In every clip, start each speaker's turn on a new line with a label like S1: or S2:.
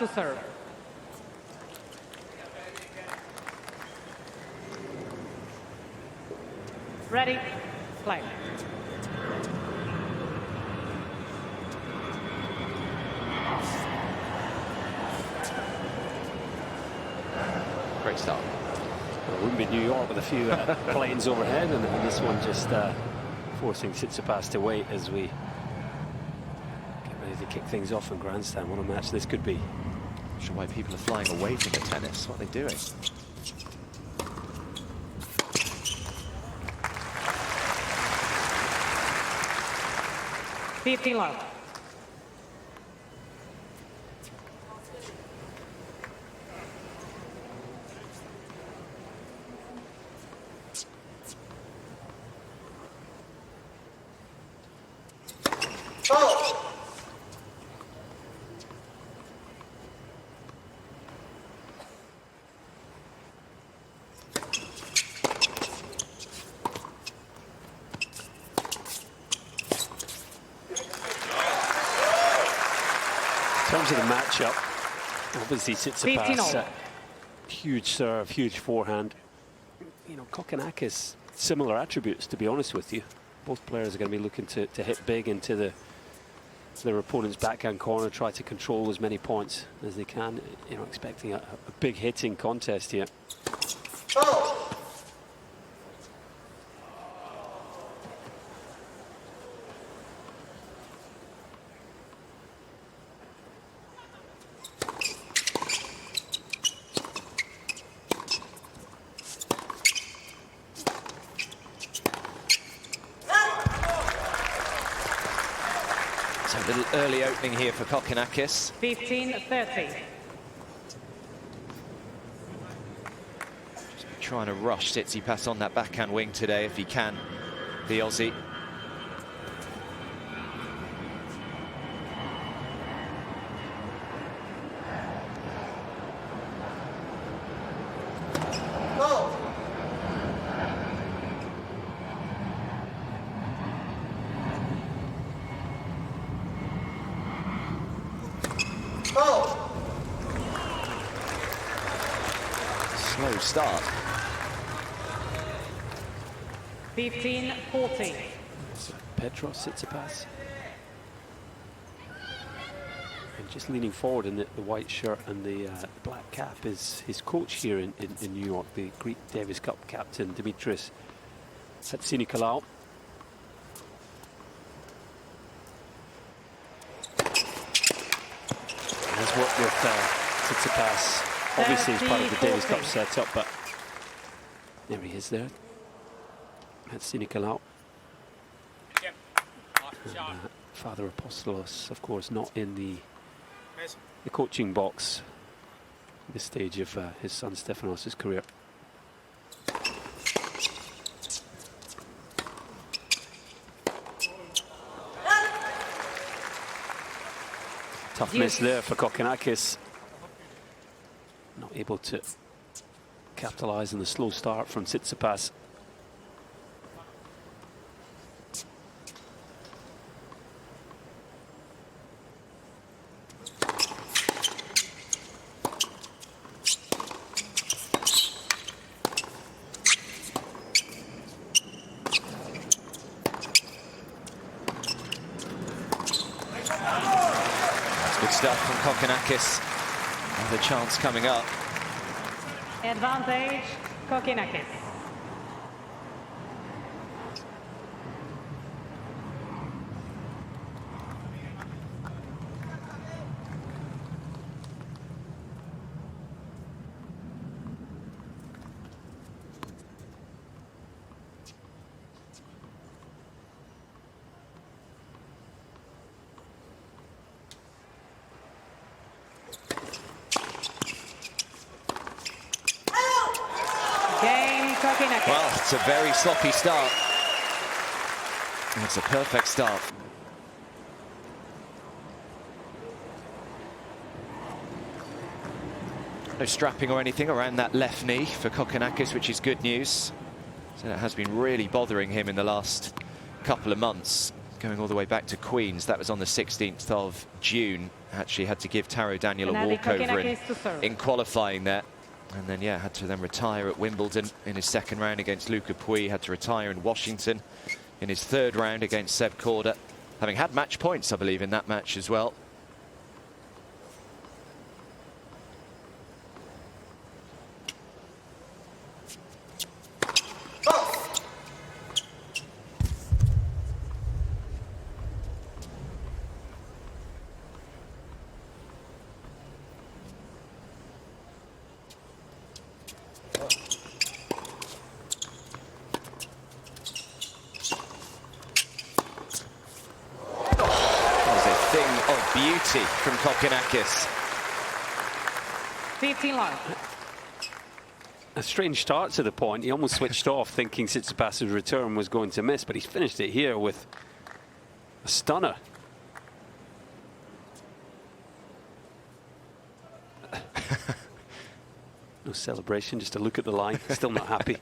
S1: to serve. Ready, play.
S2: Great start.
S3: Well, it wouldn't be New York with a few planes overhead, and this one just forcing Tsitsipas to wait as we get ready to kick things off in grandstand. What a match this could be.
S2: Not sure why people are flying away from the tennis. What are they doing?
S1: Fifteen love.
S3: In terms of the matchup, obviously Tsitsipas, huge serve, huge forehand. You know, Kokkinakis, similar attributes, to be honest with you. Both players are going to be looking to hit big into their opponent's backhand corner, try to control as many points as they can. You know, expecting a big hitting contest here.
S2: So a little early opening here for Kokkinakis.
S1: 15-30.
S2: Just trying to rush Tsitsipas on that backhand wing today if he can, the Aussie. Slow start.
S1: 15-14.
S3: Petros Tsitsipas. And just leaning forward in the white shirt and the black cap is his coach here in New York, the Greek Davis Cup captain, Dimitris Hatzinikolaou. Has worked with Tsitsipas, obviously as part of the Davis Cup setup, but there he is there. Hatzinikolaou. Father Apostolos, of course, not in the coaching box at this stage of his son Stefanos' career. Tough miss there for Kokkinakis. Not able to capitalise on the slow start from Tsitsipas.
S2: Good stuff from Kokkinakis. Another chance coming up.
S1: Advantage, Kokkinakis.
S2: Well, it's a very sloppy start. It's a perfect start. No strapping or anything around that left knee for Kokkinakis, which is good news. So that has been really bothering him in the last couple of months, going all the way back to Queens. That was on the 16th of June. Actually had to give Taro Daniel a
S1: Thanasi
S2: walkover
S1: Kokkinakis to serve.
S2: in qualifying there. And then, yeah, had to then retire at Wimbledon in his second round against Luca Pouille. Had to retire in Washington in his third round against Seb Korda, having had match points, I believe, in that match as well. Beauty from Kokkinakis.
S1: 15 love.
S3: A strange start to the point. He almost switched off thinking Tsitsipas' return was going to miss, but he's finished it here with a stunner. No celebration, just a look at the line. Still not happy.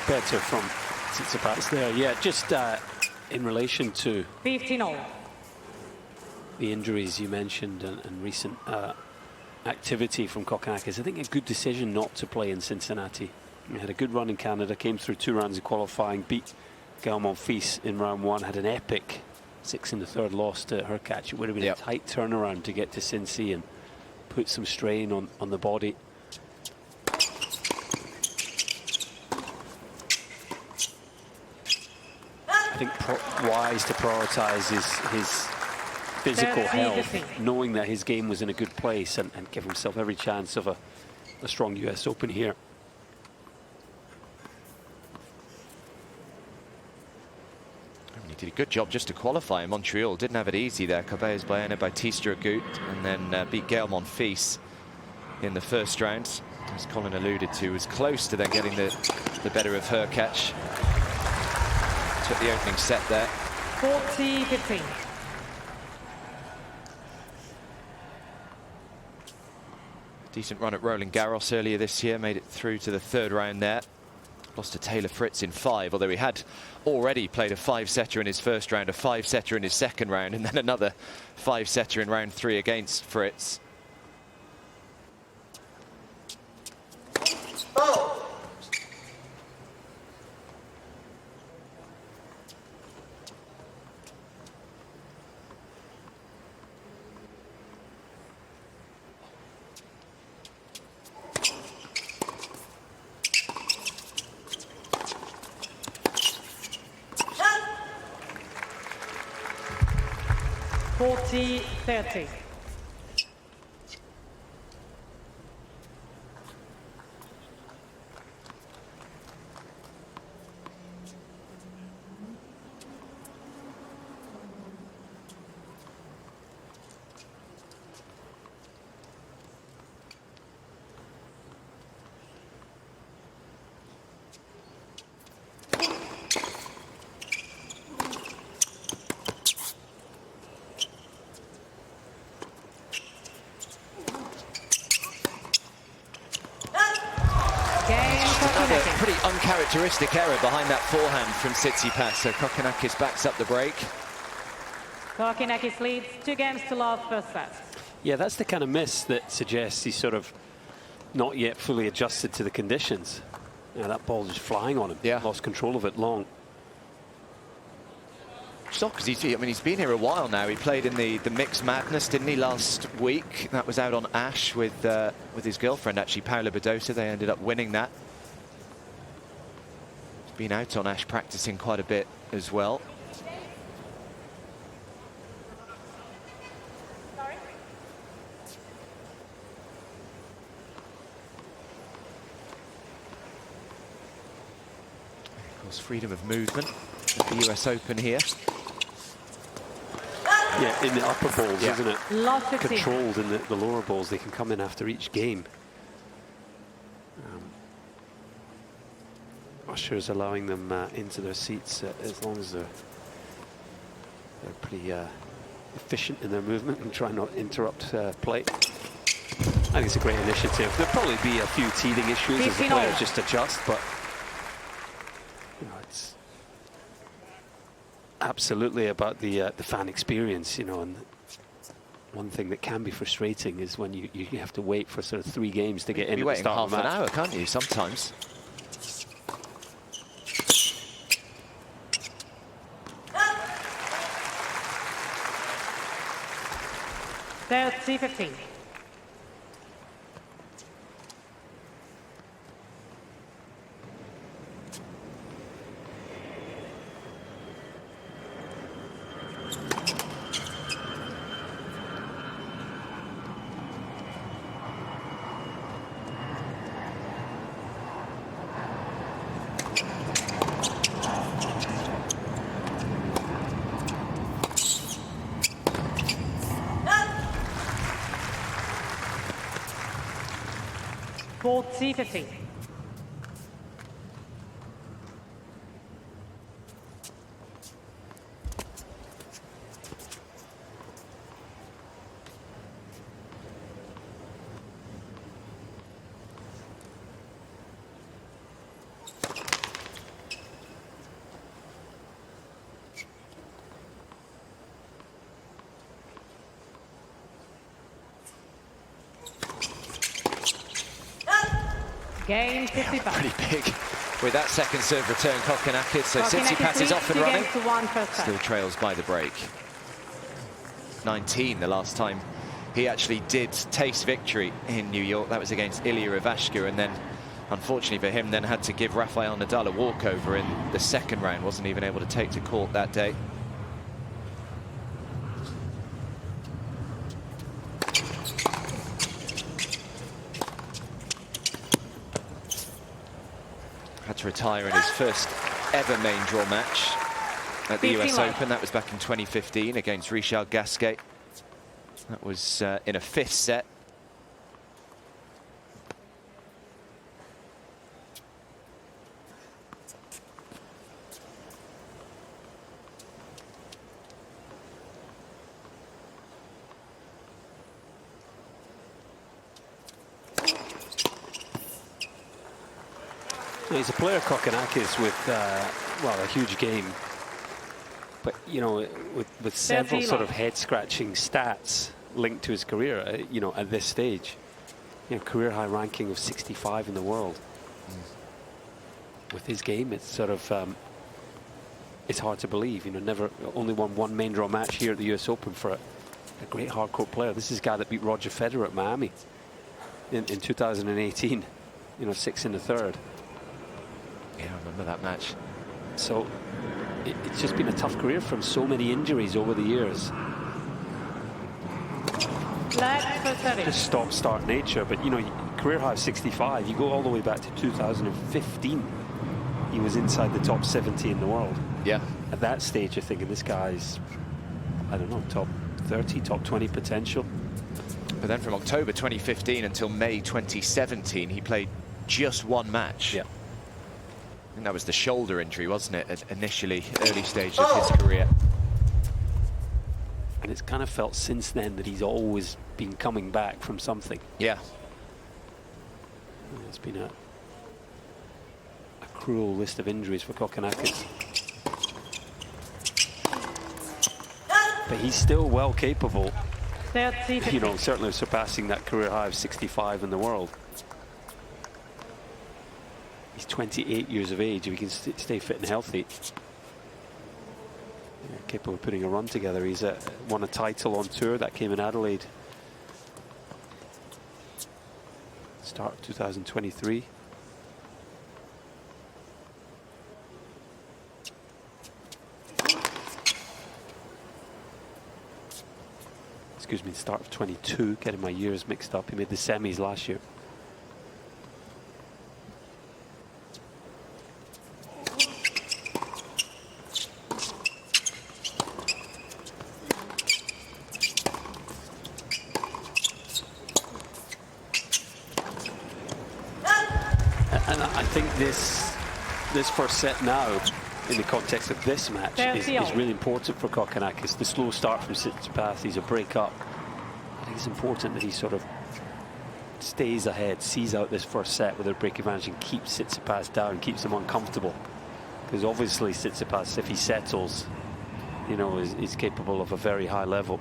S3: Better from Tsitsipas there. Yeah, just in relation to
S1: 15-all.
S3: the injuries you mentioned and recent activity from Kokkinakis, I think a good decision not to play in Cincinnati. He had a good run in Canada, came through 2 rounds of qualifying, beat Gauff in round 1, had an epic 6 in the third, loss to Hurkacz. It would have been a tight turnaround to get to Cincy and put some strain on the body. I think wise to prioritise his physical health, knowing that his game was in a good place, and give himself every chance of a strong US Open here.
S2: He did a good job just to qualify in Montreal. Didn't have it easy there. Cabello's Baena by Tistra Agut, and then beat Gael Monfils in the first round. As Colin alluded to, was close to then getting the better of Hurkacz. Took the opening set there.
S1: 40-15.
S2: Decent run at Roland Garros earlier this year. Made it through to the third round there. Lost to Taylor Fritz in 5, although he had already played a 5-setter in his first round, a 5-setter in his second round, and then another 5-setter in round 3 against Fritz.
S1: $40-30.
S2: Pretty uncharacteristic error behind that forehand from Tsitsipas, so Kokkinakis backs up the break.
S1: Kokkinakis leads 2-love first set.
S3: Yeah, that's the kind of miss that suggests he's sort of not yet fully adjusted to the conditions. Yeah, that ball just flying on him.
S2: Yeah.
S3: Lost control of it long.
S2: It's odd because he's been here a while now. He played in the Mixed Madness, didn't he, last week? That was out on Ash with his girlfriend, actually, Paula Badosa. They ended up winning that. He's been out on Ash practicing quite a bit as well. Of course, freedom of movement at the US Open here.
S3: Yeah, in the upper balls,
S2: Yeah.
S3: isn't it?
S1: Love 15.
S3: Controlled in the lower balls. They can come in after each game. Ushers allowing them into their seats as long as they're pretty efficient in their movement and try not to interrupt play. I think it's a great initiative. There'll probably be a few teething issues as the players just adjust, but you know, it's absolutely about the fan experience, you know. And one thing that can be frustrating is when you have to wait for sort of 3 games to get in.
S2: You're waiting
S3: start
S2: half
S3: the
S2: an
S3: match.
S2: hour, can't you? Sometimes.
S1: There's C15. C15. Game 55.
S2: Pretty big with that second serve return, Kokkinakis. So Tsitsipas is off and running. Still trails by the break. 19 the last time he actually did taste victory in New York. That was against Ilya Ivashka, and then unfortunately for him then had to give Rafael Nadal a walkover in the second round. Wasn't even able to take to court that day. Had to retire in his first ever main draw match at the US Open. That was back in 2015 against Richard Gasquet. That was in a 5th set.
S3: He's a player, Kokkinakis, with well, a huge game, but you know, with several sort of head-scratching stats linked to his career. You know, at this stage, you know, career high ranking of 65 in the world. With his game, it's sort of it's hard to believe. You know, only won 1 main draw match here at the US Open for a great hardcourt player. This is a guy that beat Roger Federer at Miami in 2018. You know, 6 in the 3rd.
S2: Yeah, I remember that match.
S3: So it's just been a tough career for him. So many injuries over the years. Just stop-start nature. But, you know, career high of 65. You go all the way back to 2015. He was inside the top 70 in the world.
S2: Yeah.
S3: At that stage, you're thinking this guy's, I don't know, top 30, top 20 potential.
S2: But then from October 2015 until May 2017, he played just 1 match.
S3: Yeah.
S2: I think that was the shoulder injury, wasn't it, initially, early stage of his career.
S3: And it's kind of felt since then that he's always been coming back from something.
S2: Yeah.
S3: It's been a cruel list of injuries for Kokkinakis. But he's still well capable, you know, certainly surpassing that career high of 65 in the world. He's 28 years of age. If he can stay fit and healthy, yeah, capable of putting a run together. He's won a title on tour that came in Adelaide, start of 2023. Excuse me, start of 22. Getting my years mixed up. He made the semis last year. think this first set now, in the context of this match, is really important for Kokkinakis. The slow start from Tsitsipas, he's a break up. I think it's important that he sort of stays ahead, sees out this first set with a break advantage and keeps Tsitsipas down, keeps him uncomfortable. Because obviously Tsitsipas, if he settles, you know, is capable of a very high level.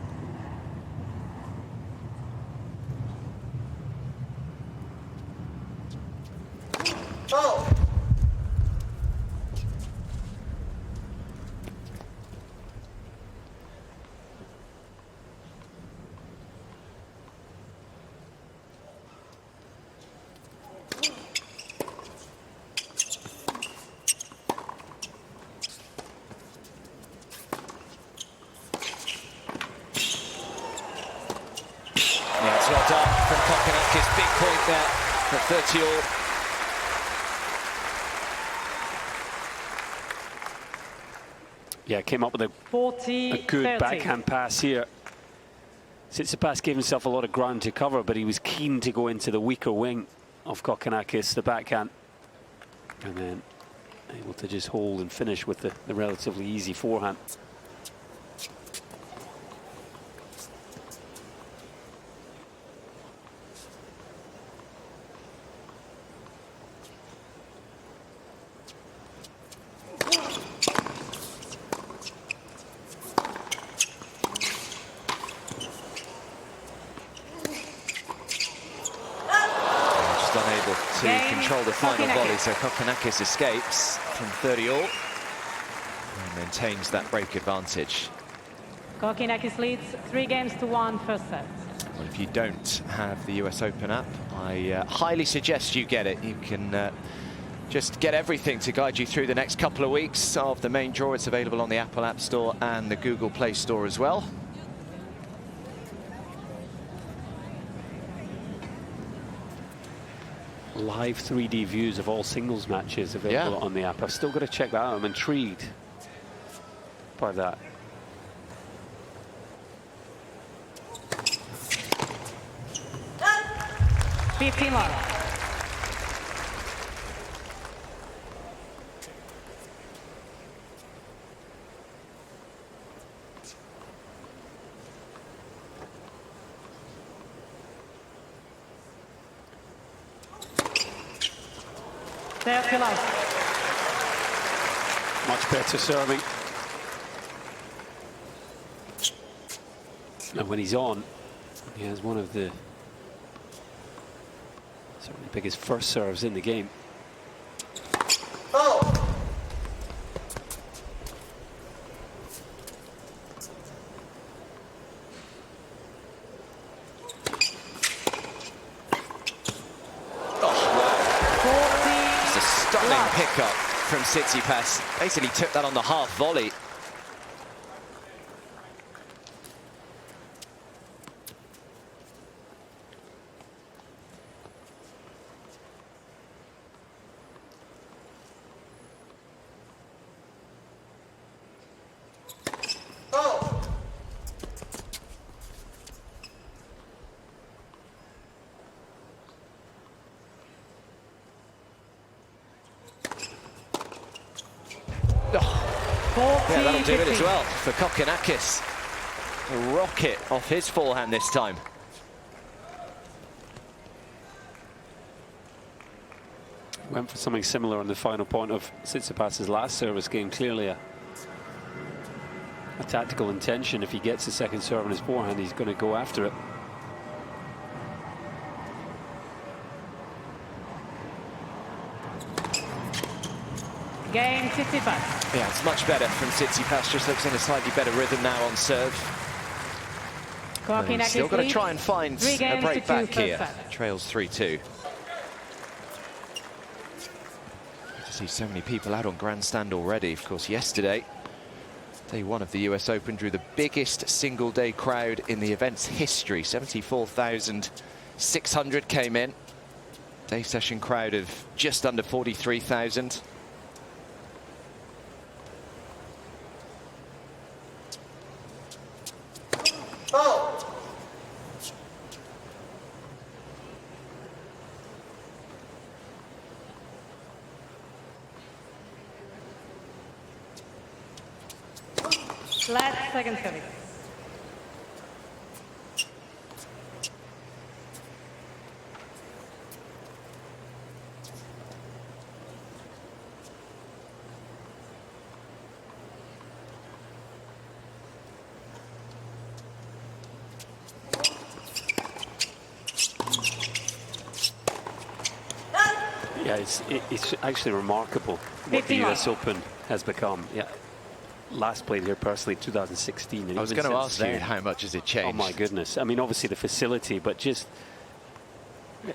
S2: Well done from Kokkinakis. Big point there at 30-all.
S3: Yeah, came up with a good backhand pass here. Tsitsipas gave himself a lot of ground to cover, but he was keen to go into the weaker wing of Kokkinakis, the backhand. And then able to just hold and finish with the relatively easy forehand.
S2: Unable to control the final volley, so Kokkinakis escapes from 30-all and maintains that break advantage.
S1: Kokkinakis leads 3-1 first set.
S2: Well, if you don't have the US Open app, I highly suggest you get it. You can just get everything to guide you through the next couple of weeks of the main draw. It's available on the Apple App Store and the Google Play Store as well.
S3: Live 3D views of all singles matches available on the app. I've still got to check that out. I'm intrigued by that. Much better serving. And when he's on, he has one of the certainly biggest first serves in the game.
S2: Pickup from Tsitsipas. Basically took that on the half volley. Yeah, that'll do it as well for Kokkinakis. A rocket off his forehand this time.
S3: Went for something similar on the final point of Tsitsipas's last service game. Clearly a tactical intention. If he gets a second serve on his forehand, he's going to go after it.
S1: Game Tsitsipas.
S2: Yeah, it's much better from Tsitsipas. Just looks in a slightly better rhythm now on serve. Still got to try and find a break back here. Trails 3-2. Good to see so many people out on grandstand already. Of course, yesterday, day one of the US Open, drew the biggest single-day crowd in the event's history. 74,600 came in. Day session crowd of just under 43,000.
S1: Flat second service.
S3: Yeah, it's actually remarkable what the US Open has become. Yeah, last played here personally 2016. And
S2: I was going to ask you, how much has it changed?
S3: Oh my goodness. I mean, obviously the facility, but just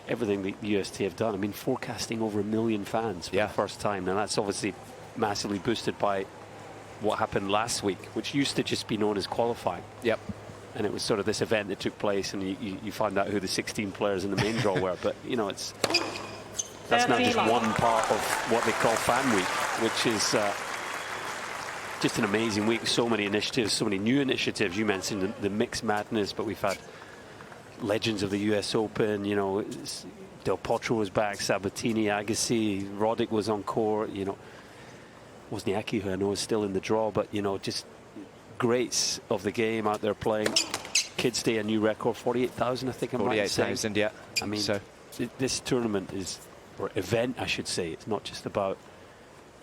S3: everything the USTA have done. I mean, forecasting over 1 million fans for the first time. And that's obviously massively boosted by what happened last week, which used to just be known as qualifying.
S2: Yep.
S3: And it was sort of this event that took place, and you find out who the 16 players in the main draw were. But, you know, that's not just one part of what they call Fan Week, which is just an amazing week. So many initiatives, so many new initiatives. You mentioned the mixed madness, but we've had legends of the US Open. You know, Del Potro was back, Sabatini, Agassi, Roddick was on court. You know, Wozniacki, who I know is still in the draw, but, you know, just greats of the game out there playing. Kids Day, a new record, 48,000, I think I'm right.
S2: 48,000, yeah.
S3: I mean, so this tournament is, or event, I should say, it's not just about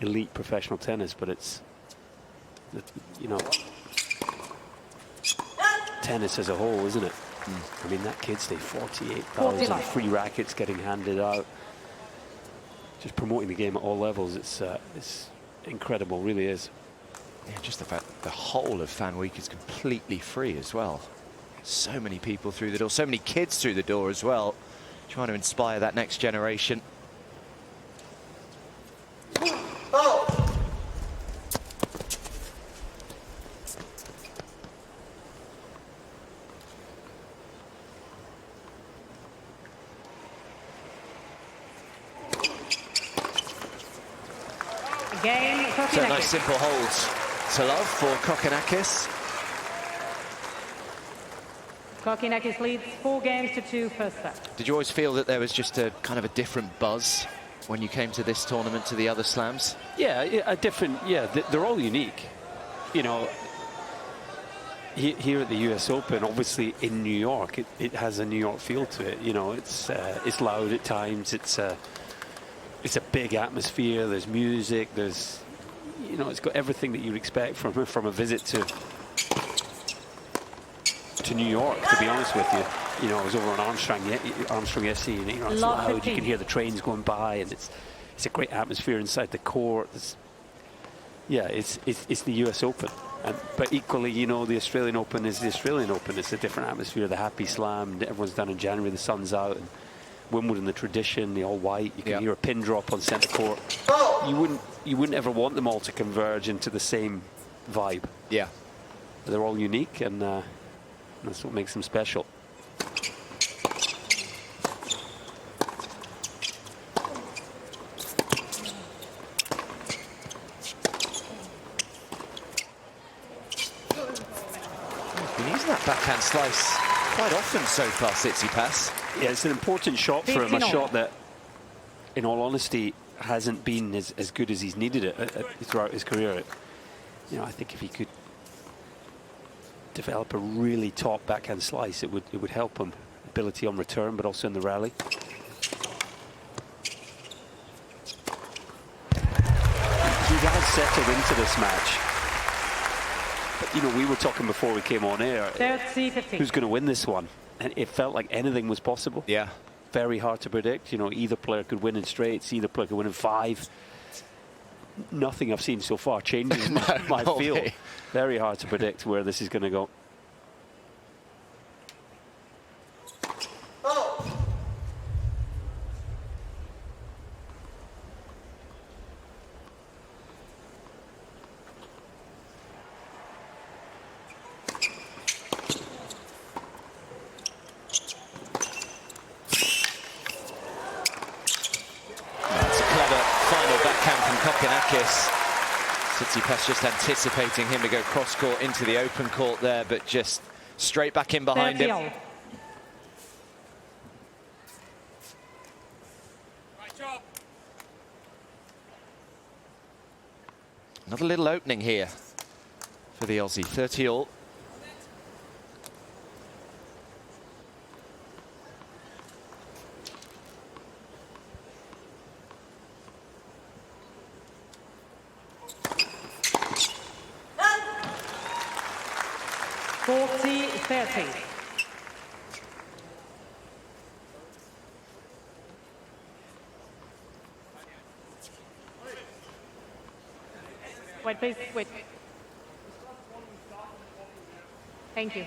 S3: elite professional tennis, but it's, you know, tennis as a whole, isn't it? I mean, that Kids Day, 48,000 free rackets getting handed out, just promoting the game at all levels. It's incredible, really is.
S2: Yeah, just the fact the whole of Fan Week is completely free as well. So many people through the door, so many kids through the door as well, trying to inspire that next generation.
S1: Game,
S2: So nice simple holds to love for Kokkinakis.
S1: Kokkinakis leads 4-2 first set.
S2: Did you always feel that there was just a kind of a different buzz when you came to this tournament to the other slams?
S3: Yeah, a different, yeah, they're all unique. You know, here at the US Open, obviously in New York, it has a New York feel to it. You know, it's loud at times, it's a big atmosphere, there's music, there's, you know, it's got everything that you'd expect from a visit to New York, to be honest with you. You know, I was over on Armstrong yesterday, and, you know, it's loud, you can hear the trains going by, and it's a great atmosphere inside the court. It's the US Open. But equally, you know, the Australian Open is the Australian Open. It's a different atmosphere, the happy slam, everyone's done in January, the sun's out, and Wimbledon, the tradition, the all white, you can hear a pin drop on centre court. You wouldn't ever want them all to converge into the same vibe.
S2: Yeah.
S3: They're all unique, and that's what makes them special.
S2: He's been using that backhand slice quite often so far, Tsitsipas.
S3: Yeah, it's an important shot for him, a shot that, in all honesty, hasn't been as good as he's needed it throughout his career. You know, I think if he could develop a really top backhand slice, it would help him. Ability on return, but also in the rally. He has settled into this match. But, you know, we were talking before we came on air. Who's going to win this one? And it felt like anything was possible.
S2: Yeah.
S3: Very hard to predict. You know, either player could win in straights, either player could win in 5. Nothing I've seen so far changes my feel.
S2: Way.
S3: Very hard to predict where this is going to go.
S2: Kokkinakis. Tsitsipas just anticipating him to go cross-court into the open court there, but just straight back in behind him.
S1: Right
S4: job.
S2: Another little opening here for the Aussie. 30 all.
S1: Wait, please, wait. Thank you.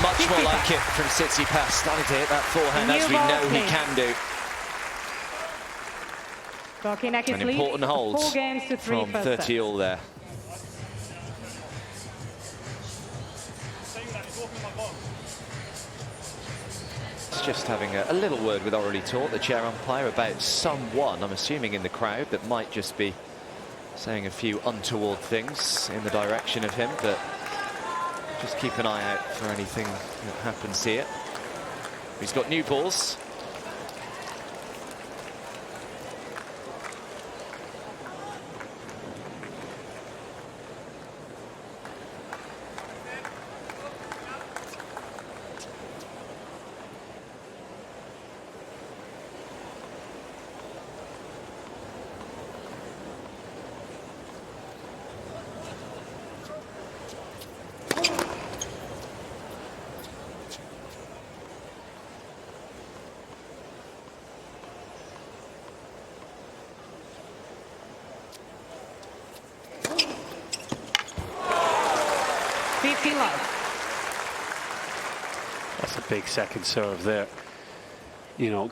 S2: Much more like it from Tsitsipas, starting to hit that forehand as we know he can do.
S1: Kokkinakis
S2: An important hold
S1: 4 games to 3
S2: from 30 all there. It's just having a little word with Orally Taught, the chair umpire, about someone, I'm assuming in the crowd, that might just be saying a few untoward things in the direction of him, but just keep an eye out for anything that happens here. He's got new balls.
S3: That's a big second serve there. You know,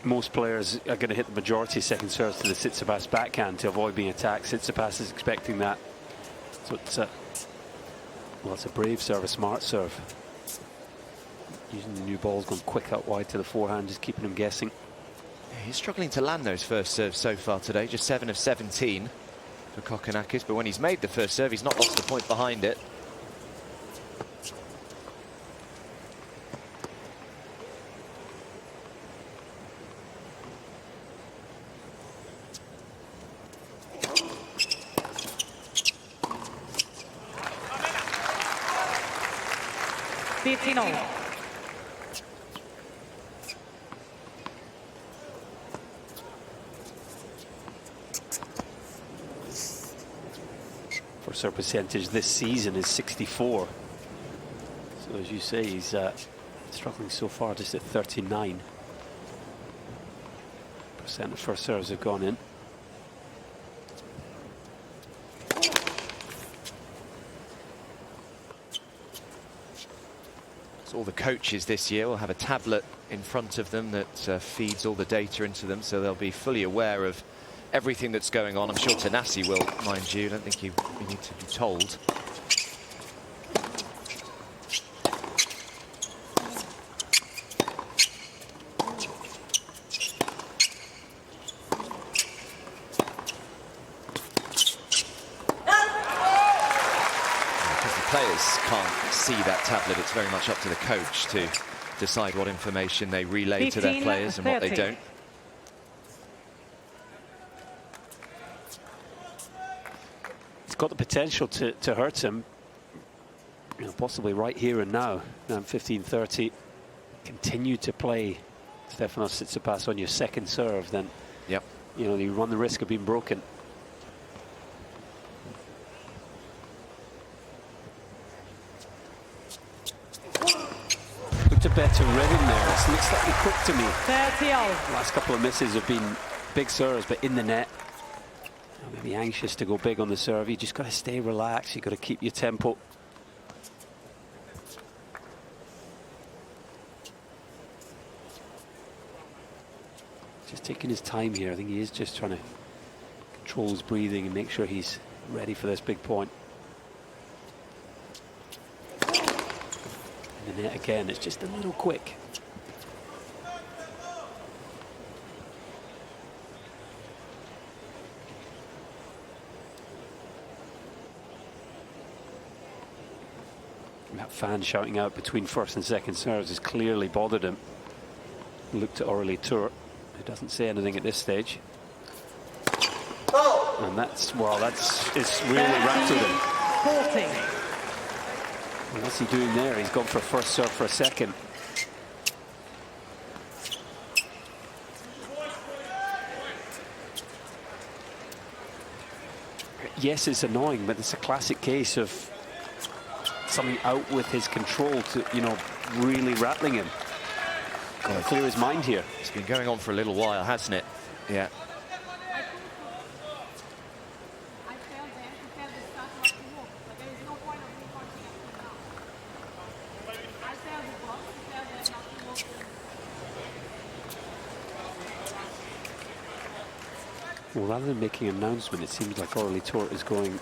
S3: most players are going to hit the majority of second serves to the Tsitsipas backhand to avoid being attacked. Tsitsipas is expecting that. So it's a, well, it's a brave serve, a smart serve. Using the new balls, going quick out wide to the forehand, just keeping him guessing.
S2: Yeah, he's struggling to land those first serves so far today, just 7 of 17 for Kokkinakis, but when he's made the first serve, he's not lost a point behind it.
S3: First serve percentage this season is 64. So as you say, he's struggling so far, just at 39%. Of first serves have gone in.
S2: All the coaches this year will have a tablet in front of them that feeds all the data into them, so they'll be fully aware of everything that's going on. I'm sure Thanasi will, mind you. I don't think you need to be told. Players can't see that tablet. It's very much up to the coach to decide what information they relay to their players and what they don't.
S3: It's got the potential to hurt him, you know, possibly right here and now. 15-30. Continue to play Stefanos Tsitsipas on your second serve, then
S2: yep,
S3: you know, you run the risk of being broken. A better rhythm there. It looks slightly quick to me.
S1: 30 all.
S3: Last couple of misses have been big serves, but in the net. Maybe anxious to go big on the serve. You just got to stay relaxed. You've got to keep your tempo. Just taking his time here. I think he is just trying to control his breathing and make sure he's ready for this big point. The net again, it's just a little quick. That fan shouting out between first and second serves has clearly bothered him. Looked at Orly Tour, who doesn't say anything at this stage. And that's, well, it's really rattled him.
S1: 40.
S3: What's he doing there? He's gone for a first serve for a second. Yes, it's annoying, but it's a classic case of something out with his control to, you know, really rattling him. Got to clear his mind here.
S2: It's been going on for a little while, hasn't it? Yeah.
S3: Well, rather than making an announcement, it seems like Orly Tour is going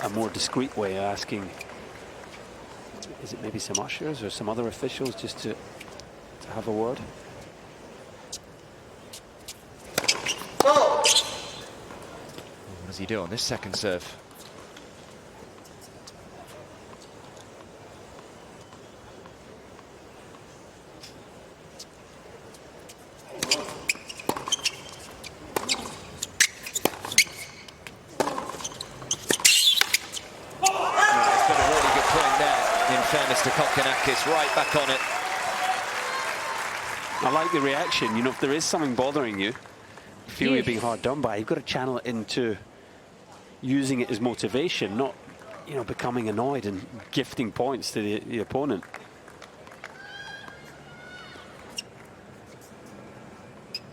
S3: a more discreet way, asking, is it maybe some ushers or some other officials just to have a word?
S2: What does he do on this second serve? Fairness to Kokkinakis, right back on it.
S3: I like the reaction. You know, if there is something bothering you, feel you're being hard done by, you've got to channel it into using it as motivation, not, you know, becoming annoyed and gifting points to the opponent.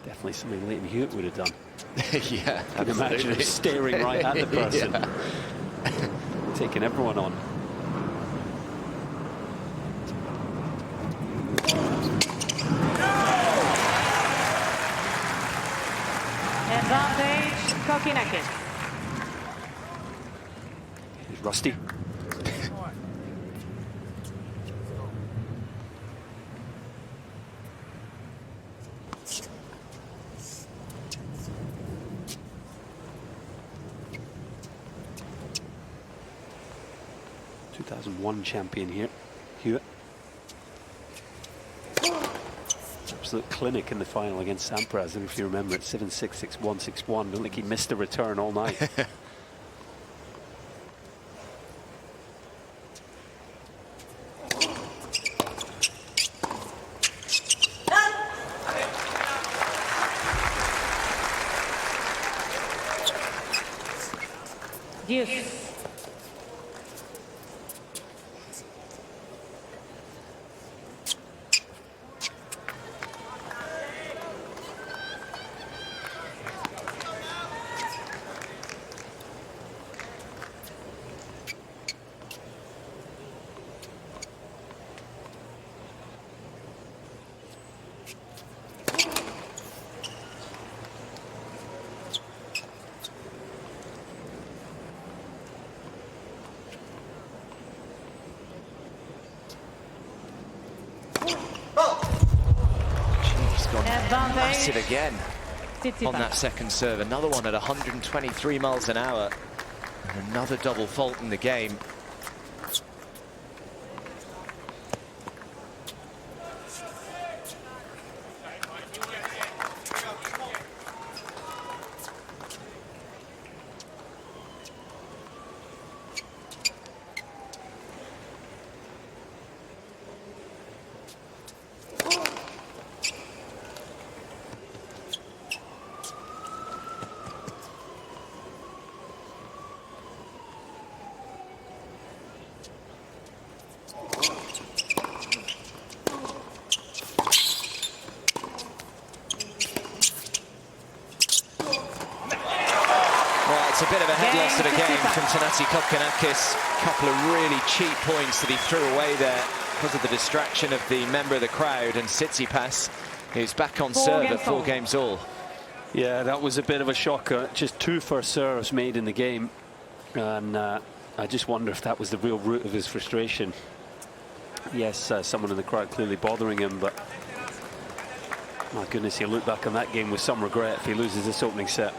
S3: Definitely something Leighton Hewitt would have done.
S2: Yeah,
S3: I can imagine him staring right at the person, taking everyone on.
S1: Advantage, Kokkinakis.
S3: He's rusty. '2001 champion here, Hewitt. Absolute clinic in the final against Sampras, and if you remember, it's 7-6, 6-1, 6-1. I don't think he missed a return all night.
S1: Deuce.
S2: Massive again
S1: Tsitsipas.
S2: on that second serve. Another one at 123 miles an hour. And another double fault in the game. A bit of a head loss to the game from Thanasi Kokkinakis. A couple of really cheap points that he threw away there because of the distraction of the member of the crowd, and Tsitsipas, who's back on serve at 4 games all.
S3: Yeah, that was a bit of a shocker. Just 2 first serves made in the game, and I just wonder if that was the real root of his frustration. Yes, someone in the crowd clearly bothering him, but my goodness, he'll look back on that game with some regret if he loses this opening set.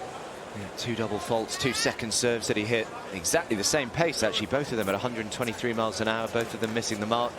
S2: Yeah, 2 double faults, 2 second serves that he hit. Exactly the same pace, actually, both of them at 123 miles an hour, both of them missing the mark.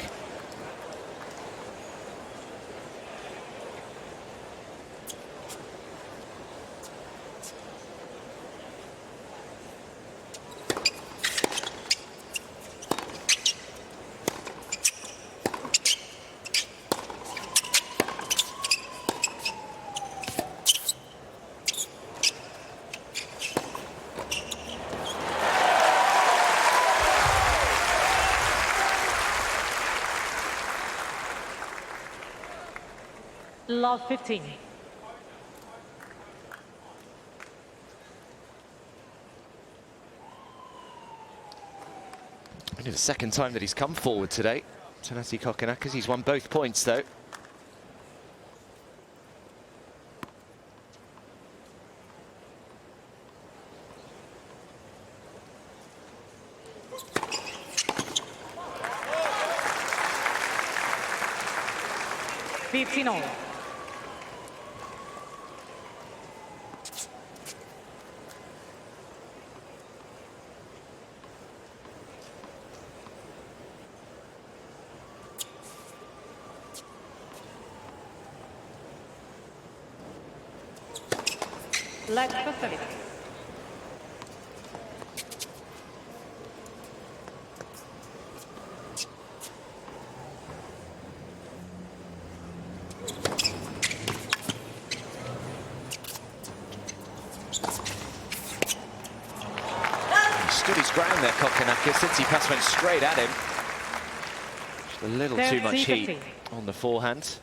S1: Love 15.
S2: Only the second time that he's come forward today. Thanasi Kokkinakis, he's won both points though.
S1: All. Let's go.
S2: Stood his ground there, Kokkinakis. Tsitsipas went straight at him. Just a little too much heat on the forehand.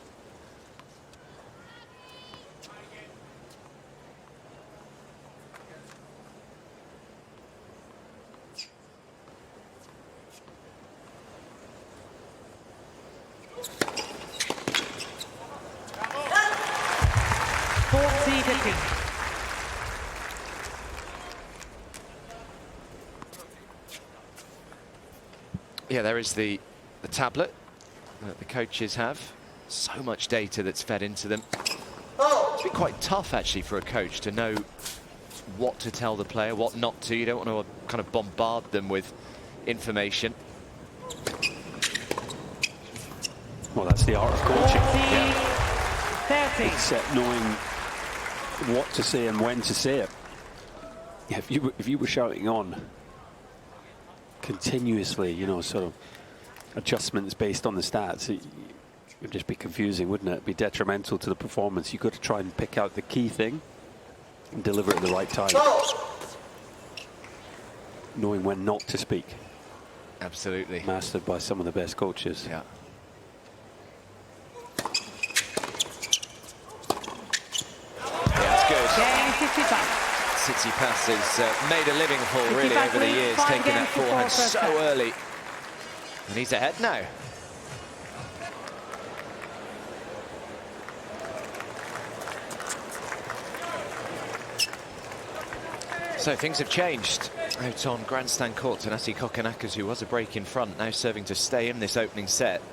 S2: Yeah, there is the tablet that the coaches have. So much data that's fed into them. It's been quite tough, actually, for a coach to know what to tell the player, what not to. You don't want to kind of bombard them with information.
S3: Well, that's the art of coaching.
S1: 30.
S3: It's knowing what to say and when to say it. Yeah, if you were shouting on continuously, you know, sort of adjustments based on the stats, it would just be confusing, wouldn't it? It'd be detrimental to the performance. You've got to try and pick out the key thing and deliver it at the right time. Knowing when not to speak.
S2: Absolutely.
S3: Mastered by some of the best coaches.
S2: Yeah. That's good. Tsitsipas has made a living for really over the years, taking that forehand so early. And he's ahead now. So things have changed out on grandstand court. Thanasi Kokkinakis, who was a break in front, now serving to stay in this opening set.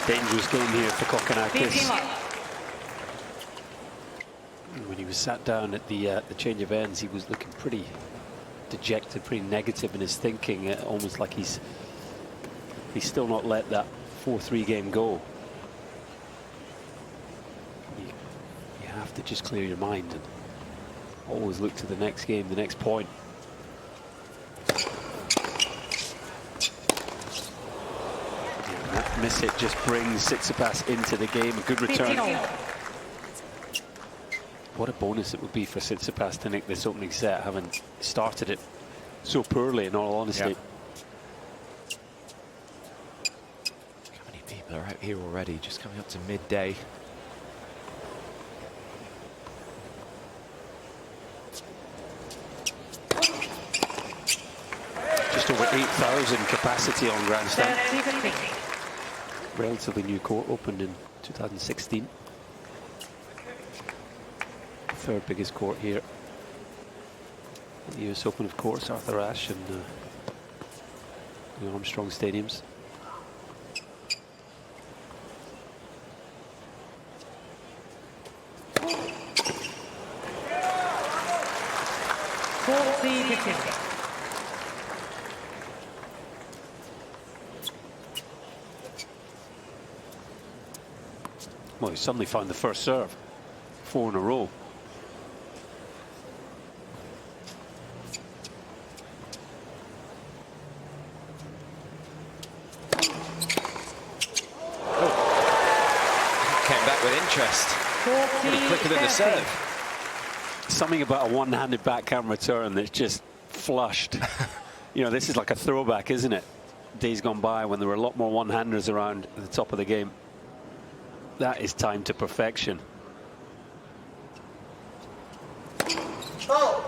S3: Dangerous game here for Kokkinakis. When he was sat down at the change of ends, he was looking pretty dejected, pretty negative in his thinking, almost like he's still not let that 4-3 game go. You have to just clear your mind and always look to the next game, the next point. That miss hit just brings Tsitsipas into the game. A good return. What a bonus it would be for Tsitsipas to nick this opening set, having started it so poorly, in all honesty.
S2: Yep. How many people are out here already, just coming up to midday?
S3: Just over 8,000 capacity on grandstand. Relatively new court, opened in 2016. Third biggest court here. The US Open, of course, Arthur Ashe and the Armstrong stadiums. Well, he suddenly found the first serve. 4 in a row.
S2: Came back with interest. Pretty quicker than the serve.
S3: Something about a one-handed backhand return that's just flushed. You know, this is like a throwback, isn't it? Days gone by when there were a lot more one-handers around at the top of the game. That is timed to perfection.
S4: Oh.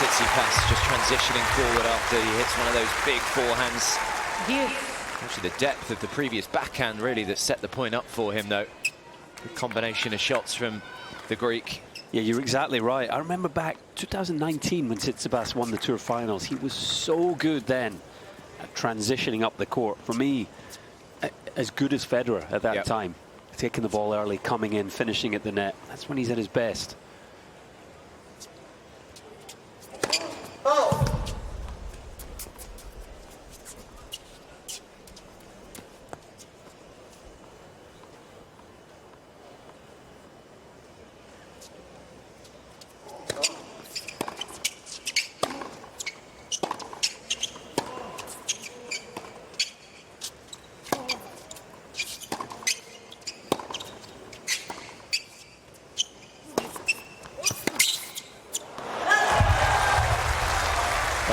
S2: Tsitsipas just transitioning forward after he hits one of those big forehands. Actually, the depth of the previous backhand really that set the point up for him, though. Good combination of shots from the Greek.
S3: Yeah, you're exactly right. I remember back 2019 when Tsitsipas won the Tour Finals. He was so good then at transitioning up the court. For me, as good as Federer at that time. Taking the ball early, coming in, finishing at the net. That's when he's at his best.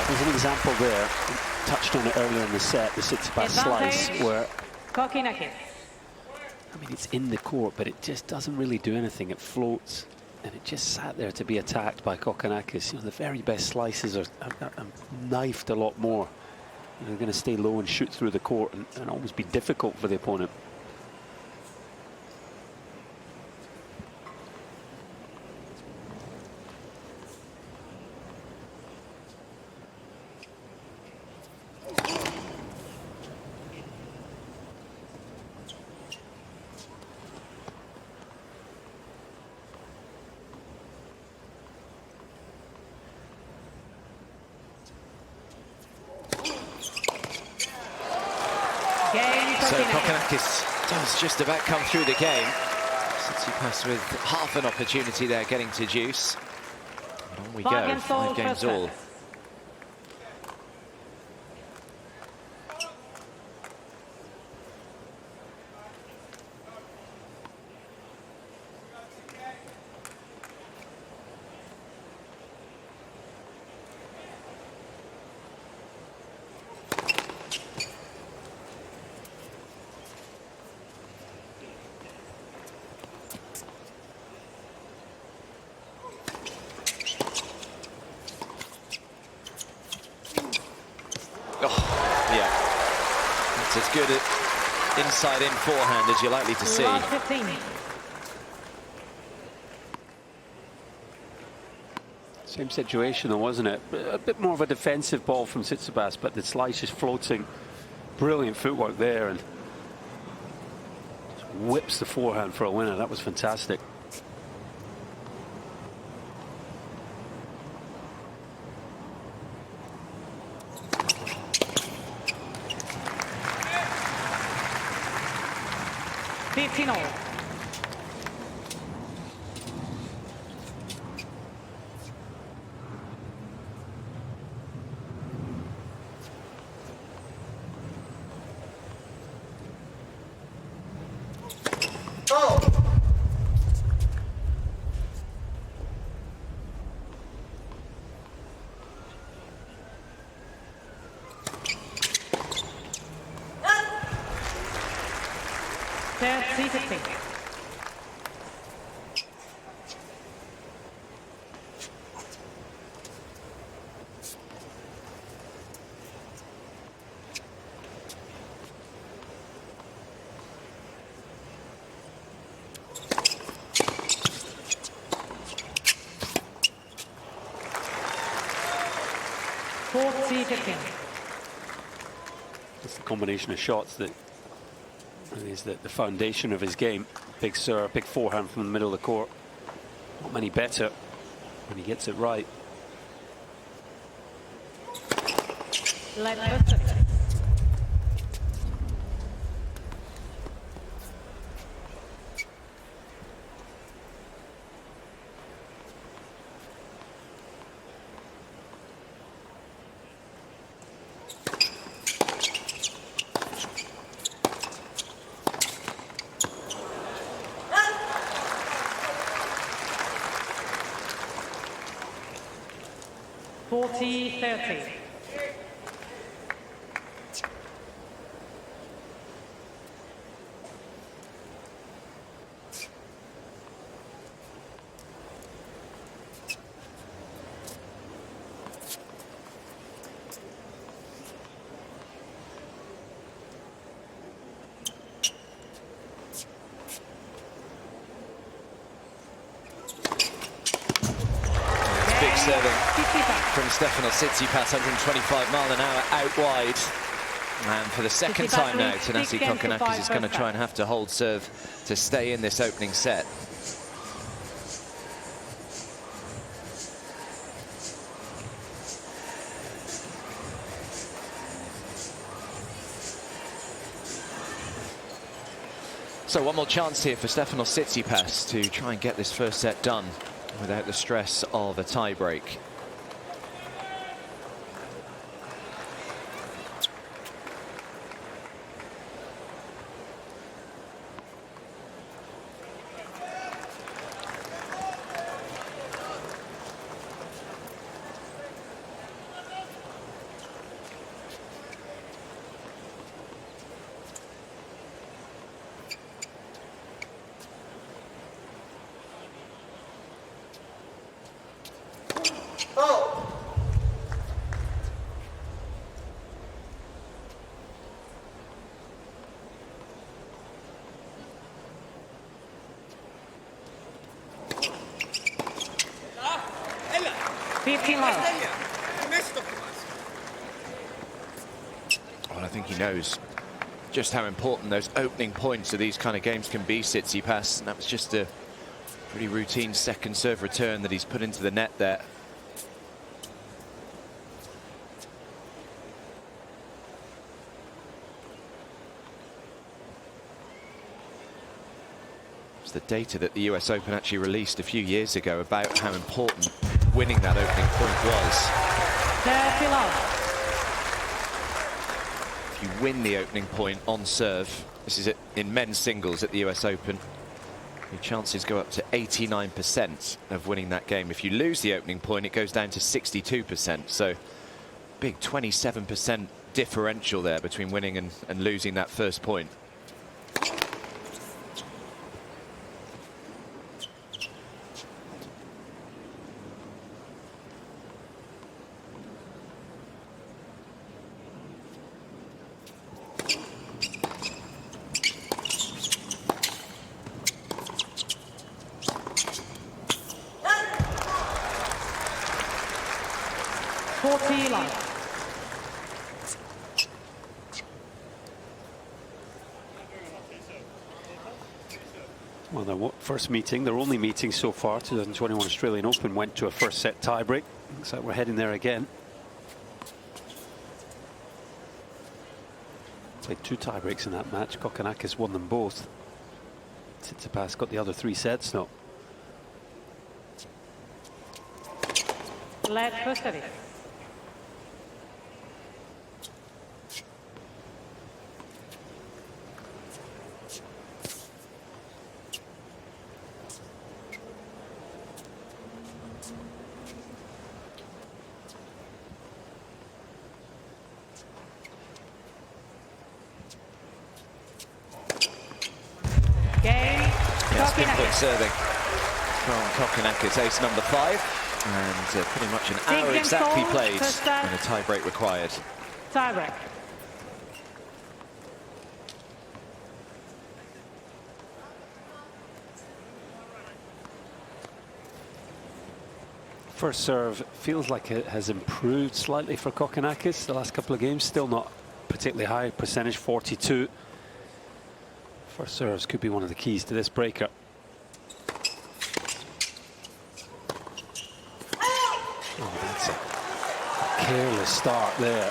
S3: There's an example there, touched on it earlier in the set, the Tsitsipas slice, where
S1: Kokkinakis.
S3: I mean, it's in the court, but it just doesn't really do anything. It floats, and it just sat there to be attacked by Kokkinakis. You know, the very best slices are knifed a lot more. They're going to stay low and shoot through the court and always be difficult for the opponent.
S2: So Kokkinakis does just about come through the game. Tsitsipas with half an opportunity there getting to juice. And on we go, 5 games all. Oh, yeah. It's as good at inside-in forehand as you're likely to see.
S3: Same situation though, wasn't it? A bit more of a defensive ball from Tsitsipas, but the slice is floating. Brilliant footwork there, and just whips the forehand for a winner. That was fantastic.
S1: 30-15.
S3: It's the combination of shots that is the foundation of his game. Big serve, big forehand from the middle of the court. Not many better when he gets it right.
S1: $40-30.
S2: Big serving from Stefanos Tsitsipas, 125 mile an hour out wide. And for the second time now, Thanasi Kokkinakis is going to try and have to hold serve to stay in this opening set. So one more chance here for Stefanos Tsitsipas to try and get this first set done without the stress of a tie-break.
S4: Oh!
S2: Well, I think he knows just how important those opening points of these kind of games can be, Tsitsipas. And that was just a pretty routine second serve return that he's put into the net there. It's the data that the US Open actually released a few years ago about how important winning that opening point was. If you win the opening point on serve, this is it in men's singles at the US Open, your chances go up to 89% of winning that game. If you lose the opening point, it goes down to 62%. So big 27% differential there between winning and losing that first point.
S3: Well, their first meeting, their only meeting so far, 2021 Australian Open, went to a first set tiebreak. Looks like we're heading there again. Played 2 tiebreaks in that match. Kokkinakis won them both. Tsitsipas got the other 3 sets now.
S1: Led first service.
S2: Nice pinpoint
S1: Kokkinakis.
S2: serving from Kokkinakis, ace number 5. And pretty much an hour
S1: game
S2: exactly
S1: score,
S2: played
S1: first set.
S2: and a tie break required.
S1: Tiebreak.
S3: First serve feels like it has improved slightly for Kokkinakis the last couple of games. Still not particularly high percentage, 42. First serves could be one of the keys to this breaker. Oh, that's a careless start there.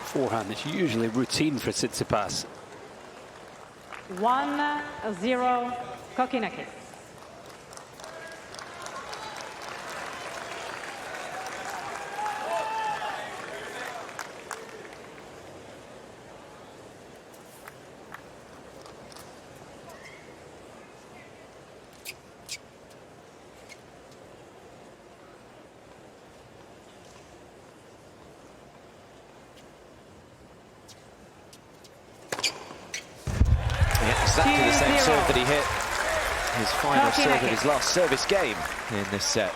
S3: Forehand, it's usually routine for Tsitsipas.
S1: 1-0 Kokkinakis.
S2: Exactly the same
S1: 2-0.
S2: serve that he hit his final serve of
S1: Kokkinakis.
S2: his last service game in this set.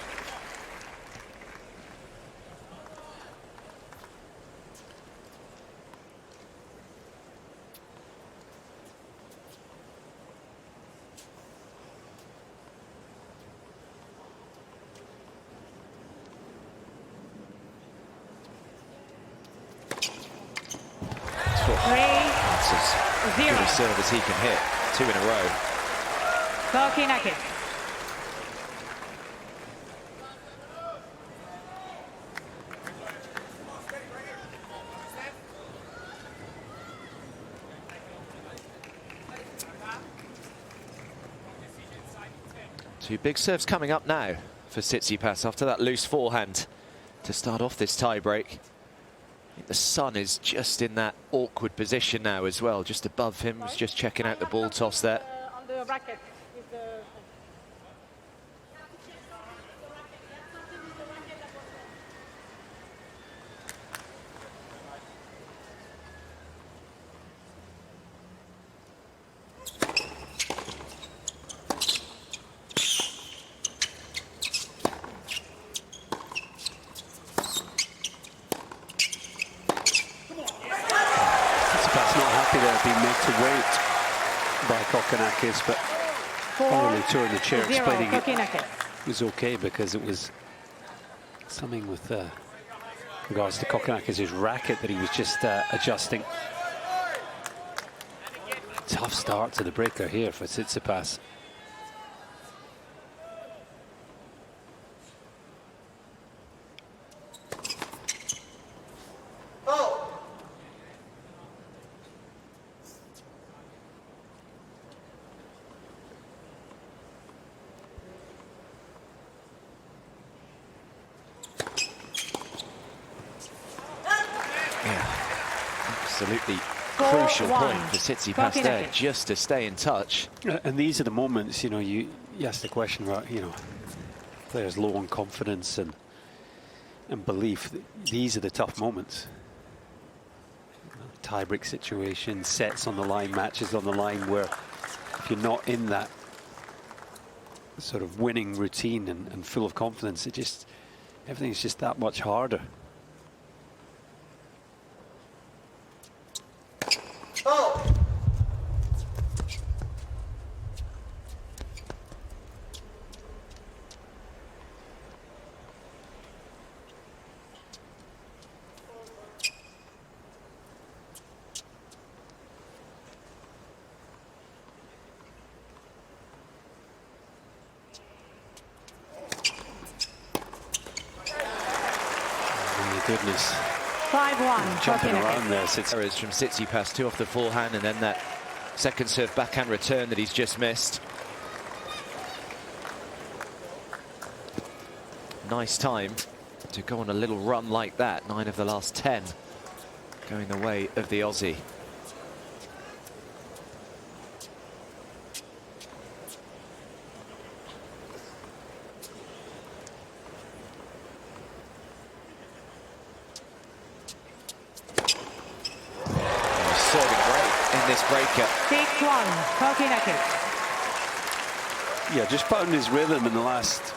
S2: That's as good a serve as he can hit. 2 in a row.
S1: Kokkinakis.
S2: Two big serves coming up now for Tsitsipas after that loose forehand to start off this tie-break. I think the sun is just in that awkward position now as well, just above him. Was just checking out the ball toss there.
S1: On the racket.
S3: Being made to wait by Kokkinakis, but finally touring the chair, explaining it was okay because it was something with regards to Kokkinakis' racket that he was just adjusting. Tough start to the breaker here for Tsitsipas.
S2: Absolutely crucial point for Tsitsipas there, just to stay in touch.
S3: And these are the moments, you know, you asked the question about, you know, players low on confidence and belief. These are the tough moments. Tie-break situation, sets on the line, matches on the line, where if you're not in that sort of winning routine and full of confidence, everything's just that much harder. Goodness.
S1: 5-1.
S3: Jumping around there.
S2: Errors from Tsitsipas, 2 off the forehand, and then that second serve backhand return that he's just missed. Nice time to go on a little run like that. 9 of the last 10 going the way of the Aussie. Serving great in this breaker.
S1: 6-1. Kokkinakis.
S3: Yeah, just found his rhythm in the last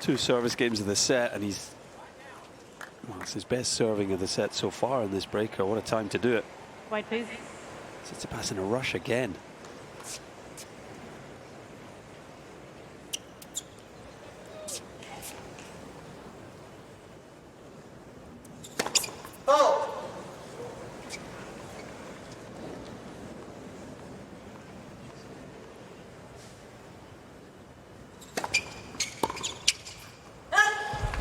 S3: 2 service games of the set, and it's his best serving of the set so far in this breaker. What a time to do it.
S1: White, please.
S3: Tsitsipas in a rush again.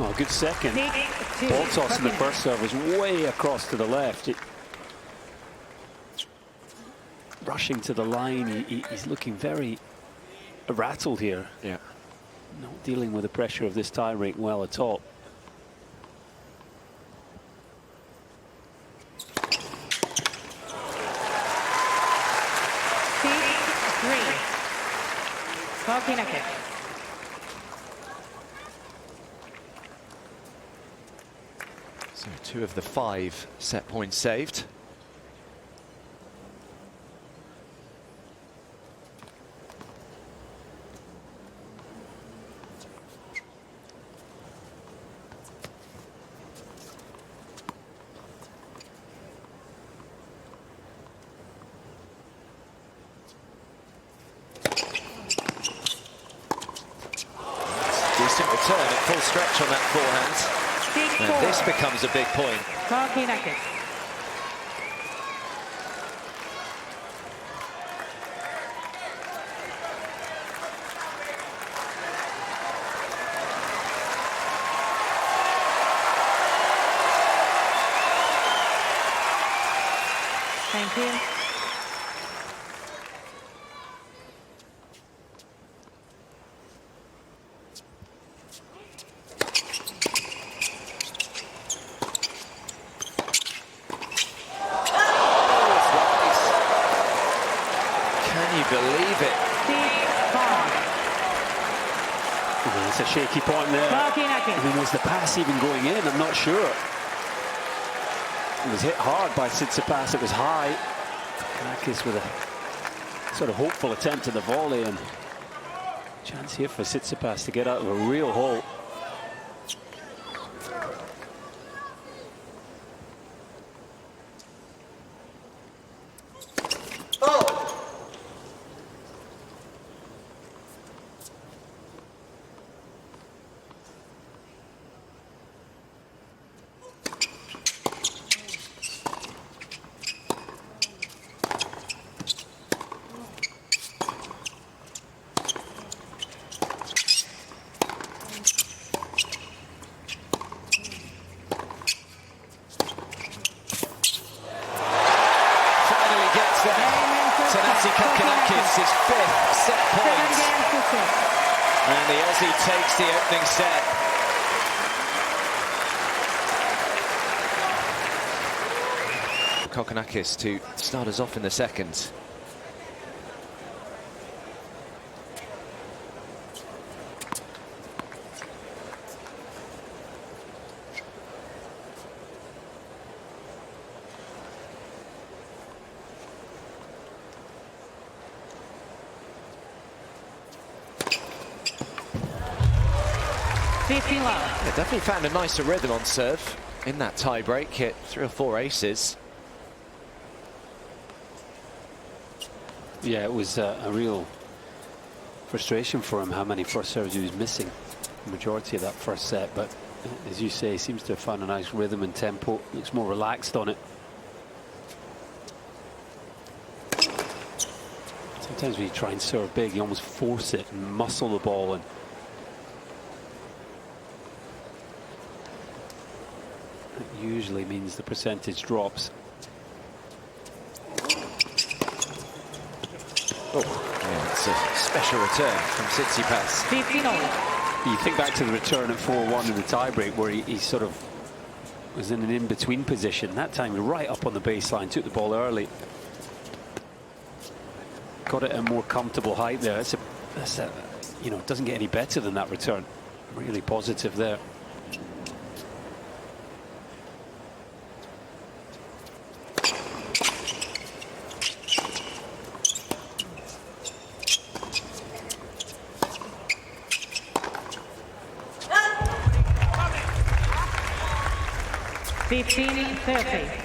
S3: Oh, good second. Ball toss in the first serve was way across to the left. Rushing to the line, he's looking very rattled here.
S2: Yeah.
S3: Not dealing with the pressure of this tie break well at all.
S1: Kokkinakis.
S2: So 2 of the 5 set points saved. Decent return at full stretch on that forehand. And this becomes a big point.
S1: Kokkinakis. Thank you.
S2: Believe it.
S3: It's a shaky point there. I mean, was the pass even going in? I'm not sure. It was hit hard by Tsitsipas. It was high. Kokkinakis with a sort of hopeful attempt at the volley, and chance here for Tsitsipas to get out of a real hole.
S2: Thanasi Kokkinakis, his 5th set point. And the Aussie takes the opening set. Kokkinakis to start us off in the second. Yeah, definitely found a nicer rhythm on serve in that tie break. Hit 3 or 4 aces.
S3: Yeah, it was a real frustration for him how many first serves he was missing. The majority of that first set, but as you say, he seems to have found a nice rhythm and tempo. Looks more relaxed on it. Sometimes when you try and serve big, you almost force it and muscle the ball, and it usually means the percentage drops.
S2: Oh, yeah, it's a special return from Tsitsipas.
S3: You think back to the return at 4-1 in the tiebreak, where he sort of was in an in-between position. That time, right up on the baseline, took the ball early. Got it at a more comfortable height there. You know, it doesn't get any better than that return. Really positive there.
S1: 15-30.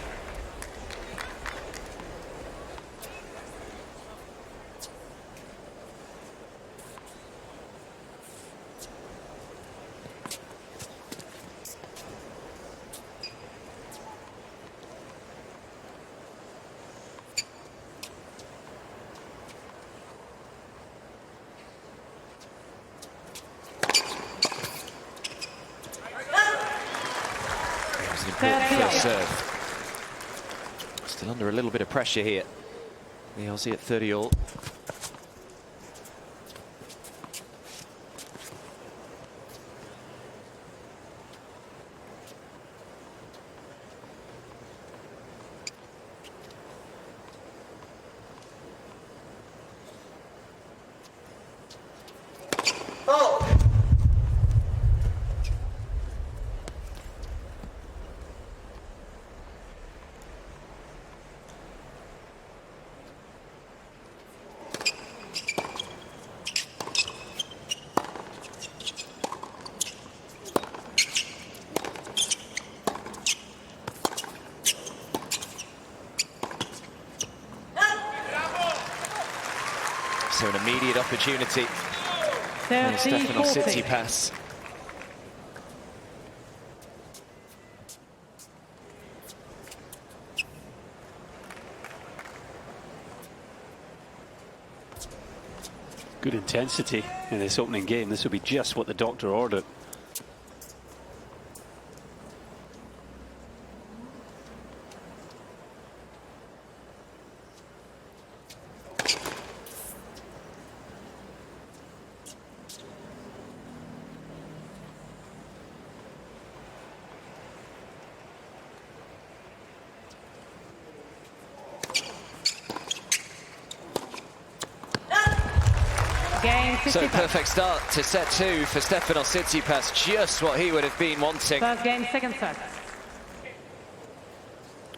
S2: First serve. Still under a little bit of pressure here. The Aussie at 30-all. So an immediate opportunity for Stefanos Tsitsipas.
S3: Good intensity in this opening game. This will be just what the doctor ordered.
S2: So perfect start to set 2 for Stefanos Tsitsipas, just what he would have been wanting.
S1: First game, second set.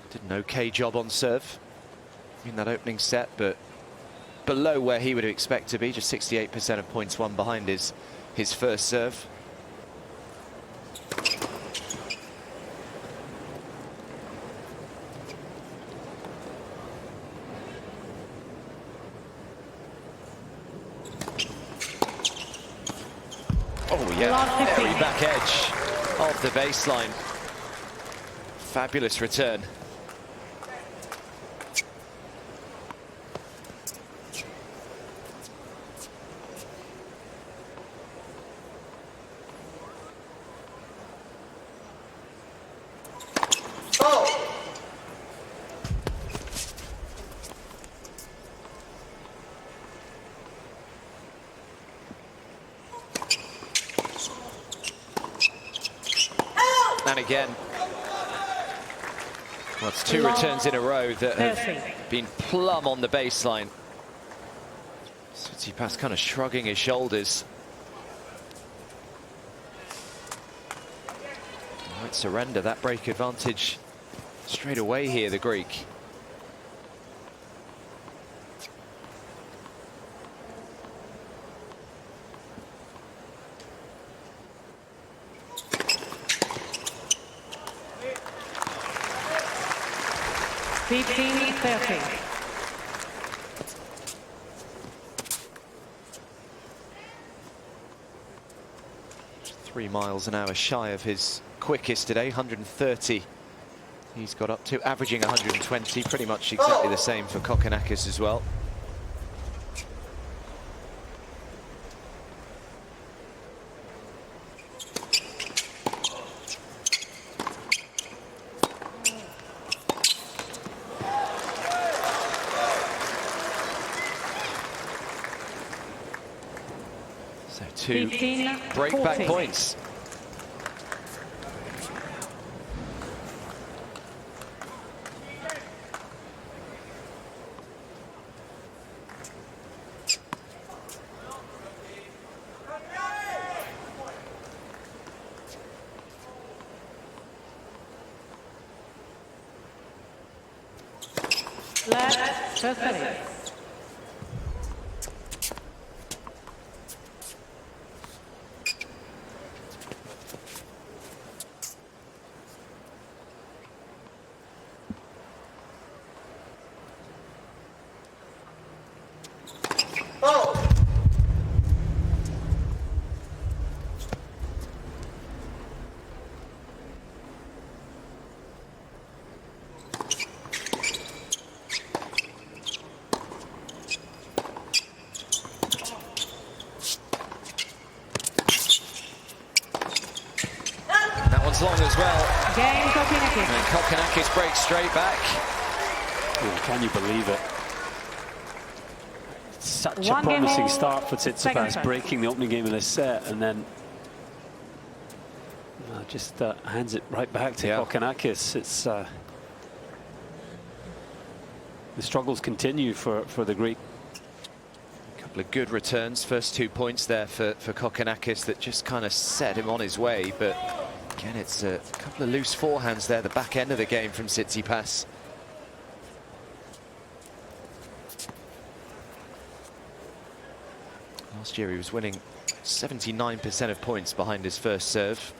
S2: Did an okay job on serve in that opening set, but below where he would expect to be, just 68% of points won behind his first serve. Oh yeah, very back edge of the baseline. Fabulous return.
S4: Oh!
S2: 'And again. Well, it's 2 returns in a row that have been plumb on the baseline. Tsitsipas kind of shrugging his shoulders. Might surrender that break advantage straight away here, the Greek. Three miles an hour shy of his quickest today, 130. He's got up to, averaging 120, pretty much exactly the same for Kokkinakis as well. So 2 break-back points.
S1: Let's first service.
S2: runs long as well.
S1: Game Kokkinakis.
S2: And Kokkinakis breaks straight back.
S3: Oh, can you believe it? Such
S1: One
S3: a promising
S1: game
S3: start for
S1: second
S3: Tsitsipas,
S1: set.
S3: breaking the opening game of this set, and then just hands it right back to Kokkinakis. It's the struggles continue for the Greek.
S2: A couple of good returns, first 2 points there for Kokkinakis that just kind of set him on his way, but again it's a couple of loose forehands there, the back end of the game from Tsitsipas. Last year he was winning 79% of points behind his first serve.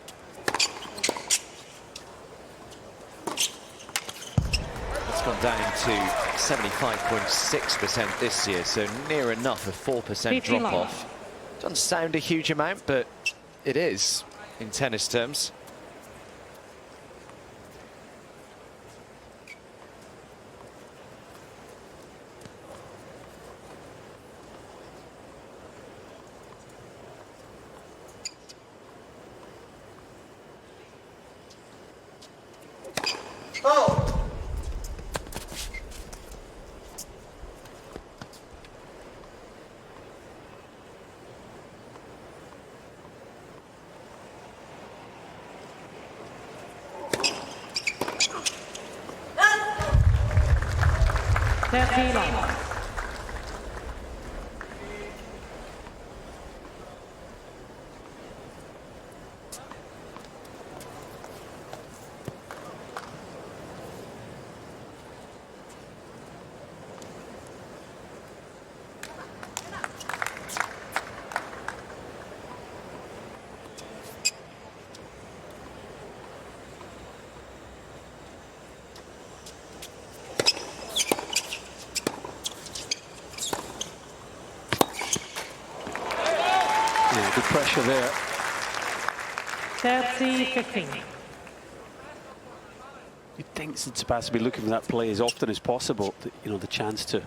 S2: That's gone down to 75.6% this year, so near enough a 4% drop off. Doesn't sound a huge amount, but it is in tennis terms.
S4: Oh!
S3: Good pressure there.
S1: 30-15.
S3: You'd think Tsitsipas to be looking for that play as often as possible. You know, the chance to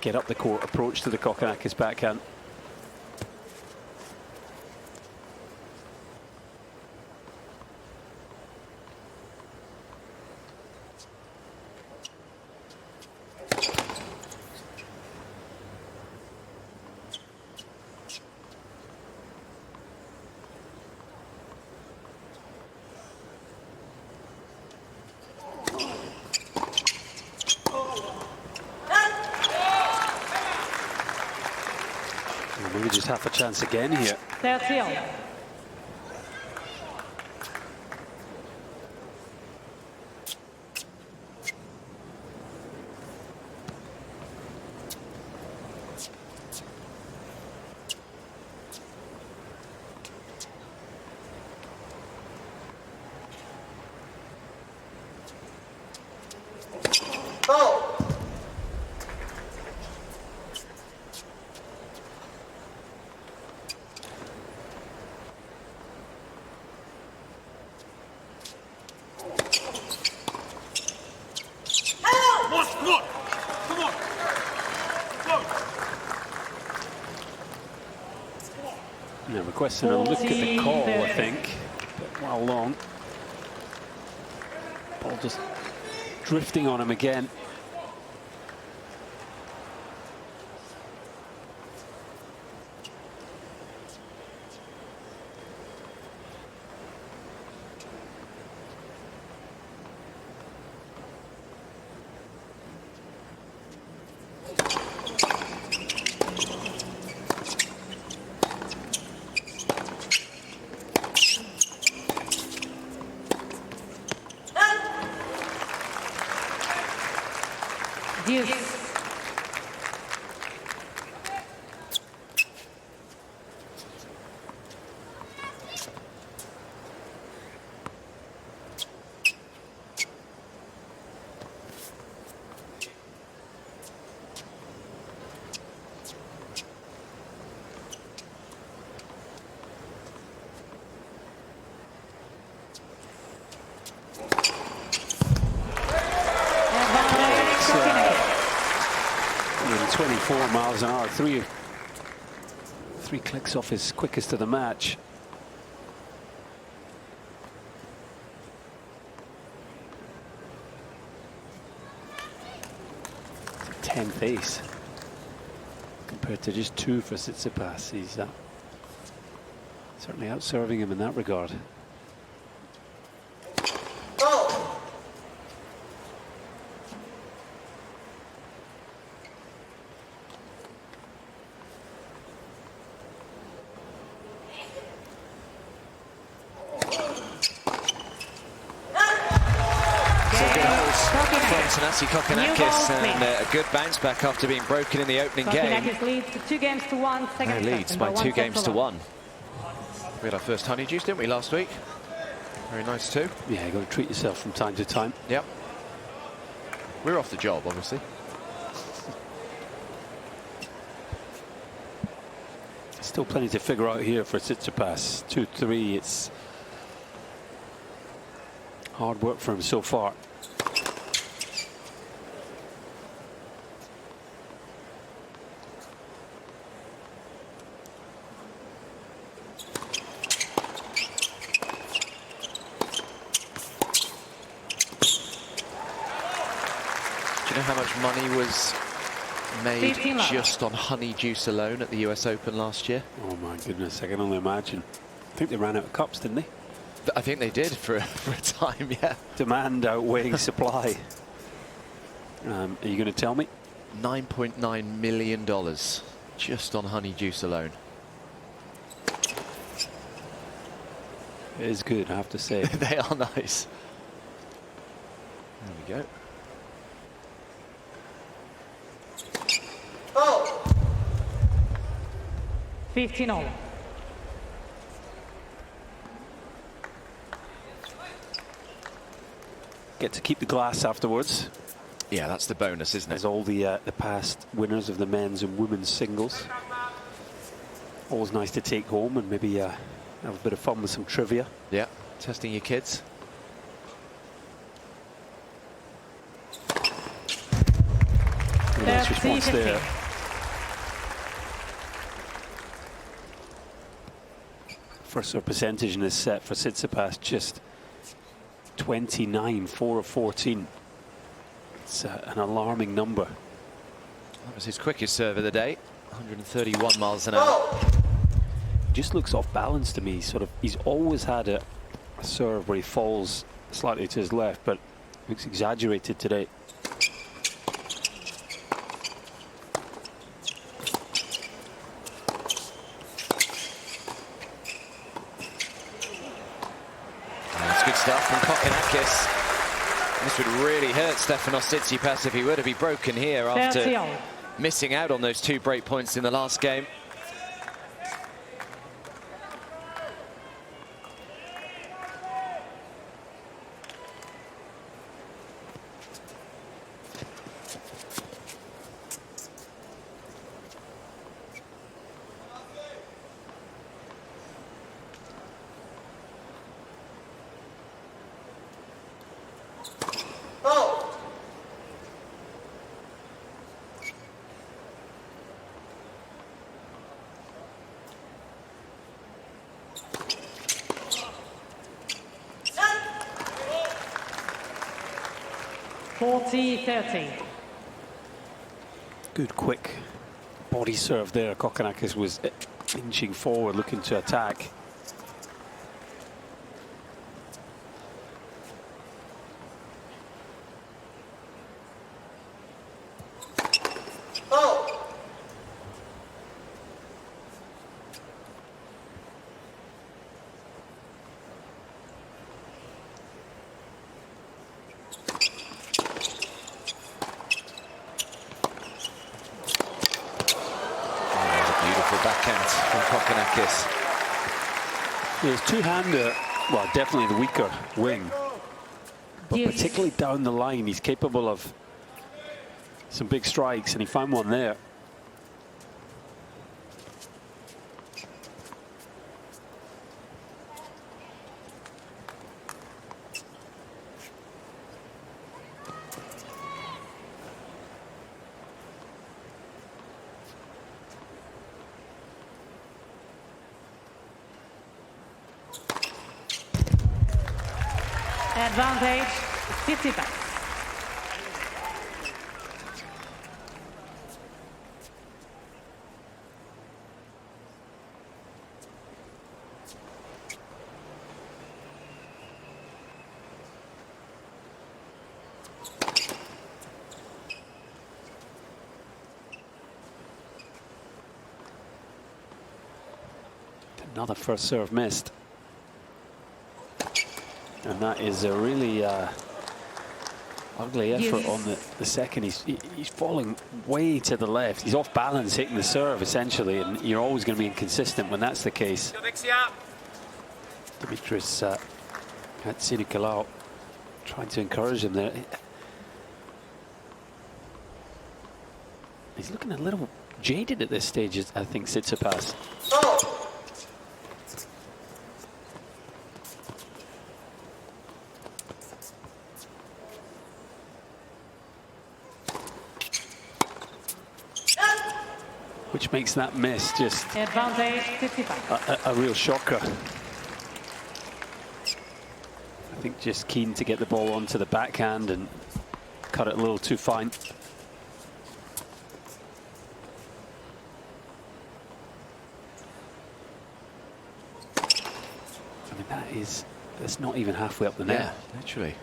S3: get up the court, approach to the Kokkinakis backhand. Maybe just half a chance again here.
S1: 30-all.
S4: Oh!
S3: Yeah, requesting a look at the call, I think. But how long? Ball just drifting on him again.
S1: Deuce.
S3: And 24 miles an hour, three clicks off his quickest of the match. 10th ace compared to just 2 for Tsitsipas. He's certainly out-serving him in that regard.
S4: Oh.
S2: From Thanasi Kokkinakis, and a good bounce back after being broken in the opening game.
S1: Kokkinakis leads 2-1, second
S2: He leads by 2 games to 1. We had our first honeydews, didn't we, last week? Very nice too.
S3: Yeah, you've got to treat yourself from time to time.
S2: Yep. We're off the job, obviously.
S3: Still plenty to figure out here for Tsitsipas. 2-3, it's hard work for him so far.
S2: Do you know how much money was made just on honey juice alone at the US Open last year?
S3: Oh my goodness, I can only imagine. I think they ran out of cups, didn't they?
S2: I think they did for a time, yeah.
S3: Demand outweighing supply. Are you going to tell me?
S2: $9.9 million just on honey juice alone.
S3: It is good, I have to say.
S2: They are nice. There we go.
S4: Oh.
S1: 15-all.
S3: Get to keep the glass afterwards.
S2: Yeah, that's the bonus, isn't it?
S3: As all the past winners of the men's and women's singles. Always nice to take home and maybe have a bit of fun with some trivia.
S2: Yeah, testing your kids.
S3: Nice response there. First serve percentage in this set for Tsitsipas, just 29, 4 of 14. It's an alarming number.
S2: That was his quickest serve of the day, 131 miles an hour.
S3: Just looks off balance to me. He's always had a serve where he falls slightly to his left, but looks exaggerated today.
S2: That's good stuff from Kokkinakis. This would really hurt Stefanos Tsitsipas if he were to be broken here after missing out on those 2 break points in the last game.
S3: Good quick body serve there. Kokkinakis was inching forward looking to attack.
S2: Backhand from Kokkinakis.
S3: His two-hander, well, definitely the weaker wing, but particularly down the line, he's capable of some big strikes, and he found one there.
S1: Advantage, Tsitsipas.
S3: Another first serve missed. And that is a really ugly effort on the second. He's falling way to the left. He's off balance hitting the serve, essentially, and you're always going to be inconsistent when that's the case. Dimitris Hatzinikolaou trying to encourage him there. He's looking a little jaded at this stage, I think, Tsitsipas. Which makes that miss just a real shocker. I think just keen to get the ball onto the backhand and cut it a little too fine. I mean, that's not even halfway up the net.
S2: Yeah, literally.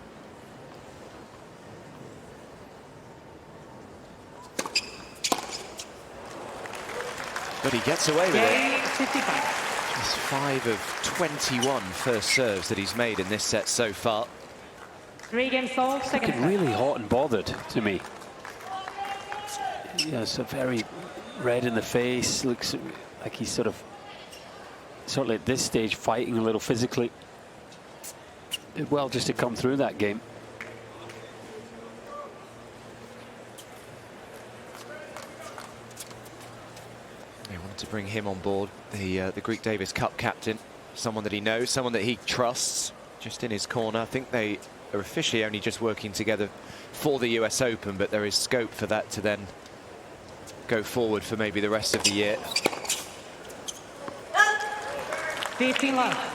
S2: But he gets away with it. Just 5 of 21 first serves that he's made in this set so far.
S1: 3 games sold, second.
S3: Looking really hot and bothered to me. Yeah, so very red in the face. Looks like he's sort of at this stage fighting a little physically. Did well just to come through that game.
S2: They wanted to bring him on board, the Greek Davis Cup captain, someone that he knows, someone that he trusts, just in his corner. I think they are officially only just working together for the US Open, but there is scope for that to then go forward for maybe the rest of the year.
S1: 15 love.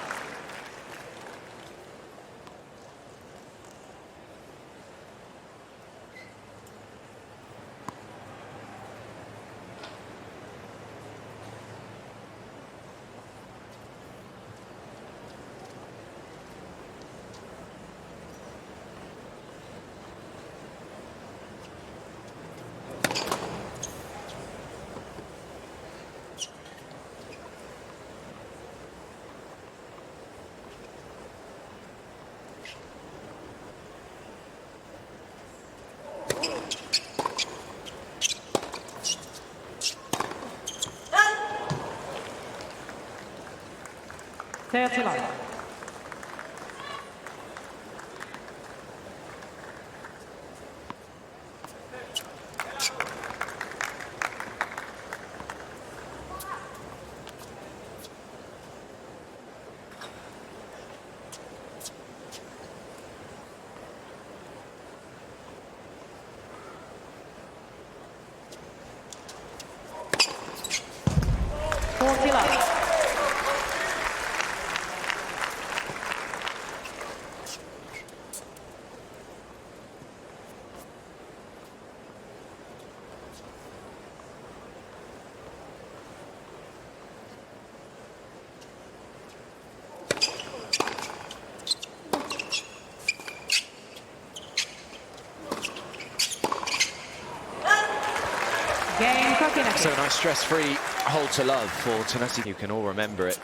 S2: So a nice stress-free hole to love for Thanasi. You can all remember it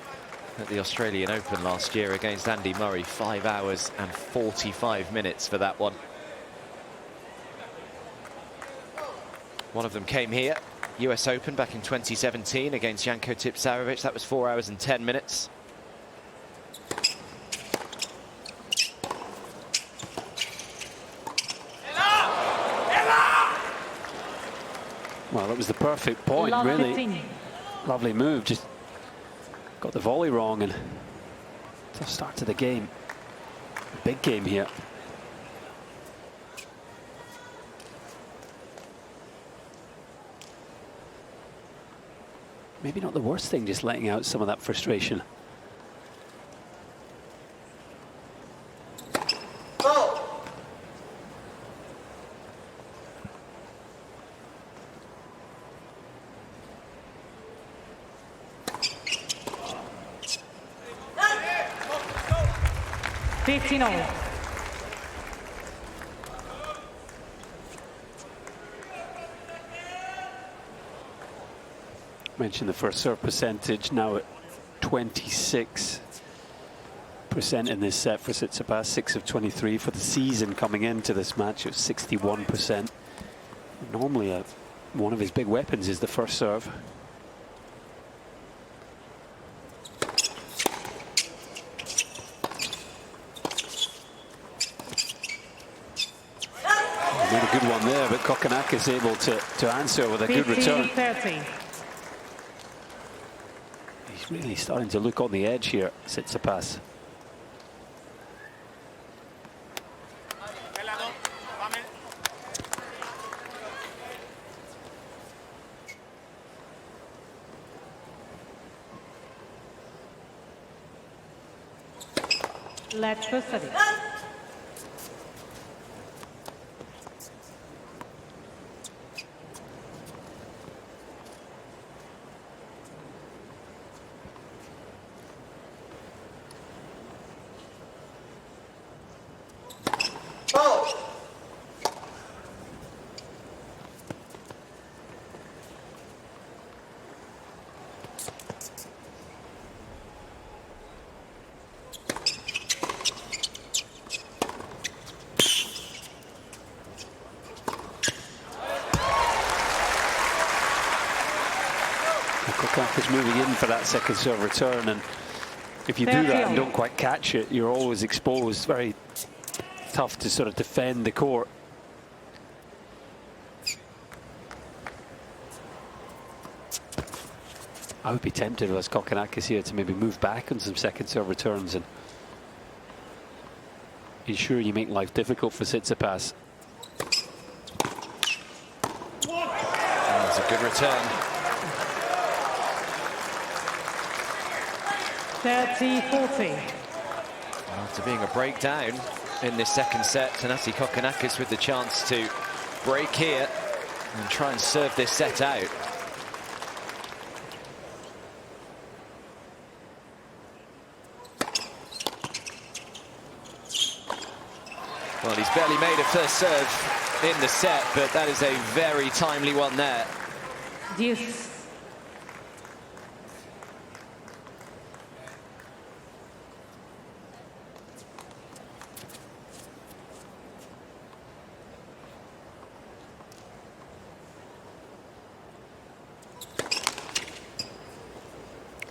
S2: at the Australian Open last year against Andy Murray. 5 hours and 45 minutes for that one. One of them came here, US Open back in 2017 against Janko Tipsarevic. That was 4 hours and 10 minutes.
S3: Well, it was the perfect point, really.
S1: 15.
S3: Lovely move, just got the volley wrong, and tough start to the game. Big game here. Maybe not the worst thing, just letting out some of that frustration. Mentioned the first serve percentage now at 26% in this set for Tsitsipas, 6 of 23 for the season coming into this match. It was 61%. Normally, one of his big weapons is the first serve. He made a good one there, but Kokkinakis able to answer with a good return.
S1: 30.
S3: He's really starting to look on the edge here, Tsitsipas.
S1: Electricity.
S3: Kokkinakis moving in for that second serve return, and if you do that and don't quite catch it, you're always exposed. Very tough to sort of defend the court. I would be tempted as Kokkinakis here to maybe move back on some second serve returns and ensure you make life difficult for Tsitsipas.
S2: That's a good return.
S1: 30-40.
S2: After being a breakdown in this second set, Thanasi Kokkinakis with the chance to break here and try and serve this set out. Well, he's barely made a first serve in the set, but that is a very timely one there.
S1: Deuce.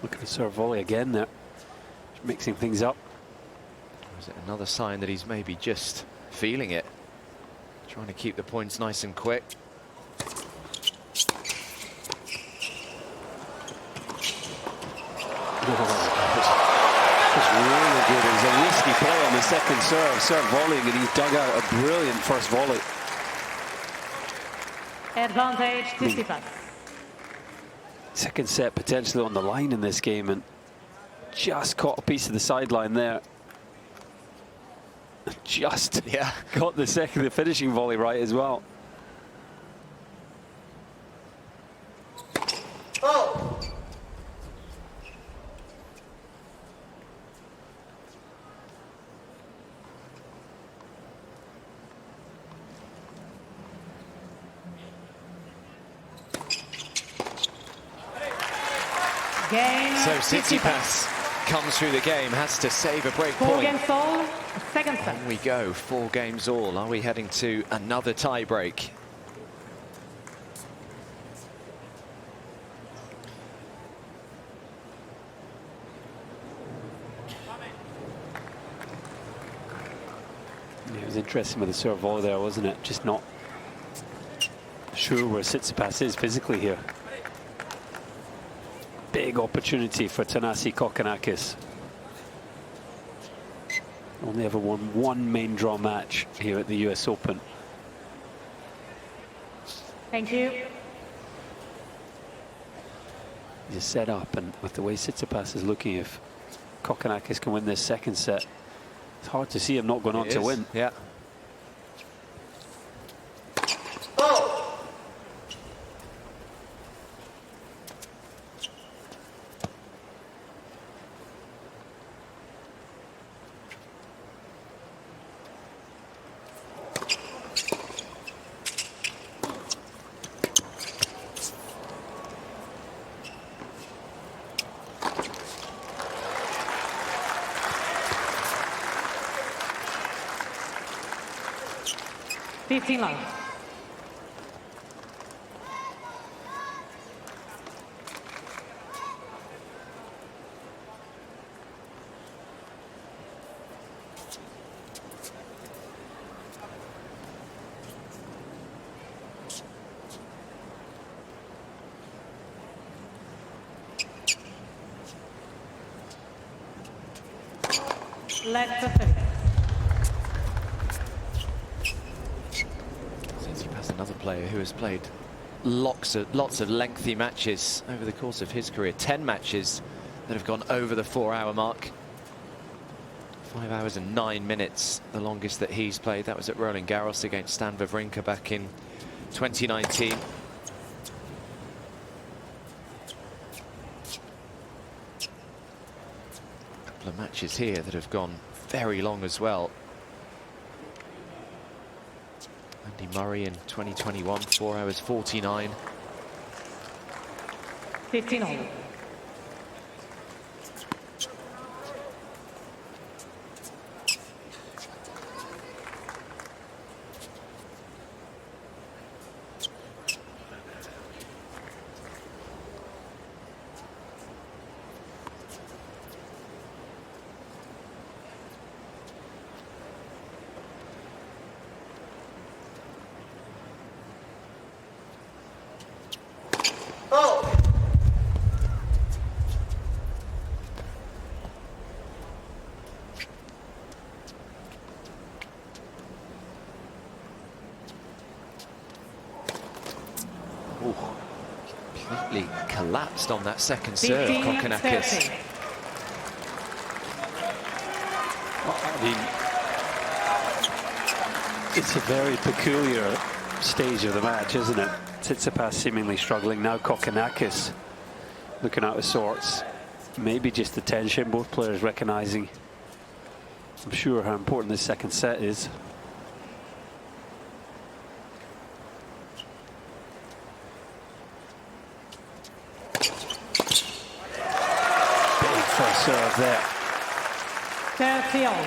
S3: Look at the serve volley again there, mixing things up.
S2: Or is it another sign that he's maybe just feeling it, trying to keep the points nice and quick?
S3: It's really good. It was a risky play on the second serve volleying, and he dug out a brilliant first volley.
S1: Advantage Tsitsipas.
S3: Second set potentially on the line in this game, and just caught a piece of the sideline there. Just got the finishing volley right as well.
S4: Oh.
S1: Game.
S2: So Tsitsipas comes through the game, has to save a break
S1: 4
S2: point.
S1: games all. Second set.
S2: On we go, 4 games all. Are we heading to another tie break?
S3: Yeah, it was interesting with the serve volley there, wasn't it? Just not sure where Tsitsipas is physically here. Big opportunity for Thanasi Kokkinakis. Only ever won 1 main draw match here at the US Open.
S1: Thank you.
S3: He's set up, and with the way Tsitsipas is looking, if Kokkinakis can win this second set, it's hard to see him not going on to win.
S2: Yeah.
S1: 15 love. Left to 30.
S2: Tsitsipas, another player who has played lots of lengthy matches over the course of his career. 10 matches that have gone over the 4-hour mark. 5 hours and 9 minutes, the longest that he's played. That was at Roland Garros against Stan Wawrinka back in 2019. Couple of matches here that have gone very long as well. Andy Murray in 2021, 4 hours 49.
S1: 15 all.
S4: Oh!
S2: Ooh, completely collapsed on that second serve,
S1: 15,
S2: Kokkinakis.
S1: 30.
S3: I mean, it's a very peculiar stage of the match, isn't it? Tsitsipas seemingly struggling now. Kokkinakis looking out of sorts. Maybe just the tension. Both players recognizing, I'm sure, how important this second set is. Big first serve there.
S1: 30 all.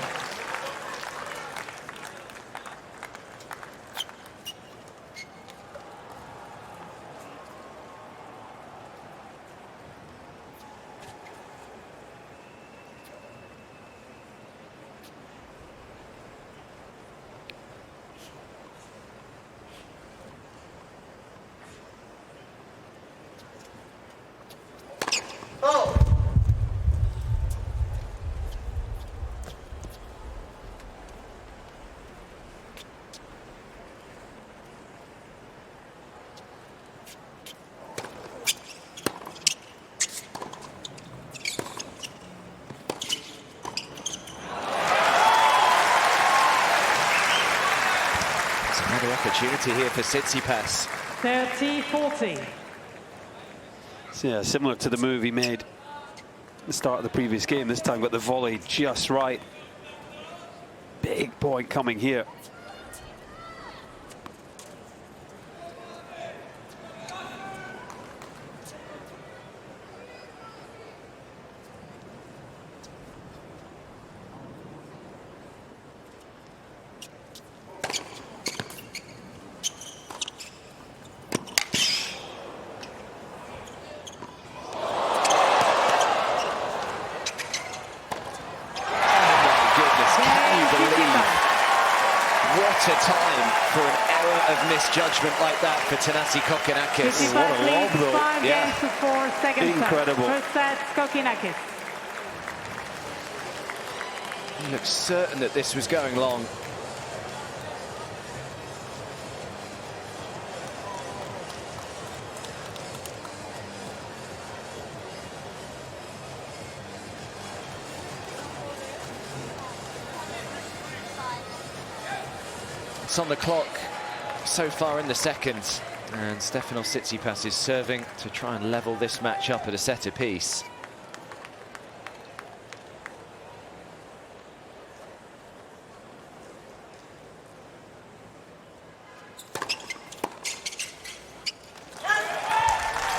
S4: Oh!
S2: It's another opportunity here for Tsitsipas.
S1: 30-40.
S3: So yeah, similar to the move he made at the start of the previous game. This time got the volley just right. Big point coming here.
S2: What a time for an error of misjudgment like that for Thanasi Kokkinakis.
S1: Tsitsipas leads 5
S2: Yeah.
S1: games to 4, second
S3: Incredible.
S1: set. First set, Kokkinakis.
S2: He looked certain that this was going long. It's on the clock so far in the second, and Stefanos Tsitsipas is serving to try and level this match up at a set apiece.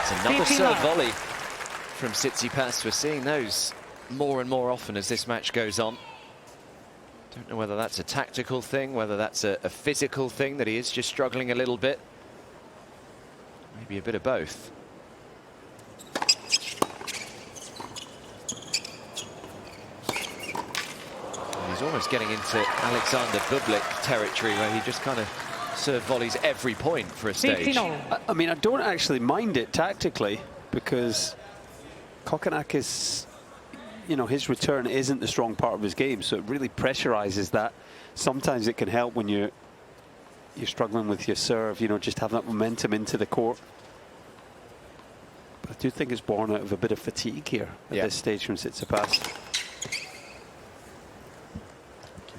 S2: It's another serve volley from Tsitsipas. We're seeing those more and more often as this match goes on. Don't know whether that's a tactical thing, whether that's a physical thing, that he is just struggling a little bit. Maybe a bit of both. He's almost getting into Alexander Bublik territory, where he just kind of serve volleys every point for a stage.
S3: I mean, I don't actually mind it tactically, because Kokkinakis, you know, his return isn't the strong part of his game, so it really pressurizes that. Sometimes it can help when you're struggling with your serve, you know, just have that momentum into the court. But I do think it's born out of a bit of fatigue here at this stage from Tsitsipas.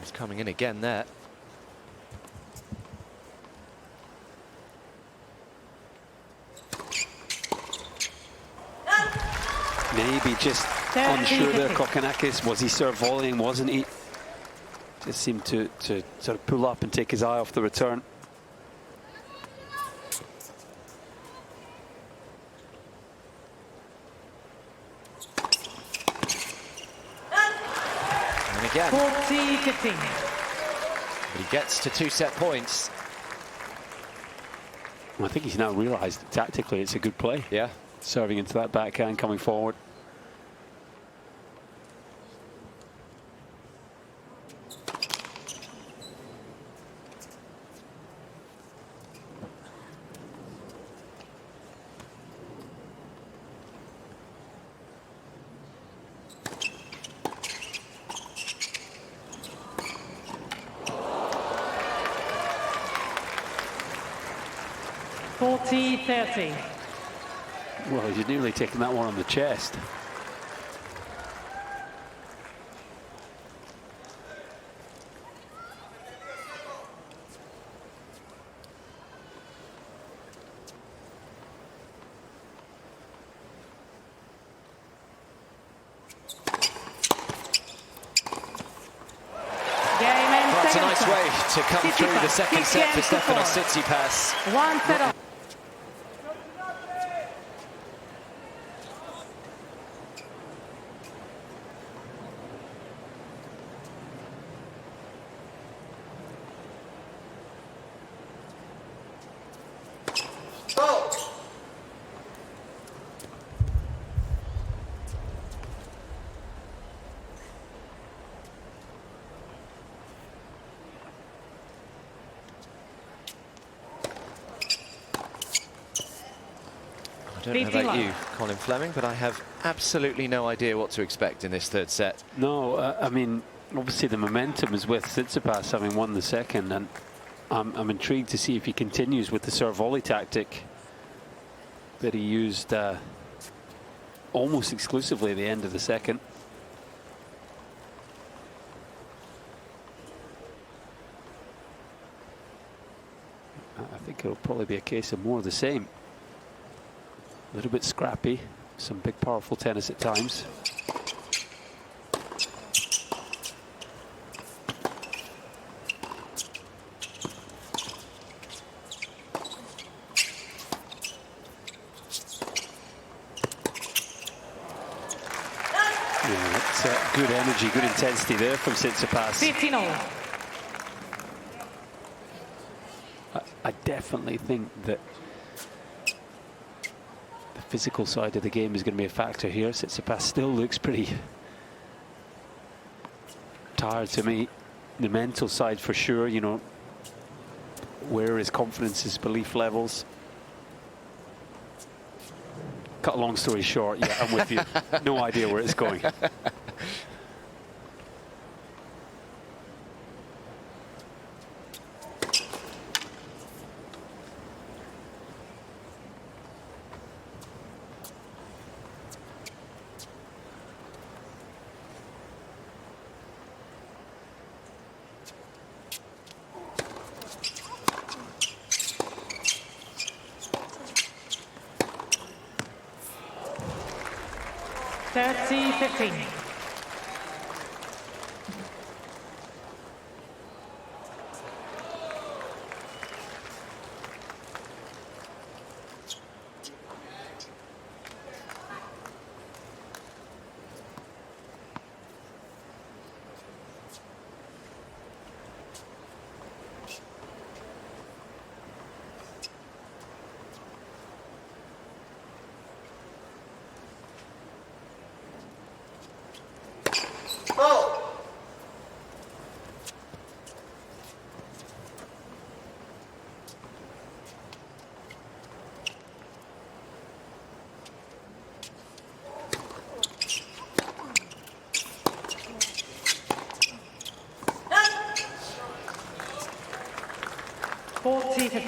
S2: He's coming in again there.
S3: Maybe just unsure there, Kokkinakis. Was he serve volleying? Wasn't he? Just seemed to sort of pull up and take his eye off the return.
S2: And again.
S1: 40-15.
S2: But he gets to 2 set points.
S3: Well, I think he's now realised that tactically it's a good play.
S2: Yeah.
S3: Serving into that backhand, coming forward. Well, he's nearly taken that one on the chest.
S2: That's a nice way to come through the second set for Stefanos Tsitsipas.
S1: 1 set off.
S2: I don't know about you, Colin Fleming, but I have absolutely no idea what to expect in this third set.
S3: No, I mean, obviously the momentum is with Tsitsipas having won the second, and I'm intrigued to see if he continues with the serve volley tactic that he used almost exclusively at the end of the second. I think it'll probably be a case of more of the same. A little bit scrappy, some big powerful tennis at times. Yeah, that's good energy, good intensity there from Tsitsipas.
S1: 15-all.
S3: I definitely think that the physical side of the game is going to be a factor here. Tsitsipas still looks pretty tired to me. The mental side for sure, you know, where his confidence, his belief levels. Cut a long story short, yeah, I'm with you. No idea where it's going.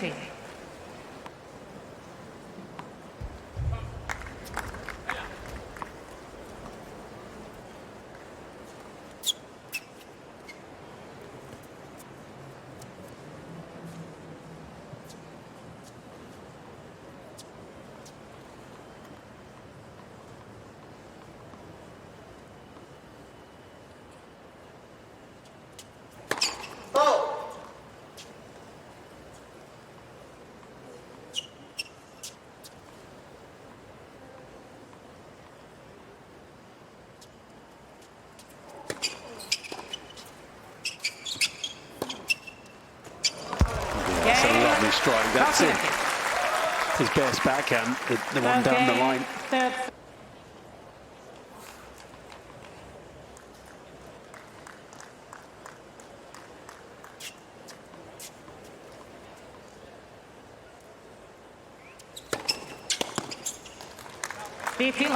S1: 20.
S4: Oh!
S3: 'Lovely strike. That's it. His best backhand, the one down the line.
S1: Third. Billie.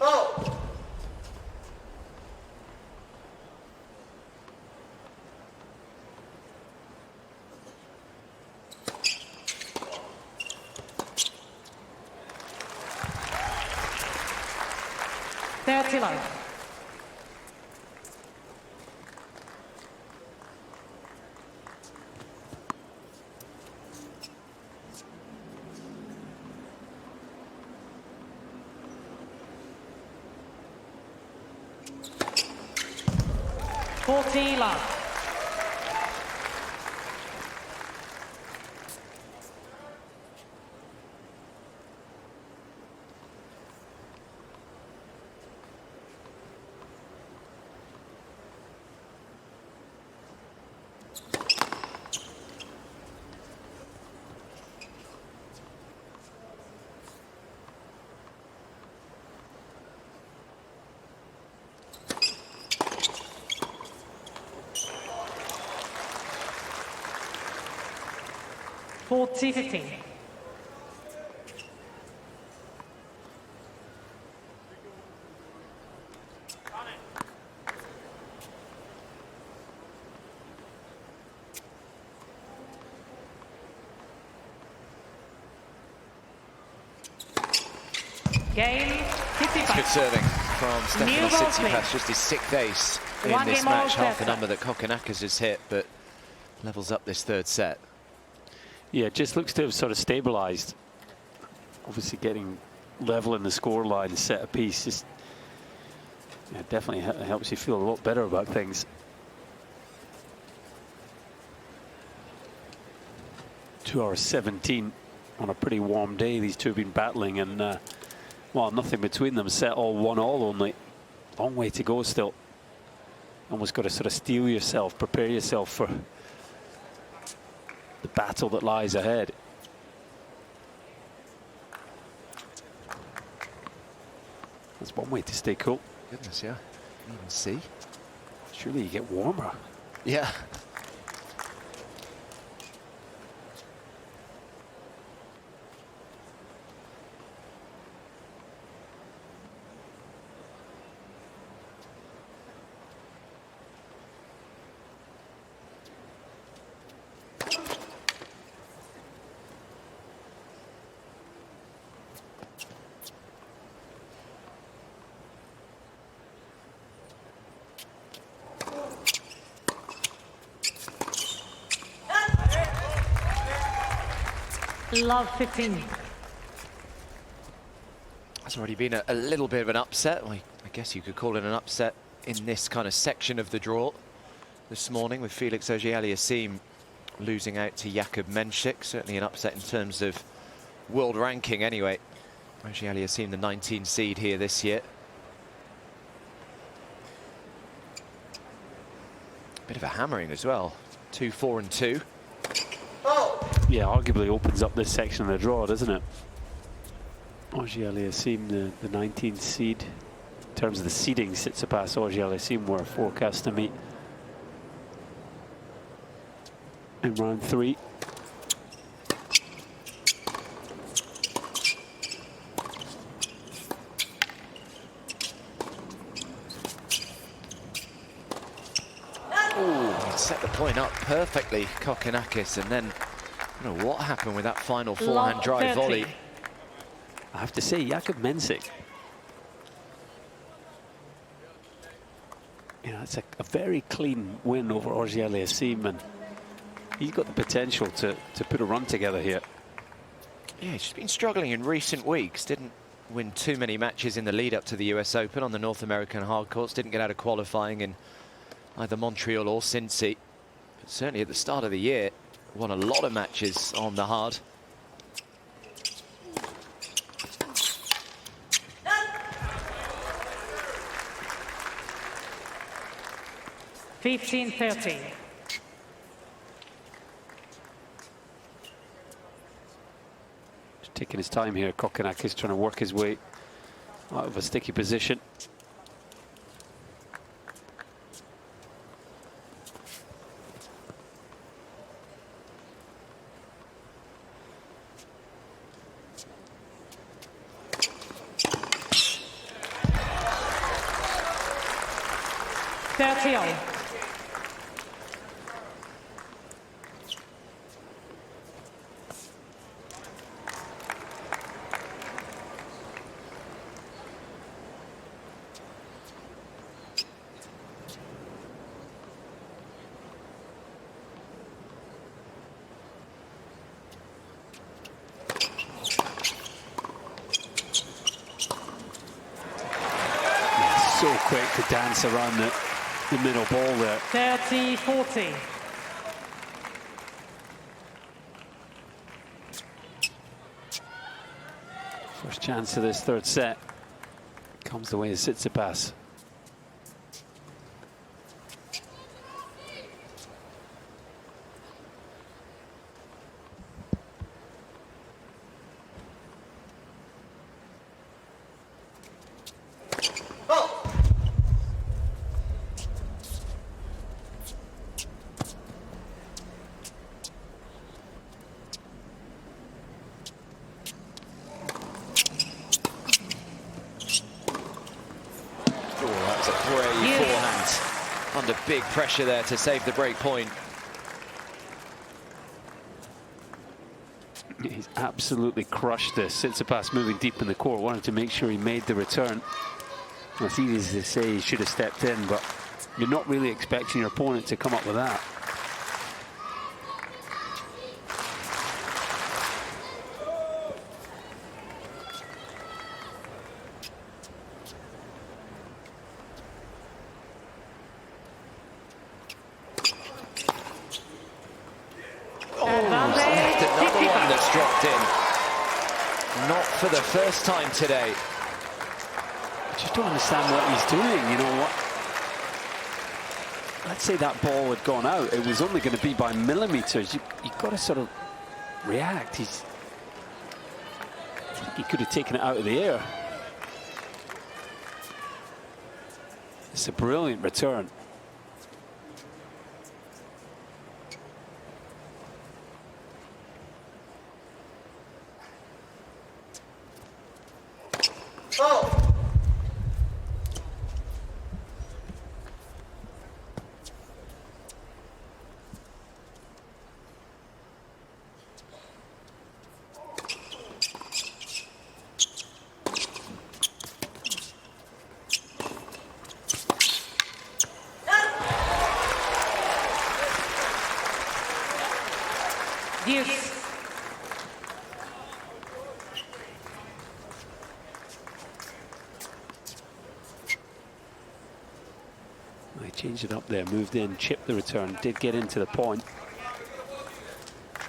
S4: Oh!
S1: 30 love. Love. T15. Game. Tsitsipas.
S2: Good serving from Stefanos Tsitsipas, just his 6th ace in
S1: One
S2: this
S1: game all
S2: match, half the
S1: set.
S2: number that Kokkinakis has hit, but levels up this 3rd set.
S3: Yeah, it just looks to have sort of stabilised. Obviously getting level in the scoreline and set a piece just definitely helps you feel a lot better about things. 2 hours 17 on a pretty warm day. These two have been battling, and well, nothing between them. Set all 1-all only. Long way to go still. Almost got to sort of steel yourself, prepare yourself for the battle that lies ahead. That's one way to stay cool.
S2: Goodness, yeah. You can even see.
S3: Surely you get warmer.
S2: Yeah.
S1: Love 15.
S2: There's already been a little bit of an upset. Well, I guess you could call it an upset in this kind of section of the draw this morning, with Felix Auger-Aliassime losing out to Jakub Menšik. Certainly an upset in terms of world ranking anyway. Auger-Aliassime, the 19 seed here this year. Bit of a hammering as well. 2-4 and 2.
S4: Oh!
S3: Yeah, arguably opens up this section of the draw, doesn't it? Auger-Aliassime, the 19th seed. In terms of the seeding, Tsitsipas, Auger-Aliassime were forecast to meet in round 3.
S2: set the point up perfectly, Kokkinakis, and then I don't know what happened with that final forehand drive volley.
S3: I have to say, Jakub Mensik, you know, it's a very clean win over Auger-Aliassime, and he's got the potential to put a run together here.
S2: Yeah, he's been struggling in recent weeks. Didn't win too many matches in the lead up to the US Open on the North American hard courts. Didn't get out of qualifying in either Montreal or Cincy. But certainly at the start of the year, won a lot of matches on the hard.
S1: (15-13).
S3: Just taking his time here, Kokkinakis trying to work his way out of a sticky position. So quick to dance around the middle ball there.
S1: 30-40.
S3: First chance of this third set comes the way of Tsitsipas.
S2: Under big pressure there to save the break point.
S3: He's absolutely crushed this. Tsitsipas moving deep in the court, wanted to make sure he made the return. It's easy to say he should have stepped in, but you're not really expecting your opponent to come up with that.
S2: For the first time today.
S3: I just don't understand what he's doing. You know what? Let's say that ball had gone out. It was only going to be by millimeters. You've got to sort of react. He could have taken it out of the air. It's a brilliant return. He changed it up there, moved in, chipped the return, did get into the point.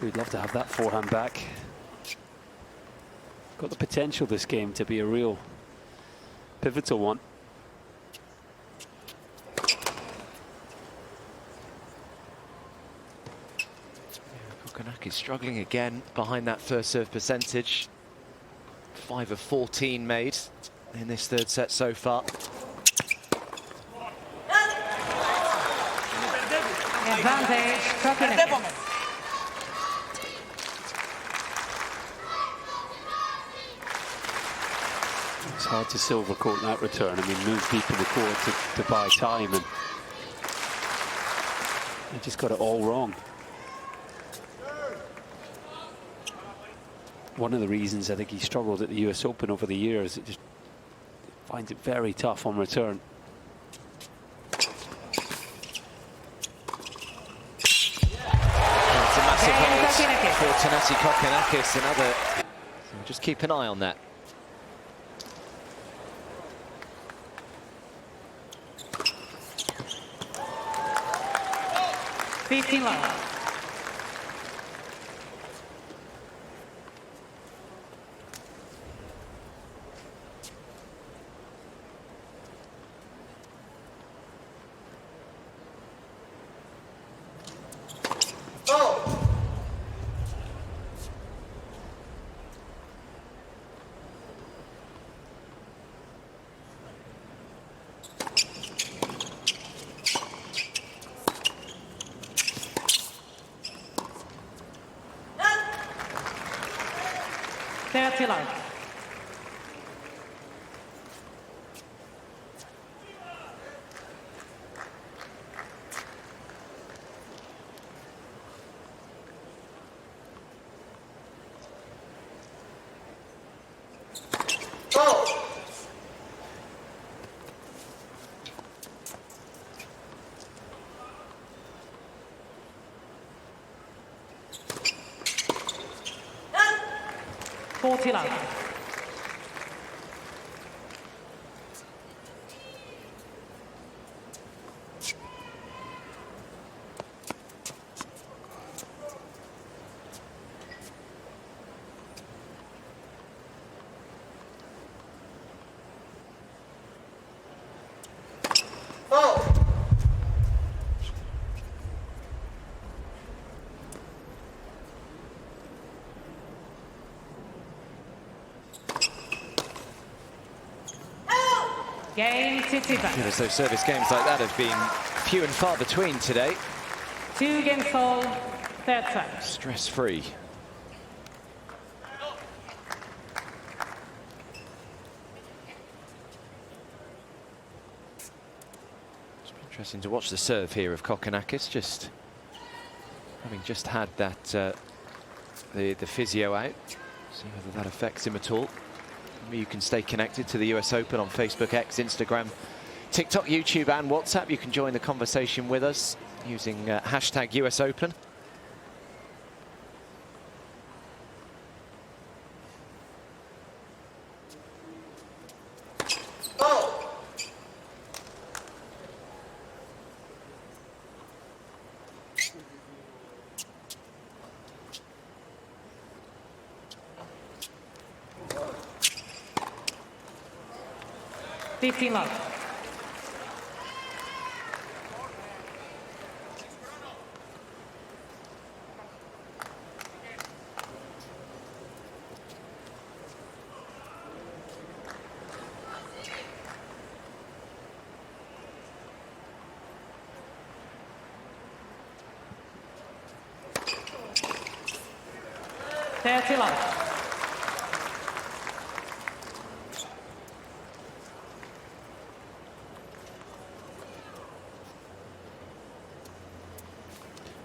S3: We'd love to have that forehand back. Got the potential this game to be a real pivotal one.
S2: Kokkinakis struggling again behind that first serve percentage. 5 of 14 made in this third set so far.
S1: Advantage, Kokkinakis.
S3: It's hard to silver coat that return. I mean, moves deep in the court to buy time, and He just got it all wrong. One of the reasons I think he struggled at the US Open over the years, it just finds it very tough on return.
S2: It's a massive hold for Thanasi Kokkinakis. Another. So just keep an eye on that.
S1: $15. $30. $40. Game Tsitsipas.
S2: Yes, those service games like that have been few and far between today.
S1: 2 games all, third set.
S2: Stress-free. It's been interesting to watch the serve here of Kokkinakis, just having just had that the physio out. See whether that affects him at all. You can stay connected to the US Open on Facebook, X, Instagram, TikTok, YouTube and WhatsApp. You can join the conversation with us using hashtag US Open.
S1: $15. $30.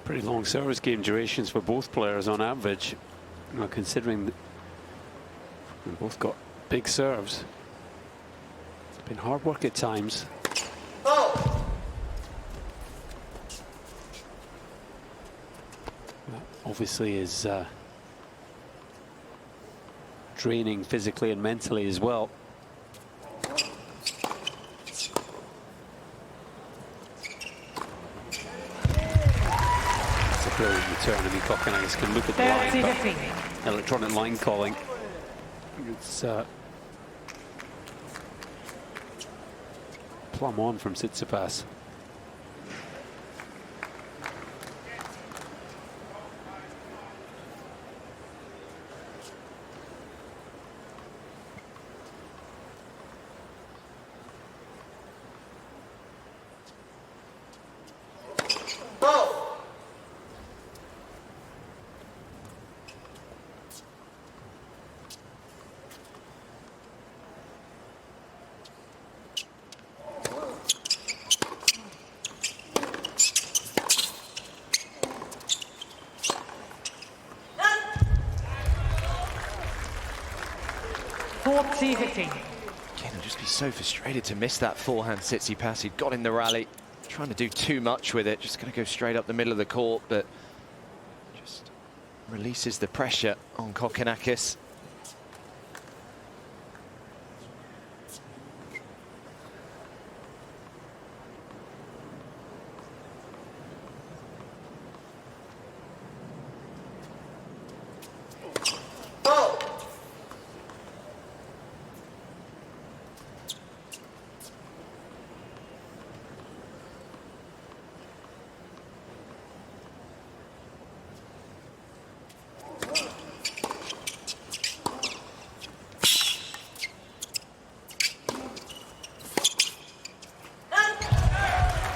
S3: Pretty long service game durations for both players on average. Well, considering that they both got big serves. It's been hard work at times. That obviously is draining physically and mentally as well. Brilliant return. I mean, Kokkinakis can look at the line, but electronic line calling. It's plumb on from Tsitsipas.
S1: 40-15.
S2: Again, I'll just be so frustrated to miss that forehand Tsitsipas. He'd got in the rally, trying to do too much with it. Just going to go straight up the middle of the court, but just releases the pressure on Kokkinakis.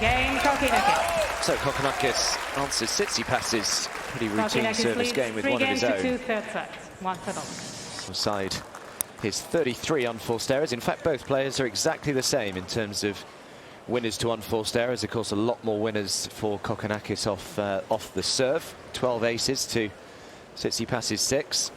S1: Game Kokkinakis.
S2: So Kokkinakis answers Tsitsipas's pretty routine service game with one of his own.
S1: 3 games to 2 third sets. 1-0.
S2: Aside his 33 unforced errors. In fact, both players are exactly the same in terms of winners to unforced errors. Of course, a lot more winners for Kokkinakis off the serve. 12 aces to Tsitsipas's 6.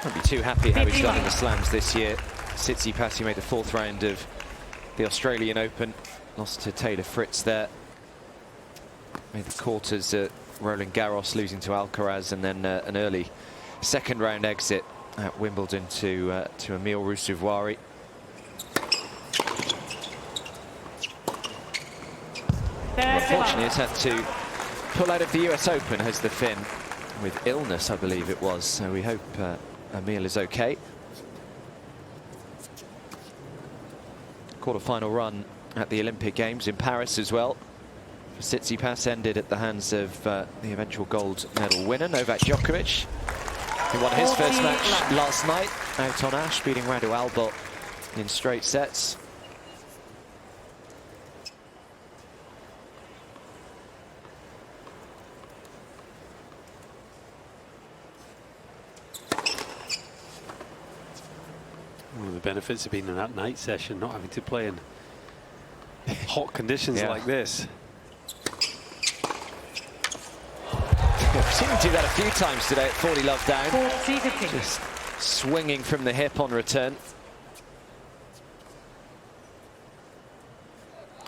S2: Won't be too happy how he's done in the slams this year. Tsitsipas, who made the 4th round of the Australian Open, lost to Taylor Fritz there. Made the quarters at Roland Garros, losing to Alcaraz, and then an early 2nd round exit at Wimbledon to Emile Ruusuvuori. Unfortunately, he's had to pull out of the US Open as the Finn with illness, I believe it was. So we hope Emile is okay. Quarter-final run at the Olympic Games in Paris as well. Tsitsipas ended at the hands of the eventual gold medal winner, Novak Djokovic, who won his first match last night out on Ash, beating Radu Albot in straight sets.
S3: One of the benefits of being in that night session, not having to play in hot conditions like this.
S2: I've seen him do that a few times today at 40 love down.
S1: 40-15.
S2: Just swinging from the hip on return.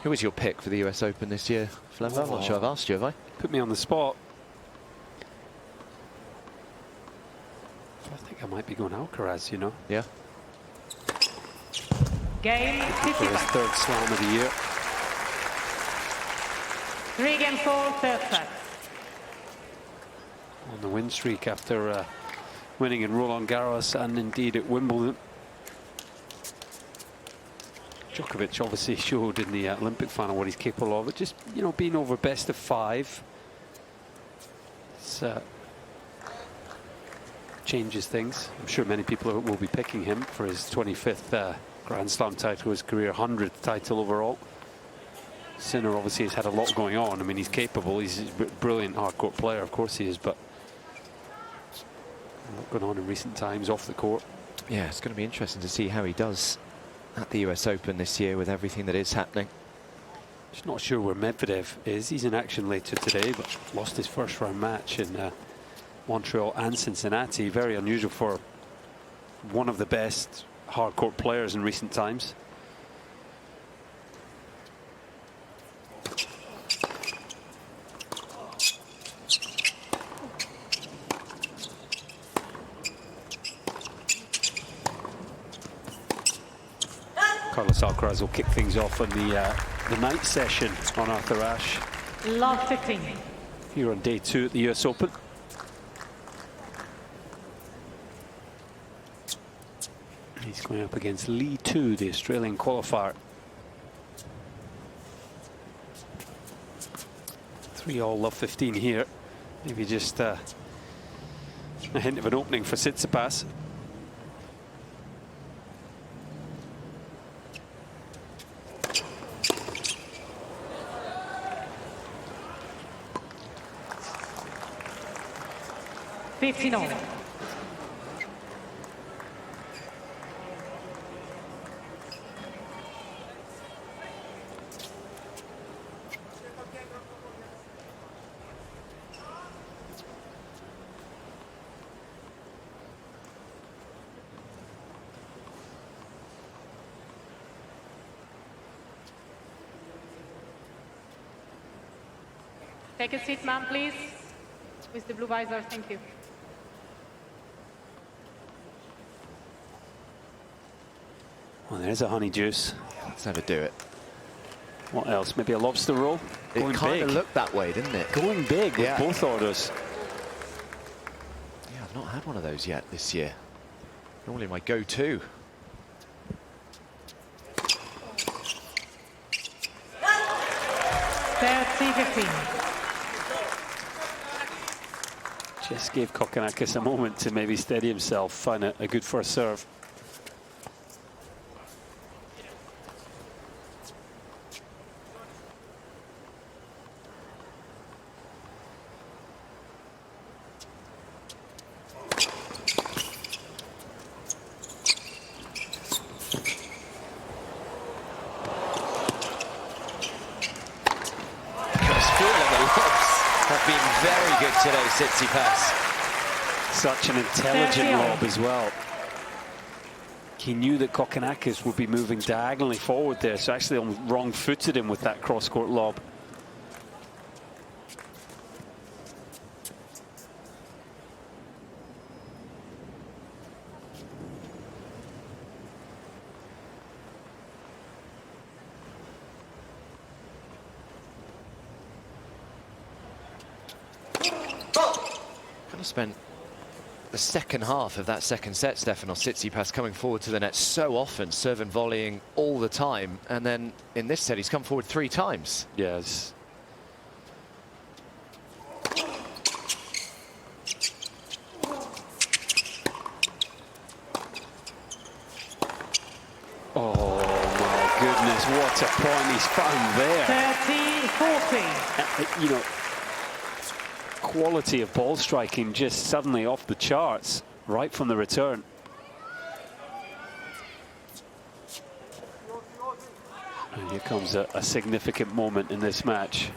S2: Who was your pick for the US Open this year, Flembo? I'm not sure I've asked you, have I?
S3: Put me on the spot. I think I might be going Alcaraz, you know.
S2: Yeah.
S1: Game
S3: For his
S1: 55.
S3: 3rd slam of the year.
S1: 3 games for third set.
S3: On the win streak after winning in Roland Garros and indeed at Wimbledon. Djokovic obviously showed in the Olympic final what he's capable of. It just, you know, being over best of 5. It's, changes things. I'm sure many people will be picking him for his 25th Grand Slam title, his career 100th title overall. Sinner obviously has had a lot going on. I mean, he's capable. He's a brilliant hard-court player, of course he is, but a lot going on in recent times off the court.
S2: Yeah, it's going to be interesting to see how he does at the US Open this year with everything that is happening.
S3: Just not sure where Medvedev is. He's in action later today, but lost his 1st round match in Montreal and Cincinnati. Very unusual for one of the best hard-court players in recent times. Carlos Alcaraz will kick things off on the night session on Arthur Ashe.
S1: Love 15.
S3: Here on day 2 at the US Open. He's going up against Lee 2, the Australian qualifier. 3-all love 15 here. Maybe just a hint of an opening for Tsitsipas.
S1: Take a seat, ma'am, please. With the blue visor, thank you.
S3: Well, there's a honey juice.
S2: Let's never do it.
S3: What else? Maybe a lobster roll?
S2: It
S3: Going
S2: kind of
S3: big.
S2: looked that way, didn't it?
S3: Going big
S2: Yeah.
S3: with both orders.
S2: Yeah, I've not had one of those yet this year. Normally my go-to.
S3: Just gave Kokkinakis a moment to maybe steady himself, find a good first serve.
S2: Very good today, Tsitsipas.
S3: Such an intelligent lob as well. He knew that Kokkinakis would be moving diagonally forward there, so actually wrong-footed him with that cross-court lob.
S2: Kind of spent the second half of that second set, Stefanos Tsitsipas coming forward to the net so often, serving, volleying all the time, and then in this set he's come forward 3 times.
S3: Yes. Oh my goodness, what a point he's found there.
S1: 30-40.
S3: You know, quality of ball striking just suddenly off the charts right from the return. And here comes a significant moment in this match.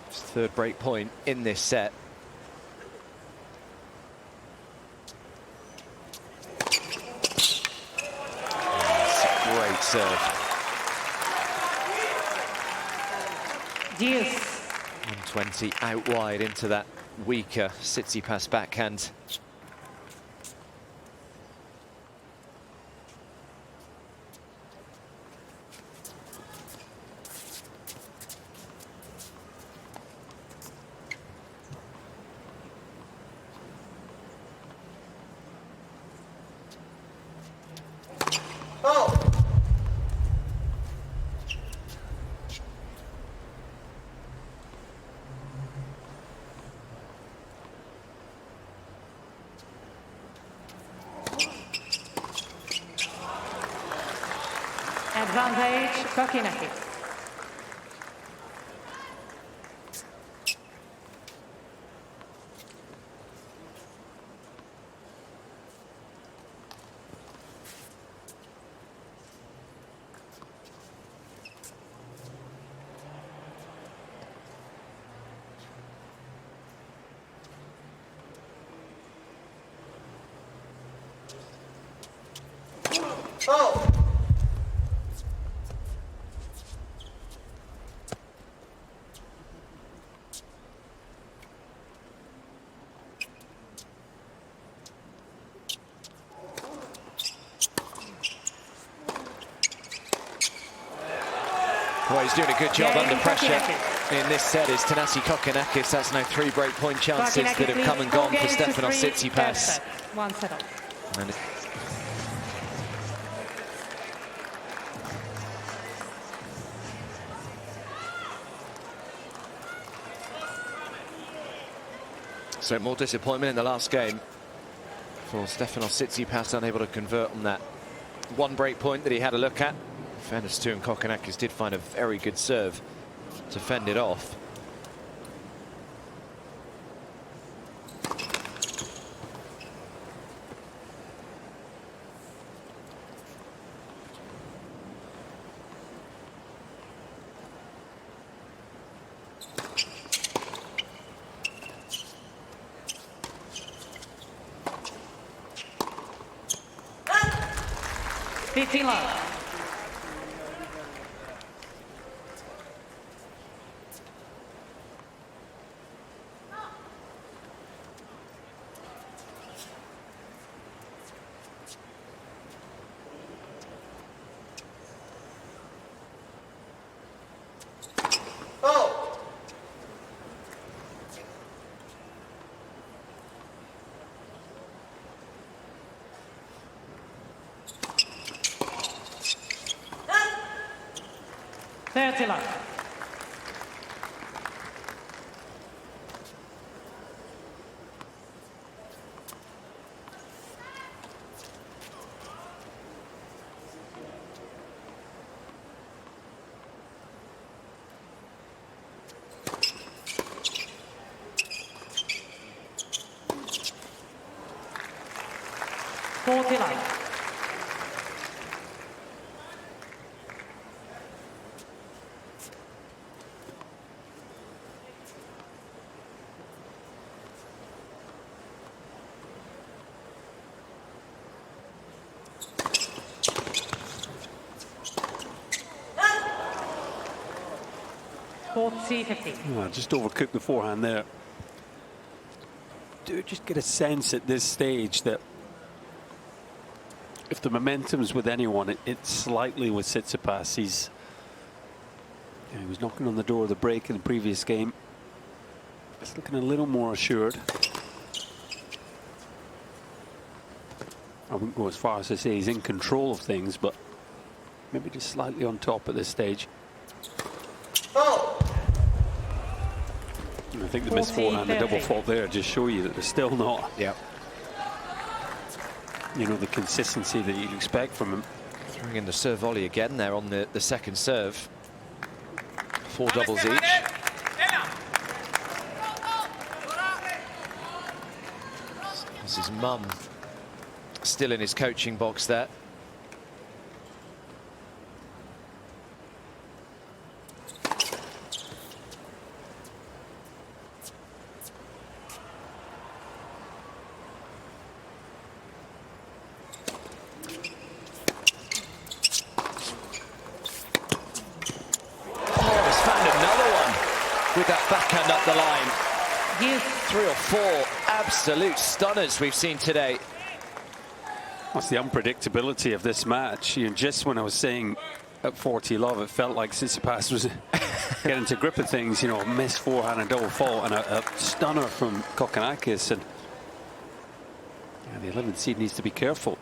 S2: It's the third break point in this set. That's a great serve.
S1: Yes.
S2: 120 out wide into that weaker Tsitsipas backhand.
S1: Advantage, Kokkinakis.
S4: Oh!
S2: Well, he's doing a good job
S1: Yeah,
S2: under pressure
S1: Kokkinakis.
S2: in this set is Thanasi Kokkinakis. That's now 3 break point chances that have come and gone for Stefanos Tsitsipas.
S1: 1 set off.
S2: And so more disappointment in the last game for Stefanos Tsitsipas, unable to convert on that 1 break point that he had a look at. Fairness to him, Kokkinakis did find a very good serve to fend it off.
S1: 30 love.
S3: Oh, just overcooked the forehand there. Do just get a sense at this stage that if the momentum's with anyone, it's slightly with Tsitsipas. He was knocking on the door of the break in the previous game. It's looking a little more assured. I wouldn't go as far as to say he's in control of things, but maybe just slightly on top at this stage. I think the missed forehand, the double fault there, just show you that they're still not, you know, the consistency that you'd expect from him.
S2: Throwing in the serve volley again there on the second serve. 4 doubles each. This is his mum still in his coaching box there. With that backhand up the line.
S1: Yes.
S2: 3 or 4 absolute stunners we've seen today.
S3: That's the unpredictability of this match. You know, just when I was saying at 40 love, it felt like Tsitsipas was getting to grip of things. You know, a missed forehand and double fault and a stunner from Kokkinakis. And yeah, the 11th seed needs to be careful.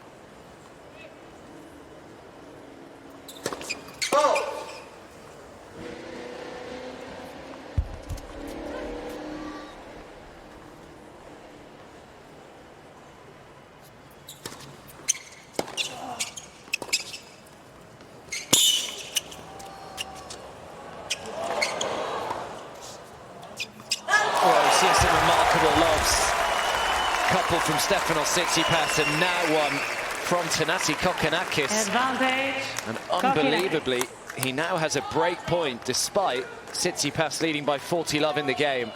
S2: From Stefanos Tsitsipas and now one from Thanasi Kokkinakis.
S1: Advantage.
S2: And unbelievably, he now has a break point despite Tsitsipas leading by 40 love in the game.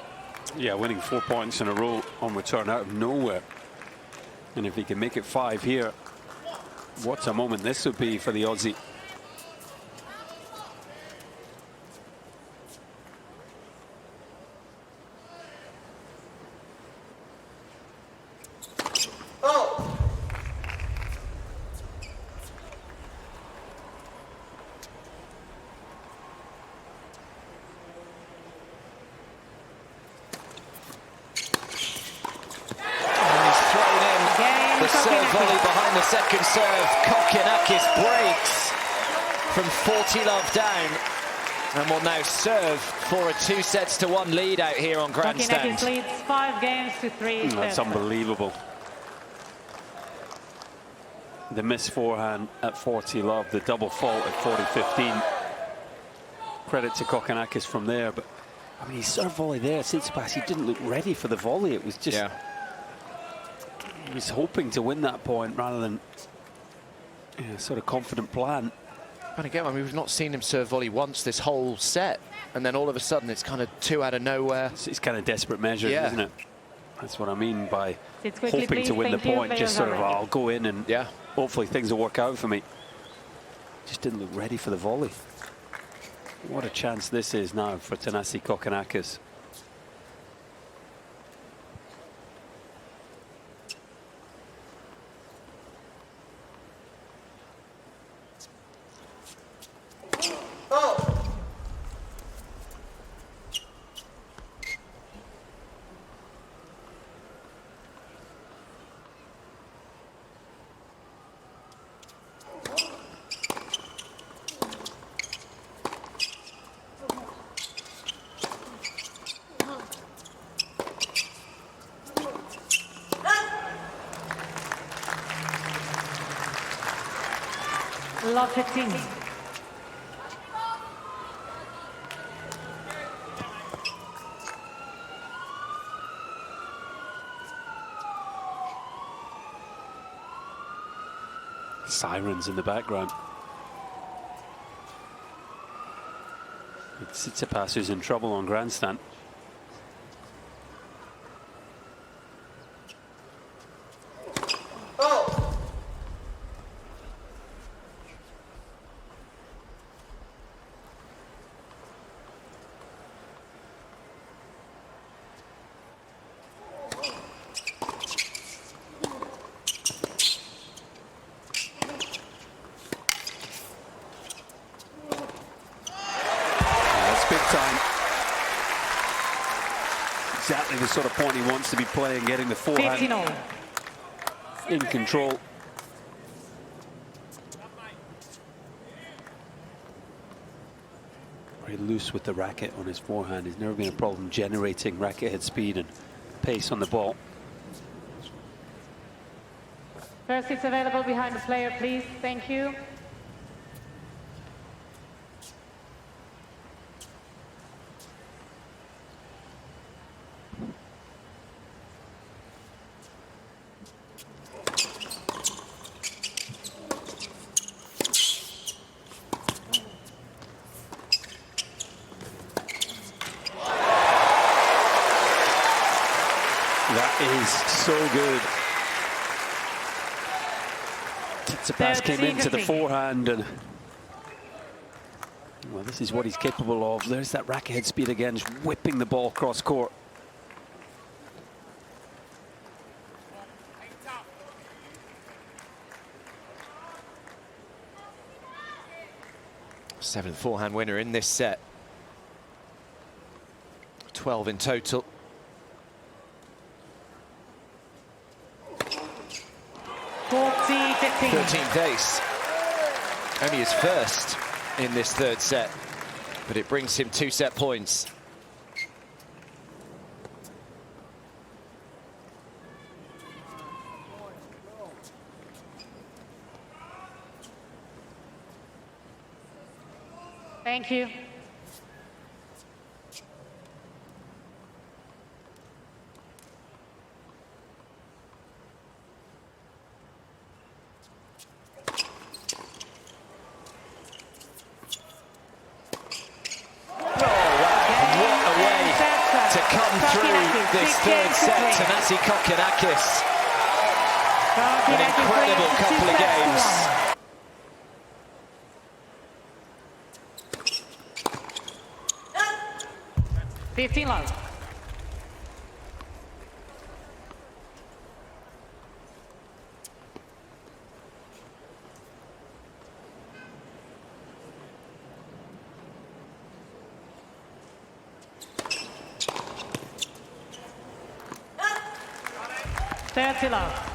S3: Yeah, winning 4 points in a row on return out of nowhere. And if he can make it 5 here, what a moment this would be for the Aussie.
S2: Second serve, Kokkinakis breaks from 40 love down and will now serve for a 2-1 lead out here on grandstand.
S1: Kokkinakis leads 5 games to 3.
S3: That's unbelievable. The missed forehand at 40 love, the double fault at 40-15. Credit to Kokkinakis from there, but I mean, he served volley there. Tsitsipas, he didn't look ready for the volley. It was just. He was hoping to win that point rather than a sort of confident plan.
S2: And again, I mean, we've not seen him serve volley once this whole set. And then all of a sudden, it's kind of 2 out of nowhere.
S3: It's kind of desperate measures, isn't it? That's what I mean by hoping to win the point. Just sort of, I'll go in and hopefully things will work out for me. Just didn't look ready for the volley. What a chance this is now for Thanasi Kokkinakis.
S1: Love 15.
S3: Sirens in the background. Tsitsipas is in trouble on grandstand.
S4: Oh!
S3: Big time. Exactly the sort of point he wants to be playing, getting the forehand
S1: 15-all.
S3: in control. Very loose with the racket on his forehand. He's never been a problem generating racket head speed and pace on the ball.
S1: First seats available behind the player, please. Thank you.
S3: That is so good. Tsitsipas came into the forehand and, well, this is what he's capable of. There's that racket head speed again, just whipping the ball cross court.
S2: Seventh forehand winner in this set. 12 in total. 13th ace. Only his first in this third set, but it brings him 2 set points.
S1: Thank you.
S2: This third set, Thanasi Kokkinakis. An incredible couple of games.
S1: $15 love. $30 love.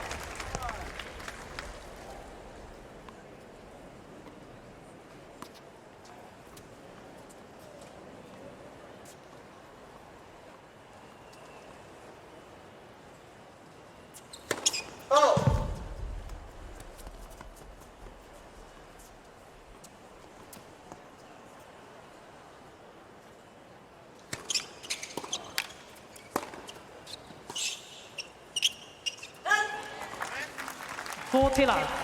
S4: Oh!
S1: $40 love.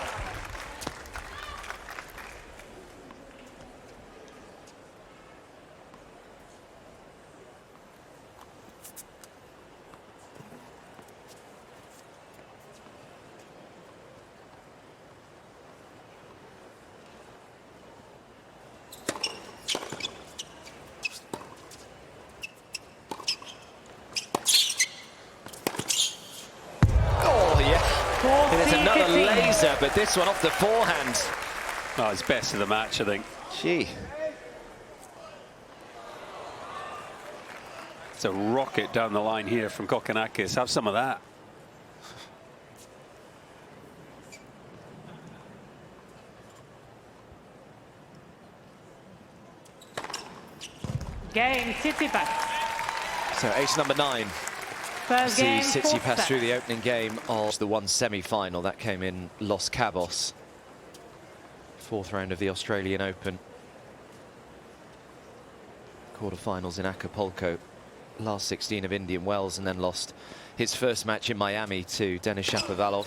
S2: There's another laser, but this one off the forehand.
S3: Oh, it's best of the match, I think.
S2: Gee.
S3: It's a rocket down the line here from Kokkinakis. Have some of that.
S1: Game, Tsitsipas.
S2: So ace number 9.
S1: First
S2: See
S1: game,
S2: Tsitsipas through the opening game of the one semi-final that came in Los Cabos. 4th round of the Australian Open. Quarterfinals in Acapulco. Last 16 of Indian Wells, and then lost his first match in Miami to Denis Shapovalov.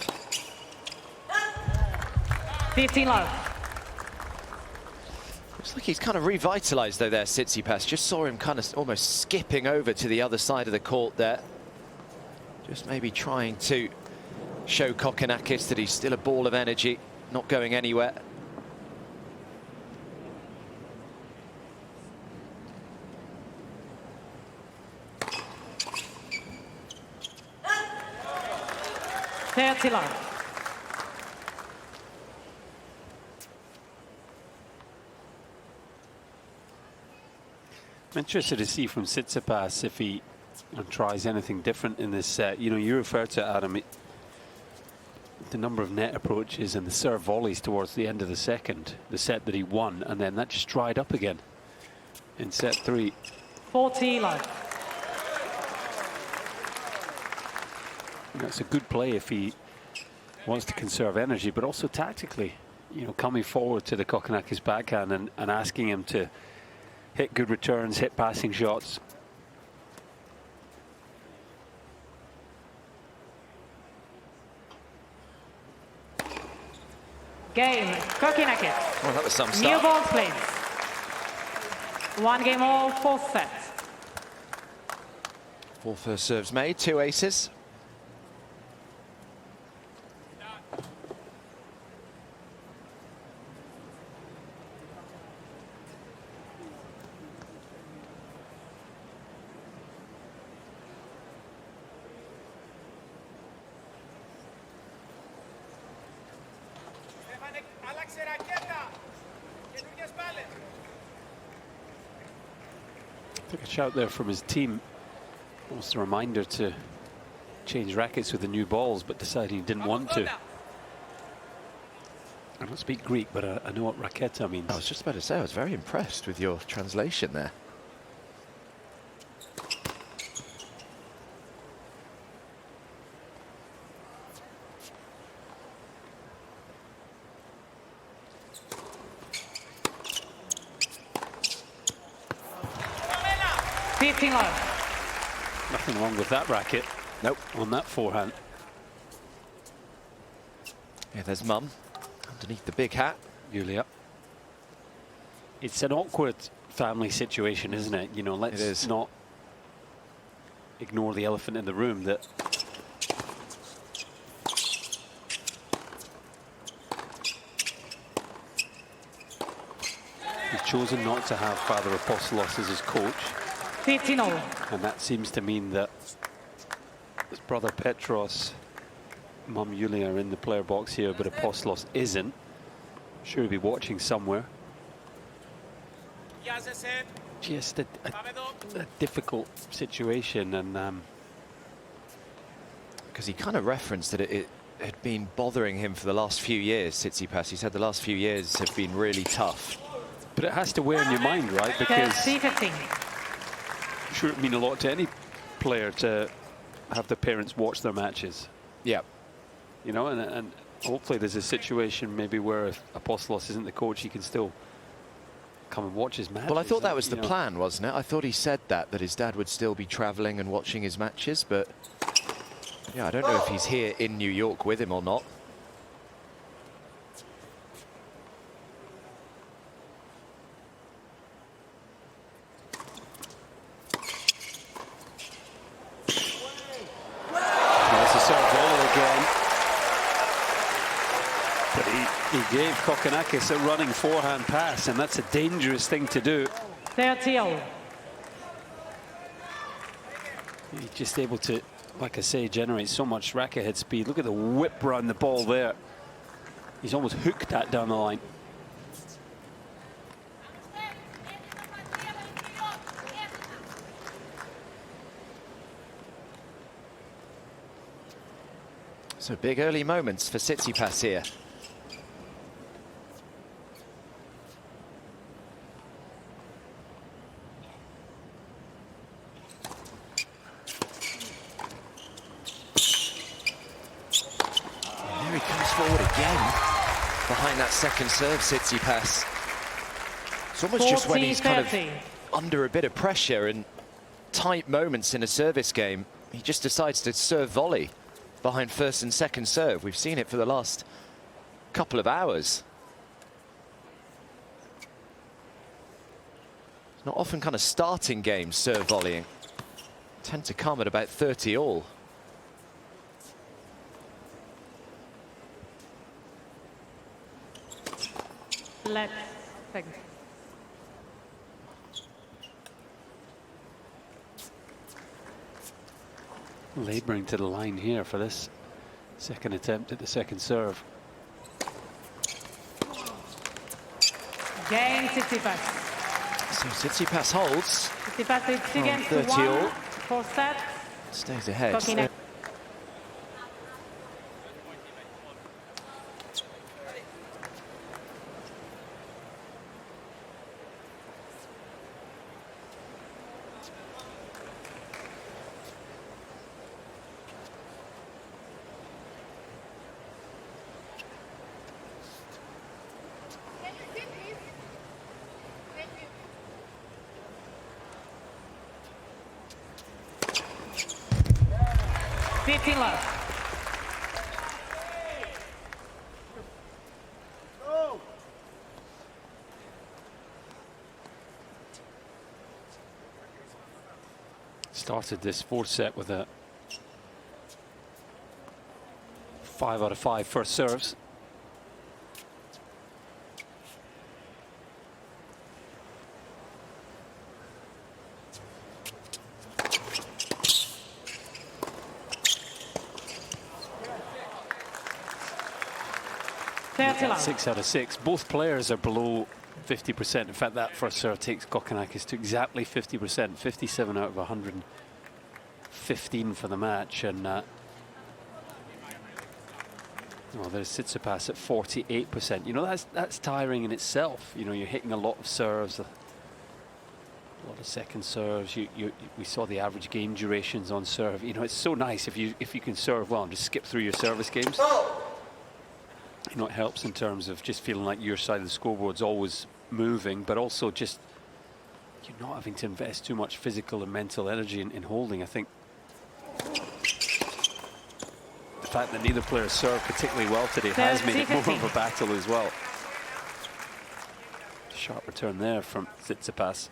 S1: 15 love.
S2: Looks like he's kind of revitalised though there, Tsitsipas. Just saw him kind of almost skipping over to the other side of the court there. Just maybe trying to show Kokkinakis that he's still a ball of energy, not going anywhere.
S3: I'm interested to see from Tsitsipas if he tries anything different in this set. You know, you refer to Adam, the number of net approaches and the serve volleys towards the end of the second, the set that he won, and then that just dried up again in set 3.
S1: 40 love.
S3: That's a good play if he wants to conserve energy, but also tactically, you know, coming forward to the Kokkinakis backhand and asking him to hit good returns, hit passing shots.
S1: Game, Kokkinakis.
S2: Well, that was some
S1: New
S2: start.
S1: balls, please. 1 game all, 4th set.
S2: 4 first serves made, 2 aces.
S3: Took a shout there from his team. Almost a reminder to change rackets with the new balls, but decided he didn't want to. I don't speak Greek, but I know what raqueta means.
S2: I was just about to say, I was very impressed with your translation there.
S3: Nothing wrong with that racket.
S2: Nope.
S3: On that forehand.
S2: Yeah, there's Mum underneath the big hat.
S3: Julia. It's an awkward family situation, isn't it? You know, let's not ignore the elephant in the room that he's chosen not to have Father Apostolos as his coach.
S1: 15-0.
S3: And that seems to mean that his brother Petros, Mum Yulia are in the player box here, but Apostolos isn't. Sure he'll be watching somewhere. Just a difficult situation, and
S2: because he kind of referenced that it had been bothering him for the last few years, Tsitsipas. He said the last few years have been really tough.
S3: But it has to weigh on your mind, right? Because
S1: 15.
S3: sure it mean a lot to any player to have their parents watch their matches.
S2: Yeah.
S3: You know, and hopefully there's a situation maybe where if Apostolos isn't the coach, he can still come and watch his matches.
S2: Well, I thought that was the plan, wasn't it? I thought he said that his dad would still be travelling and watching his matches, but yeah, I don't know if he's here in New York with him or not.
S3: He gave Kokkinakis a running forehand pass, and that's a dangerous thing to do.
S1: 30-0.
S3: He's just able to, like I say, generate so much racket head speed. Look at the whip round the ball there. He's almost hooked that down the line.
S2: So big early moments for Tsitsipas here. Forward again. behind that second serve, Tsitsipas. It's almost just when he's kind of under a bit of pressure and tight moments in a service game, he just decides to serve volley behind first and second serve. We've seen it for the last couple of hours. It's not often kind of starting games serve volleying. Tend to come at about 30 all.
S1: Let's second.
S3: Labouring to the line here for this second attempt at the second serve.
S1: Game Tsitsipas.
S2: So Tsitsipas holds.
S1: Tsitsipas is 2 games to
S2: 30
S1: 1.
S2: all.
S1: 4 sets.
S2: Stays ahead.
S1: Kokkinakis. Love.
S3: Started this fourth set with a 5 out of 5 first serves.
S1: Love.
S3: 6 out of 6. Both players are below 50%. In fact, that first serve takes Kokkinakis to exactly 50%. 57 out of 115 for the match. And well, there's Tsitsipas at 48%. You know, that's tiring in itself. You know, you're hitting a lot of serves, a lot of second serves. We saw the average game durations on serve. You know, it's so nice if you can serve well and just skip through your service games. You know, it helps in terms of just feeling like your side of the scoreboard's always moving, but also just you're not having to invest too much physical and mental energy in holding. I think the fact that neither player served particularly well today has made it more of a battle as well. Sharp return there from Tsitsipas.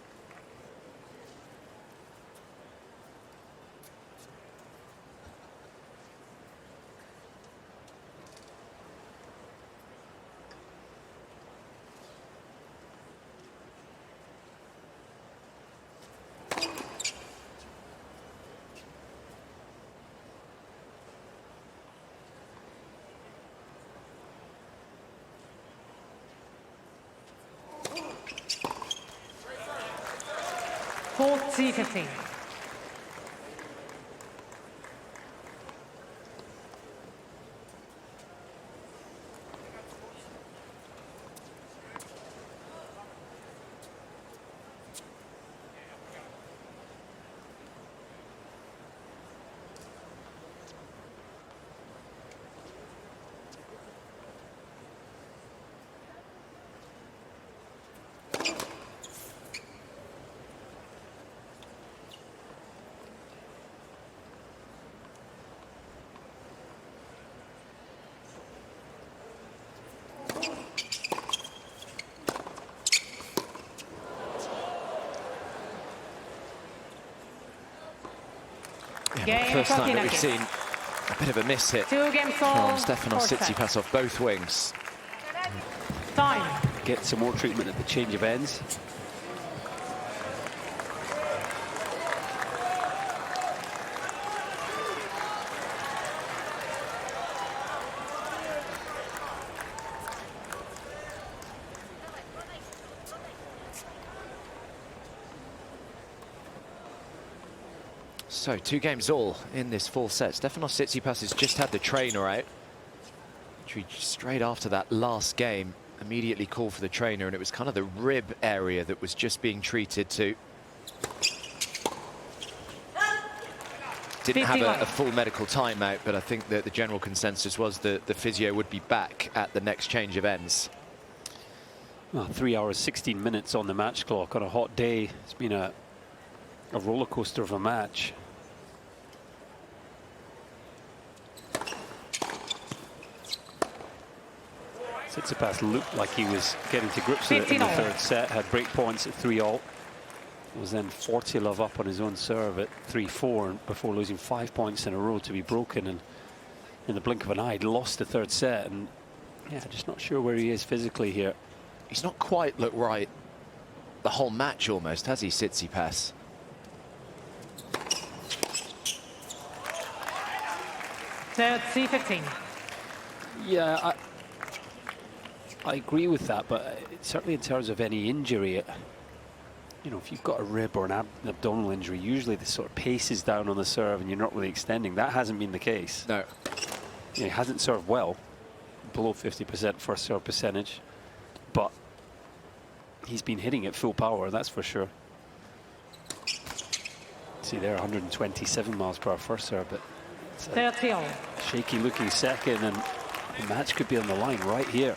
S1: Tsitsipas.
S2: Yeah, first time that we've seen a bit of a miss hit from Stefanos Tsitsipas off both wings.
S1: Time.
S3: Get some more treatment at the change of ends.
S2: So 2 games all in this full set. Stefanos Tsitsipas has just had the trainer out. Straight after that last game, immediately called for the trainer, and it was kind of the rib area that was just being treated to. didn't have a full medical timeout, but I think that the general consensus was that the physio would be back at the next change of ends.
S3: Well, 3 hours, 16 minutes on the match clock on a hot day. It's been a roller coaster of a match. Tsitsipas looked like he was getting to grips with it in the third set, had break points at 3-all. Was then 40-love up on his own serve at 3-4 before losing 5 points in a row to be broken, and in the blink of an eye lost the third set. And yeah, just not sure where he is physically here.
S2: He's not quite looked right the whole match almost, has he, Tsitsipas?
S1: Third C15.
S3: Yeah, I agree with that, but certainly in terms of any injury, you know, if you've got a rib or an abdominal injury, usually the sort of pace is down on the serve and you're not really extending. That hasn't been the case.
S2: No.
S3: You know, he hasn't served well, below 50% first serve percentage, but he's been hitting at full power, that's for sure. See there, 127 miles per hour first serve, but it's a shaky looking second, and the match could be on the line right here.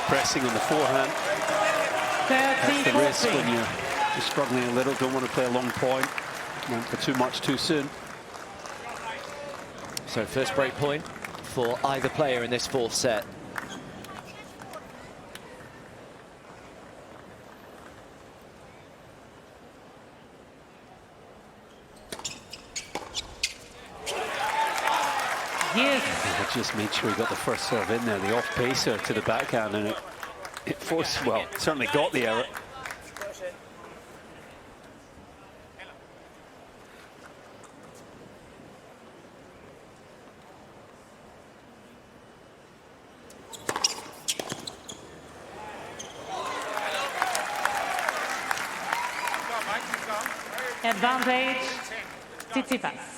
S3: Pressing on the forehand. That's the risk when you're struggling a little, don't want to play a long point. Went for too much too soon.
S2: So first break point for either player in this fourth set.
S3: Just made sure he got the first serve in there, the off-pacer to the backhand, and it forced, well, certainly got the error.
S1: Advantage, Tsitsipas.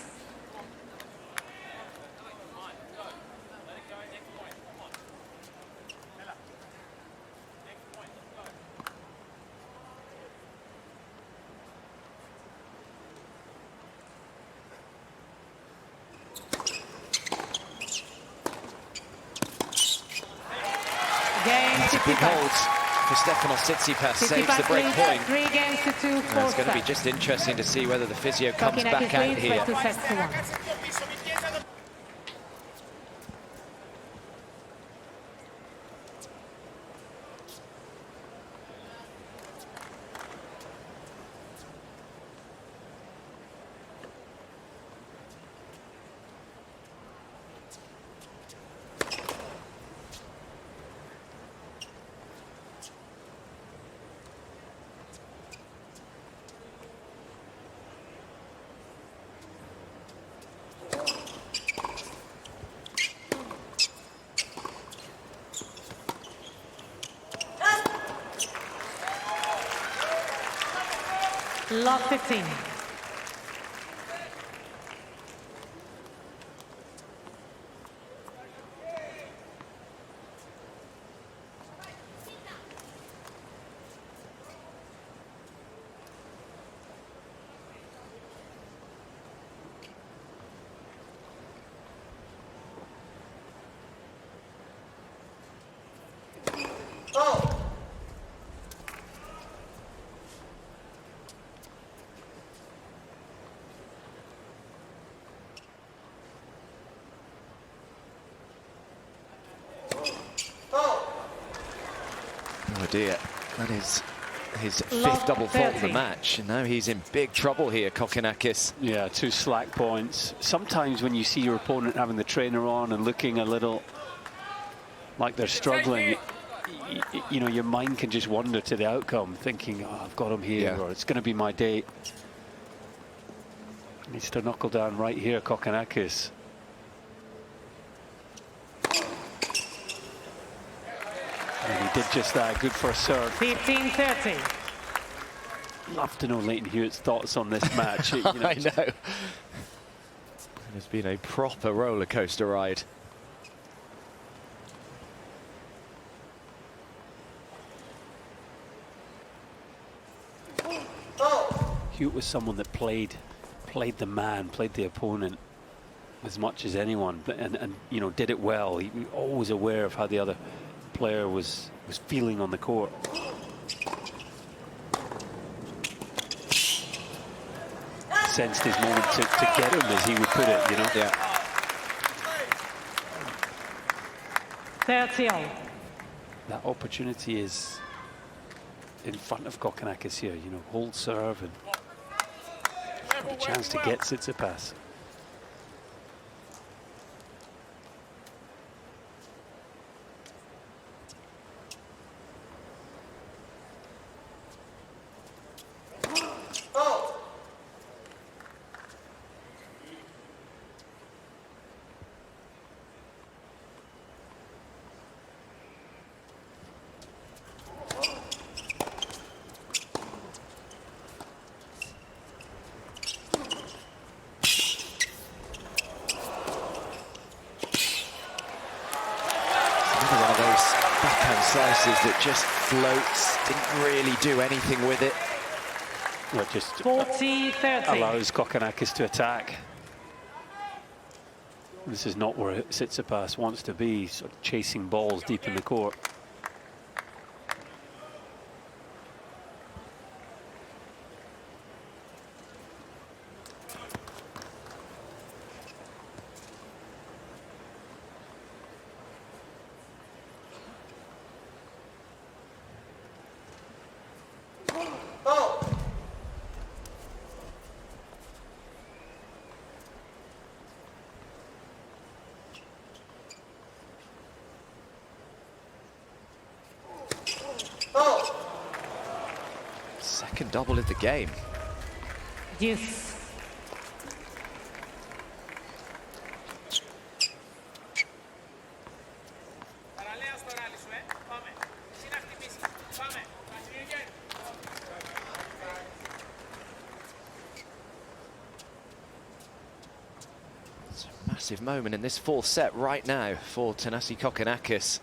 S2: Big holds for Stefanos Tsitsipas, saves the break point.
S1: 3 games to 2, 4
S2: It's going to be just interesting to see whether the physio comes back out here.
S1: 2 sets to 1. Love 15.
S2: Oh dear, that is his fifth double fault of the match, and now he's in big trouble here, Kokkinakis.
S3: Yeah, 2 slack points. Sometimes when you see your opponent having the trainer on and looking a little like they're struggling, you know, your mind can just wander to the outcome, thinking, oh, I've got him here, or it's going to be my day. Needs to knuckle down right here, Kokkinakis. And he did just that. Good first serve.
S1: 15-30.
S3: Love to know Leighton Hewitt's thoughts on this match. You know,
S2: I know. It's been a proper roller coaster ride.
S3: Hewitt was someone that played the man, played the opponent as much as anyone, and you know, did it well. He was always aware of how the other player was feeling on the court. Sensed his moment to get him, as he would put it, you know.
S2: Yeah.
S1: 30-all.
S3: That opportunity is in front of Kokkinakis here, you know, hold serve and got a chance to get Tsitsipas.
S2: Slices that just floats, didn't really do anything with it.
S3: Well, just
S1: 40-30.
S3: allows Kokkinakis to attack. This is not where Tsitsipas wants to be, sort of chasing balls deep in the court.
S2: Second double of the game.
S1: Yes.
S2: It's a massive moment in this fourth set right now for Thanasi Kokkinakis.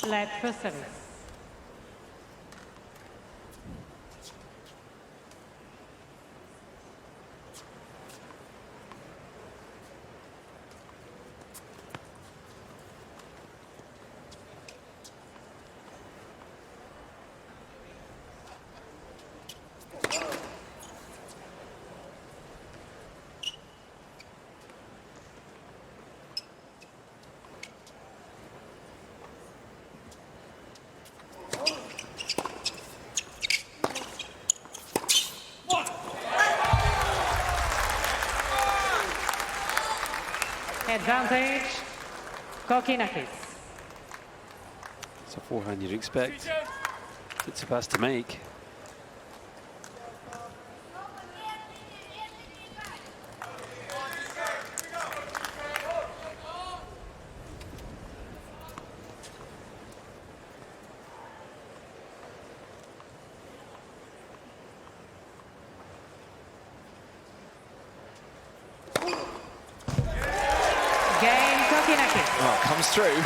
S1: Led for service. Advantage, Kokkinakis.
S3: It's a forehand you'd expect Tsitsipas to make.
S2: Well, comes through.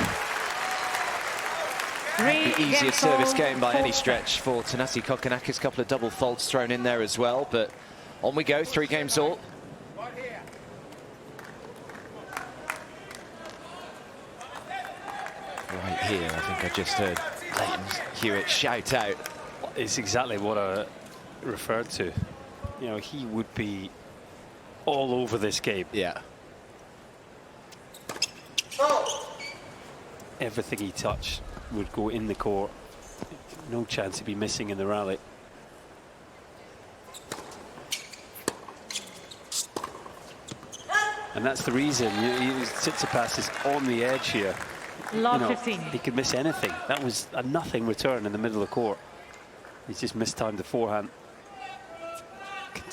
S2: The easiest service game by any stretch for Thanasi Kokkinakis. A couple of double faults thrown in there as well, but on we go, 3 games all. Right here, I think I just heard Leighton Hewitt shout out.
S3: It's exactly what I referred to. You know, he would be all over this game.
S2: Yeah.
S3: Everything he touched would go in the court. No chance he'd be missing in the rally. And that's the reason Tsitsipas is on the edge here.
S1: Love 15.
S3: He could miss anything. That was a nothing return in the middle of the court. He's just mistimed the forehand.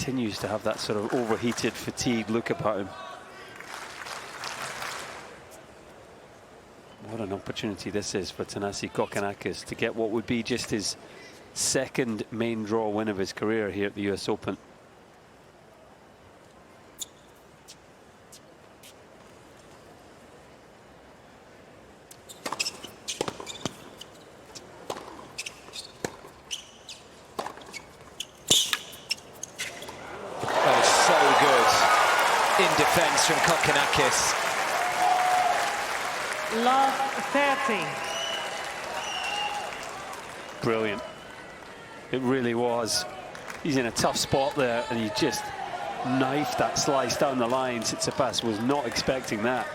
S3: continues to have that sort of overheated, fatigued look about him. What an opportunity this is for Thanasi Kokkinakis to get what would be just his second main draw win of his career here at the US Open.
S2: In defence from Kokkinakis.
S1: Love 30.
S3: Brilliant. It really was. He's in a tough spot there, and he just knifed that slice down the line. Tsitsipas was not expecting that.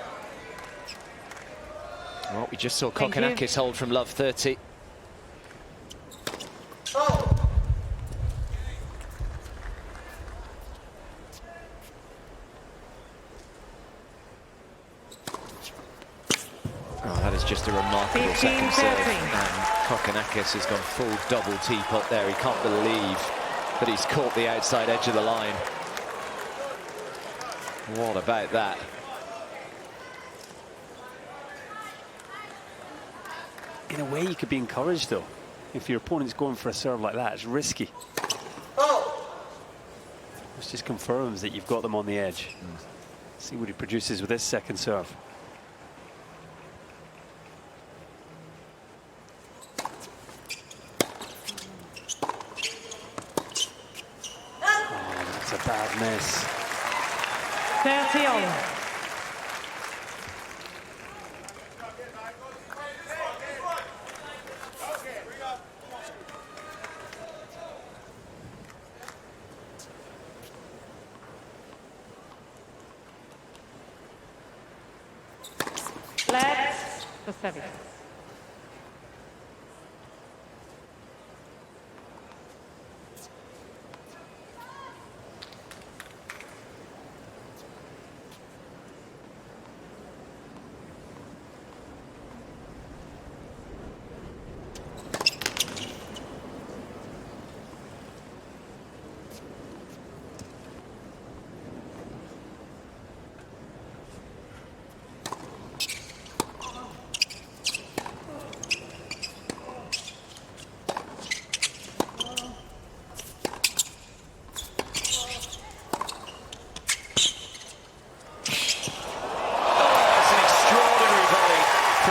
S2: Well, we just saw Kokkinakis hold from love 30. Just a remarkable second serve, and Kokkinakis has gone full double teapot there. He can't believe that he's caught the outside edge of the line. What about that?
S3: In a way, you could be encouraged, though. If your opponent's going for a serve like that, it's risky. This just confirms that you've got them on the edge. See what he produces with this second serve. Bad miss.
S1: 30 all. Let's the service.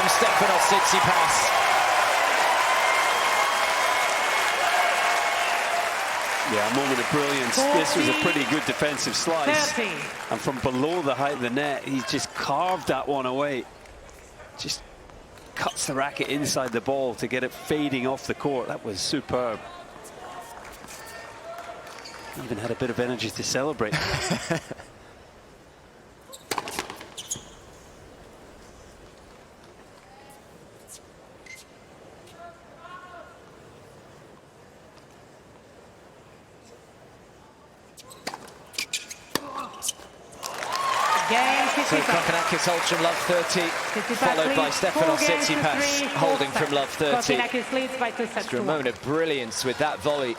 S2: Stefanos Tsitsipas.
S3: Yeah, a moment of brilliance.
S1: 40,
S3: this was a pretty good defensive slice.
S1: 30.
S3: And from below the height of the net, he's just carved that one away. Just cuts the racket inside the ball to get it fading off the court. That was superb. Even had a bit of energy to celebrate.
S2: So Kokkinakis holds from love 30, followed by Stefanos Tsitsipas holding from love 30.
S1: Kokkinakis leads by 2 sets
S2: After a moment of brilliance with that volley,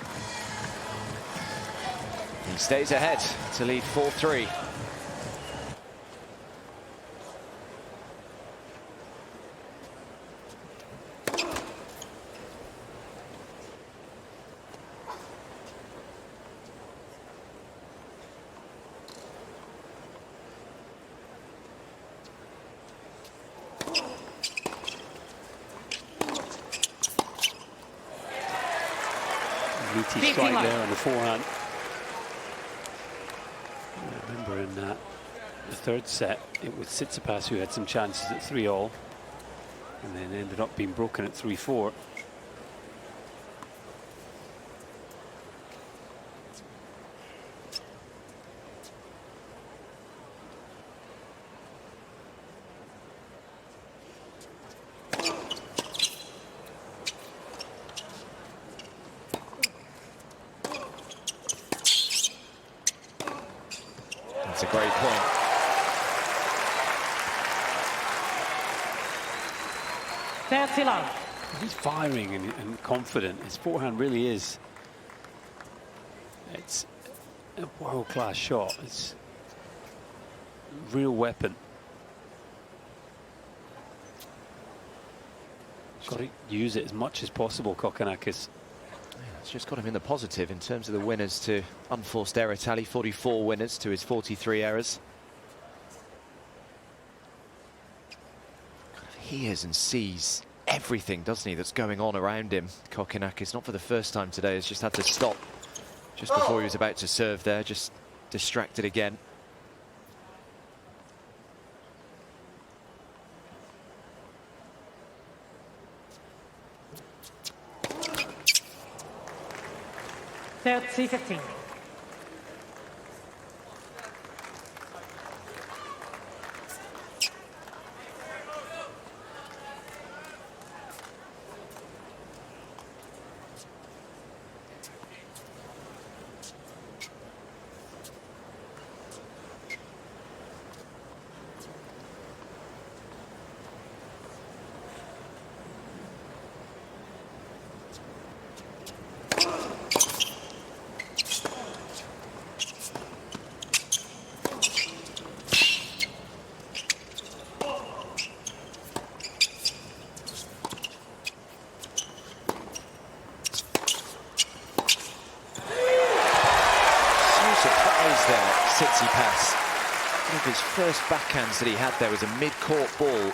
S2: he stays ahead to lead 4-3.
S3: Meaty strike there on the forehand. I remember in the third set, it was Tsitsipas who had some chances at 3-all, and then ended up being broken at 3-4.
S2: That's a great point.
S3: He's firing and confident. His forehand really is. It's a world-class shot. It's a real weapon. Got to use it as much as possible, Kokkinakis.
S2: It's just got him in the positive in terms of the winners to unforced error tally. 44 winners to his 43 errors. Kind of hears and sees everything, doesn't he, that's going on around him. Kokkinakis, not for the first time today, has just had to stop just before he was about to serve there, just distracted again.
S1: Third, 3-15.
S2: Tsitsipas. One of his first backhands that he had there was a mid-court ball.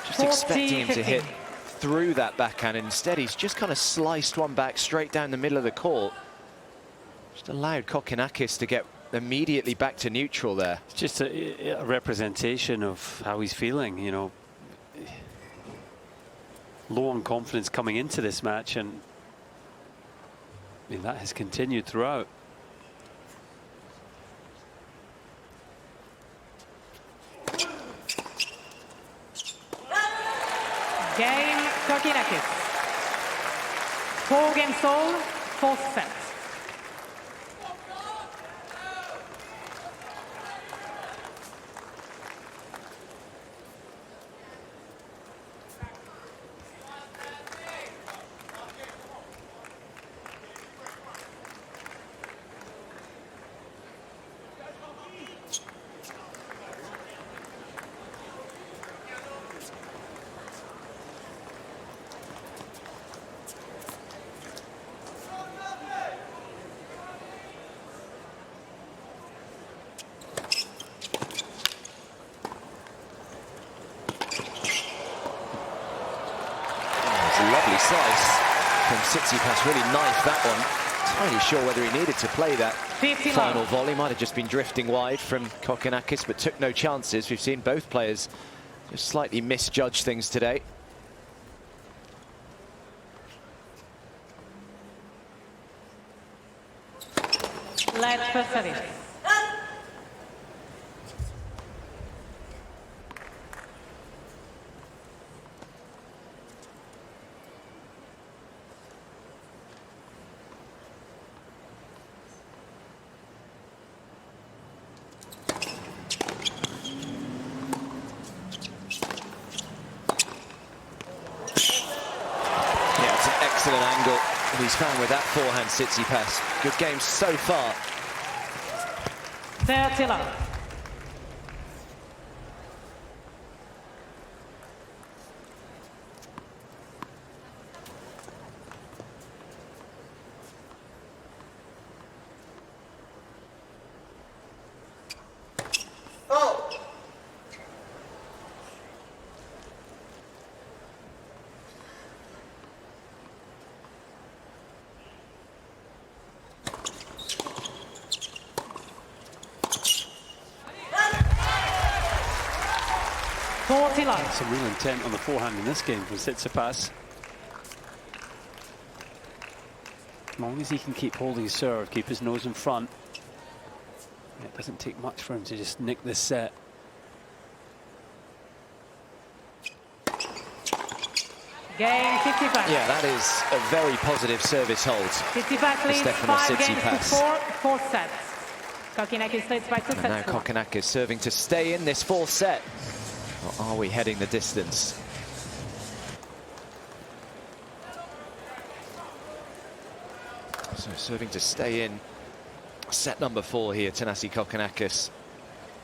S2: Just expecting him to hit through that backhand. Instead, he's just kind of sliced one back straight down the middle of the court. Just allowed Kokkinakis to get immediately back to neutral there.
S3: It's just a representation of how he's feeling, you know. Low on confidence coming into this match, and I mean, that has continued throughout.
S1: Game, Kokkinakis. 4-game all, fourth set.
S2: Lovely slice from Tsitsipas, really knifed that one. Entirely sure whether he needed to play that final volley. Might have just been drifting wide from Kokkinakis, but took no chances. We've seen both players just slightly misjudge things today.
S1: Let's first service.
S2: Excellent angle he's found with that forehand, Tsitsipas. Good game so far.
S1: 30 love.
S3: Some real intent on the forehand in this game from Tsitsipas. As long as he can keep holding his serve, keep his nose in front, it doesn't take much for him to just nick this set.
S1: Game 55.
S2: Yeah, that is a very positive service hold.
S1: Tsitsipas leads
S2: Stefanos
S1: 5-4, fourth set. Kokkinakis leads by 2 sets.
S2: And now Kokkinakis serving to stay in this fourth set. Or are we heading the distance? So serving to stay in Set number 4 here, Thanasi Kokkinakis.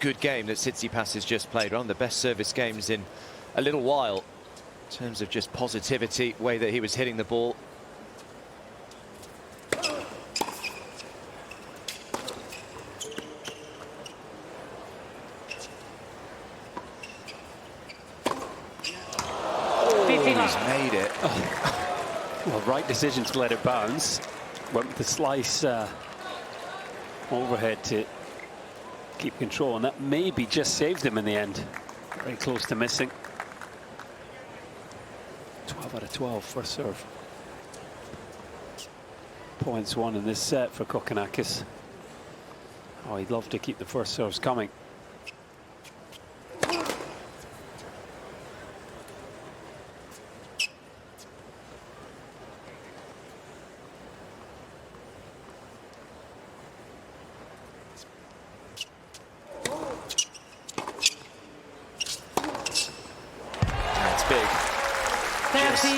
S2: Good game that Tsitsipas has just played. One of the best service games in a little while in terms of just positivity, way that he was hitting the ball. He's made it.
S3: Well, right decision to let it bounce. Went with the slice overhead to keep control, and that maybe just saved him in the end. Very close to missing. 12 out of 12 first serve. Points won in this set for Kokkinakis. Oh, he'd love to keep the first serves coming.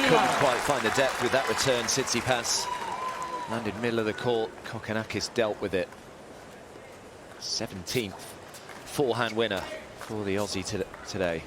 S2: Couldn't quite find the depth with that return. Tsitsipas landed middle of the court. Kokkinakis dealt with it. 17th forehand winner for the Aussie today.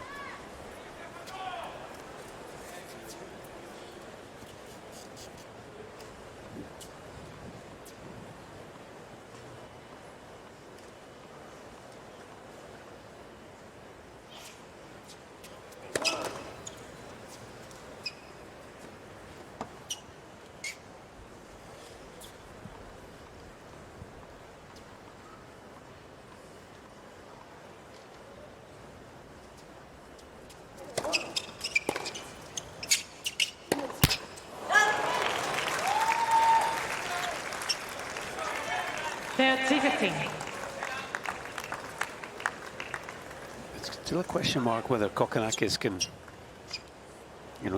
S2: It's
S3: still a question mark whether Kokkinakis can,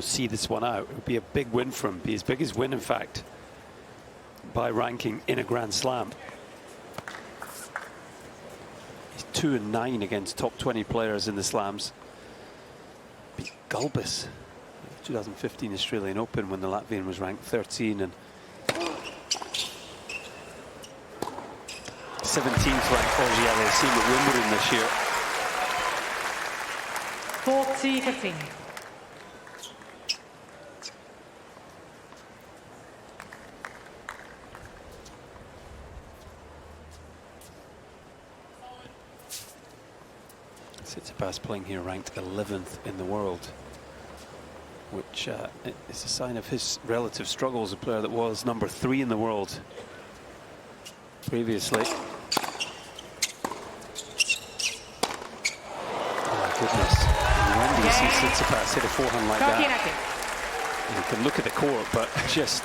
S3: see this one out. It would be a big win for him. Be his biggest win, in fact, by ranking in a Grand Slam. He's 2-9 against top 20 players in the slams. Beat Gauff, 2015 Australian Open, when the Latvian was ranked 13, and 17th ranked Aussie LAC at Wimbledon this year.
S1: 40-15.
S3: Tsitsipas playing here ranked 11th in the world, which is a sign of his relative struggles. A player that was number 3 in the world previously. Oh my goodness. And when do you see Tsitsipas hit a forehand like that? You can look at the court, but just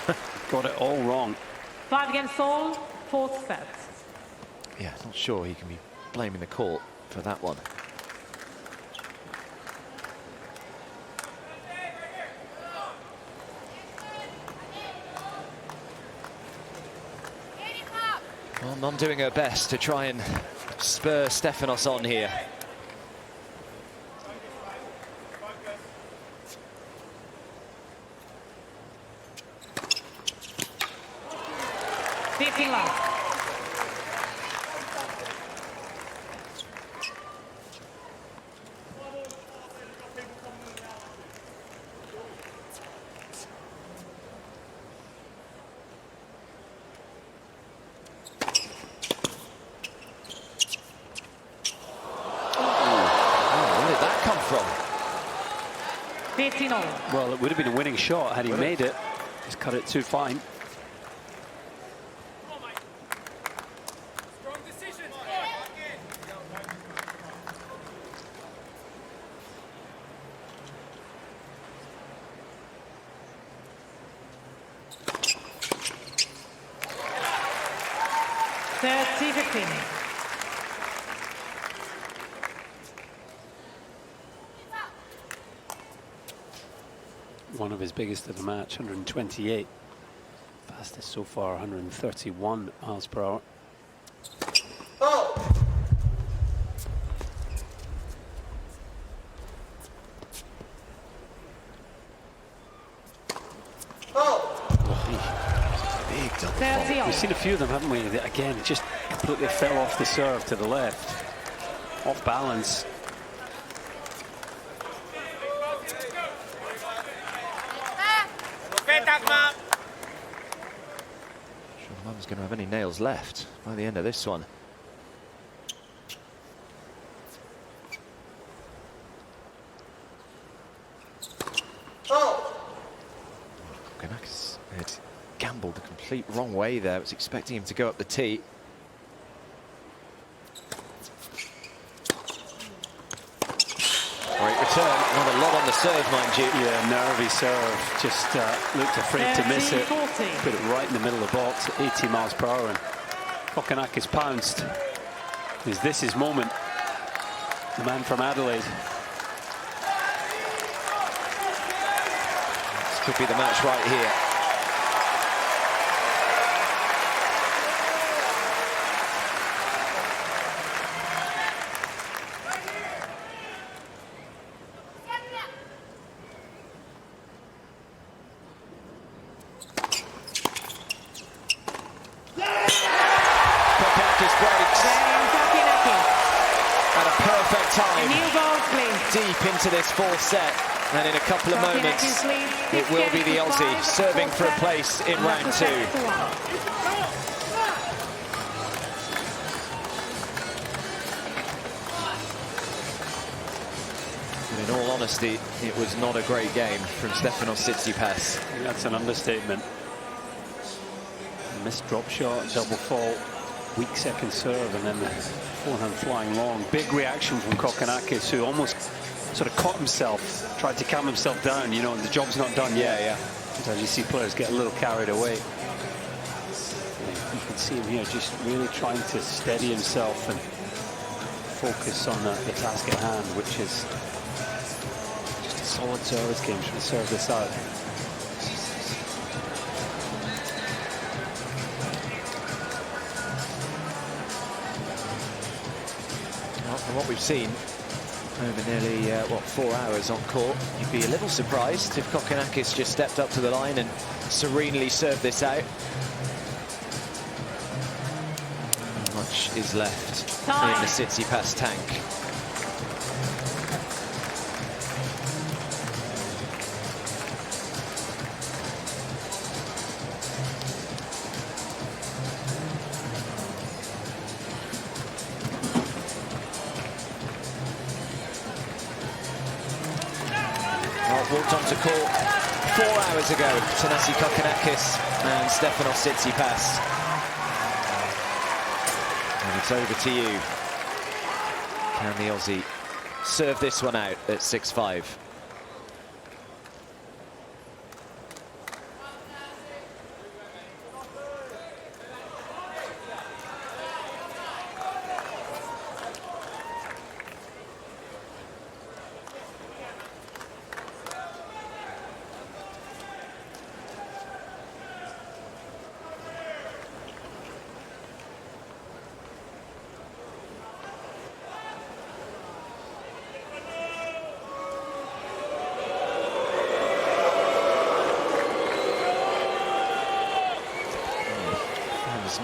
S3: got it all wrong.
S1: 5 against all, 4th set.
S2: Yeah, not sure he can be blaming the court for that one. Well, Mom doing her best to try and spur Stefanos on here.
S3: Well, it would have been a winning shot had he made it. Just cut it too fine.
S4: Strong decision.
S3: One of his biggest of the match, 128. Fastest so far, 131 miles per hour.
S4: Oh!
S2: Big double fault.
S3: We've seen a few of them, haven't we? Again, just completely fell off the serve to the left. Off balance.
S2: Sure, Mum's going to have any nails left by the end of this one. Kokkinakis had gambled the complete wrong way there. I was expecting him to go up the tee. Great return. Not a lot on the serve, mind you.
S3: Yeah, nervy serve. Just looked afraid to miss it.
S1: 40.
S3: Put it right in the middle of the box at 80 miles per hour. And Kokkinakis pounced. Is this his moment? The man from Adelaide.
S2: This could be the match right here. Deep into this fourth set, and in a couple of moments it will be the Aussie serving for a place in round two. But in all honesty, it was not a great game from Stefanos Tsitsipas.
S3: That's an understatement. Missed drop shot, double fault, weak second serve, and then the forehand flying long. Big reaction from Kokkinakis, who almost sort of caught himself, tried to calm himself down, you know, and the job's not done yet.
S2: Yeah.
S3: Sometimes you see players get a little carried away. You can see him here just really trying to steady himself and focus on the task at hand, which is just a solid service game, trying to serve this out.
S2: From what we've seen over nearly, 4 hours on court, you'd be a little surprised if Kokkinakis just stepped up to the line and serenely served this out. How much is left in the Tsitsipas tank? Walked onto court 4 hours ago, Thanasi Kokkinakis and Stefanos Tsitsipas. And it's over to you. Can the Aussie serve this one out at 6-5?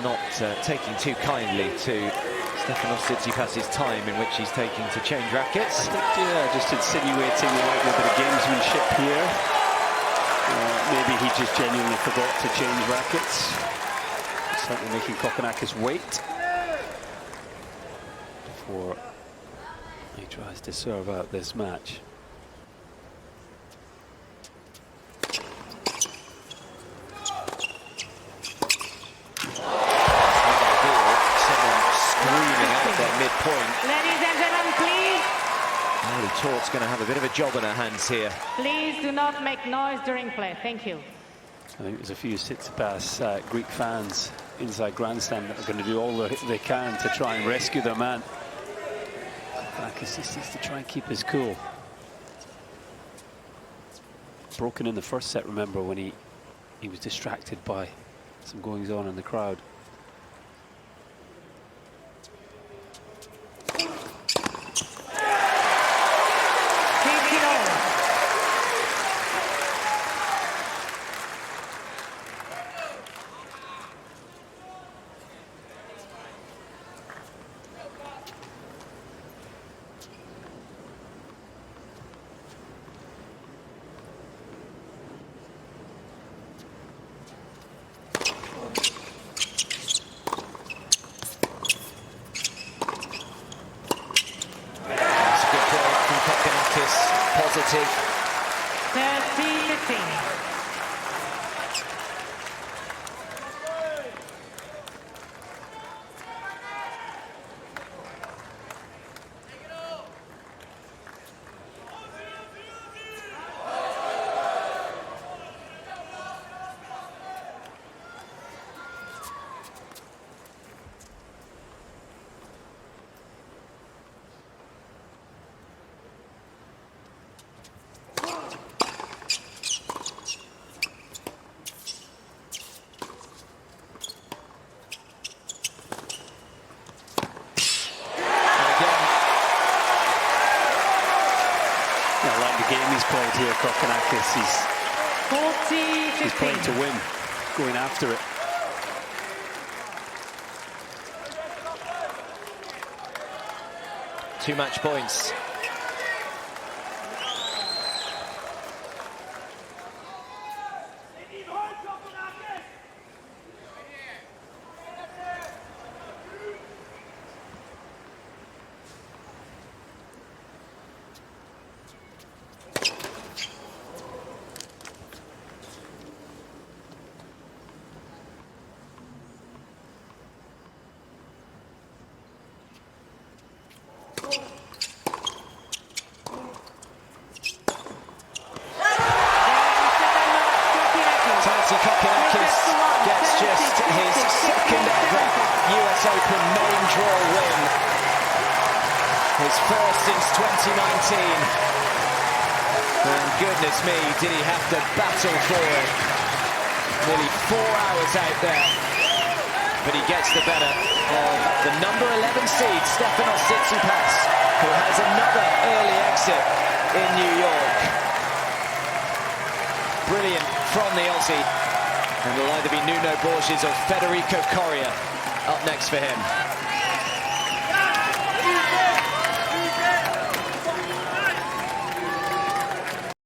S2: Not taking too kindly to Stefanos Tsitsipas' time in which he's taking to change rackets.
S3: I think, yeah, just insinuating like a bit of gamesmanship here. Maybe he just genuinely forgot to change rackets. Certainly making Kokkinakis wait before he tries to serve out this match.
S1: Ladies and gentlemen, please.
S2: Molly Taut's going to have a bit of a job on her hands here.
S1: Please do not make noise during play. Thank you.
S3: I think there's a few Tsitsipas Greek fans inside grandstand that are going to do all they can to try and rescue their man. Kokkinakis just needs to try and keep his cool. Broken in the first set, remember, when he was distracted by some goings on in the crowd.
S2: positive.
S1: 30-15.
S3: I like the game he's played here, Kokkinakis. He's playing to win, going after it.
S2: Two match points. Thanasi Kokkinakis gets just his second ever US Open main draw win. His first since 2019. And goodness me, did he have to battle for it. Nearly 4 hours out there. But he gets the better of the number 11 seed, Stefanos Tsitsipas, who has another early exit in New York. Brilliant from the Aussie. And it'll either be Nuno Borges or Federico Coria up next for him.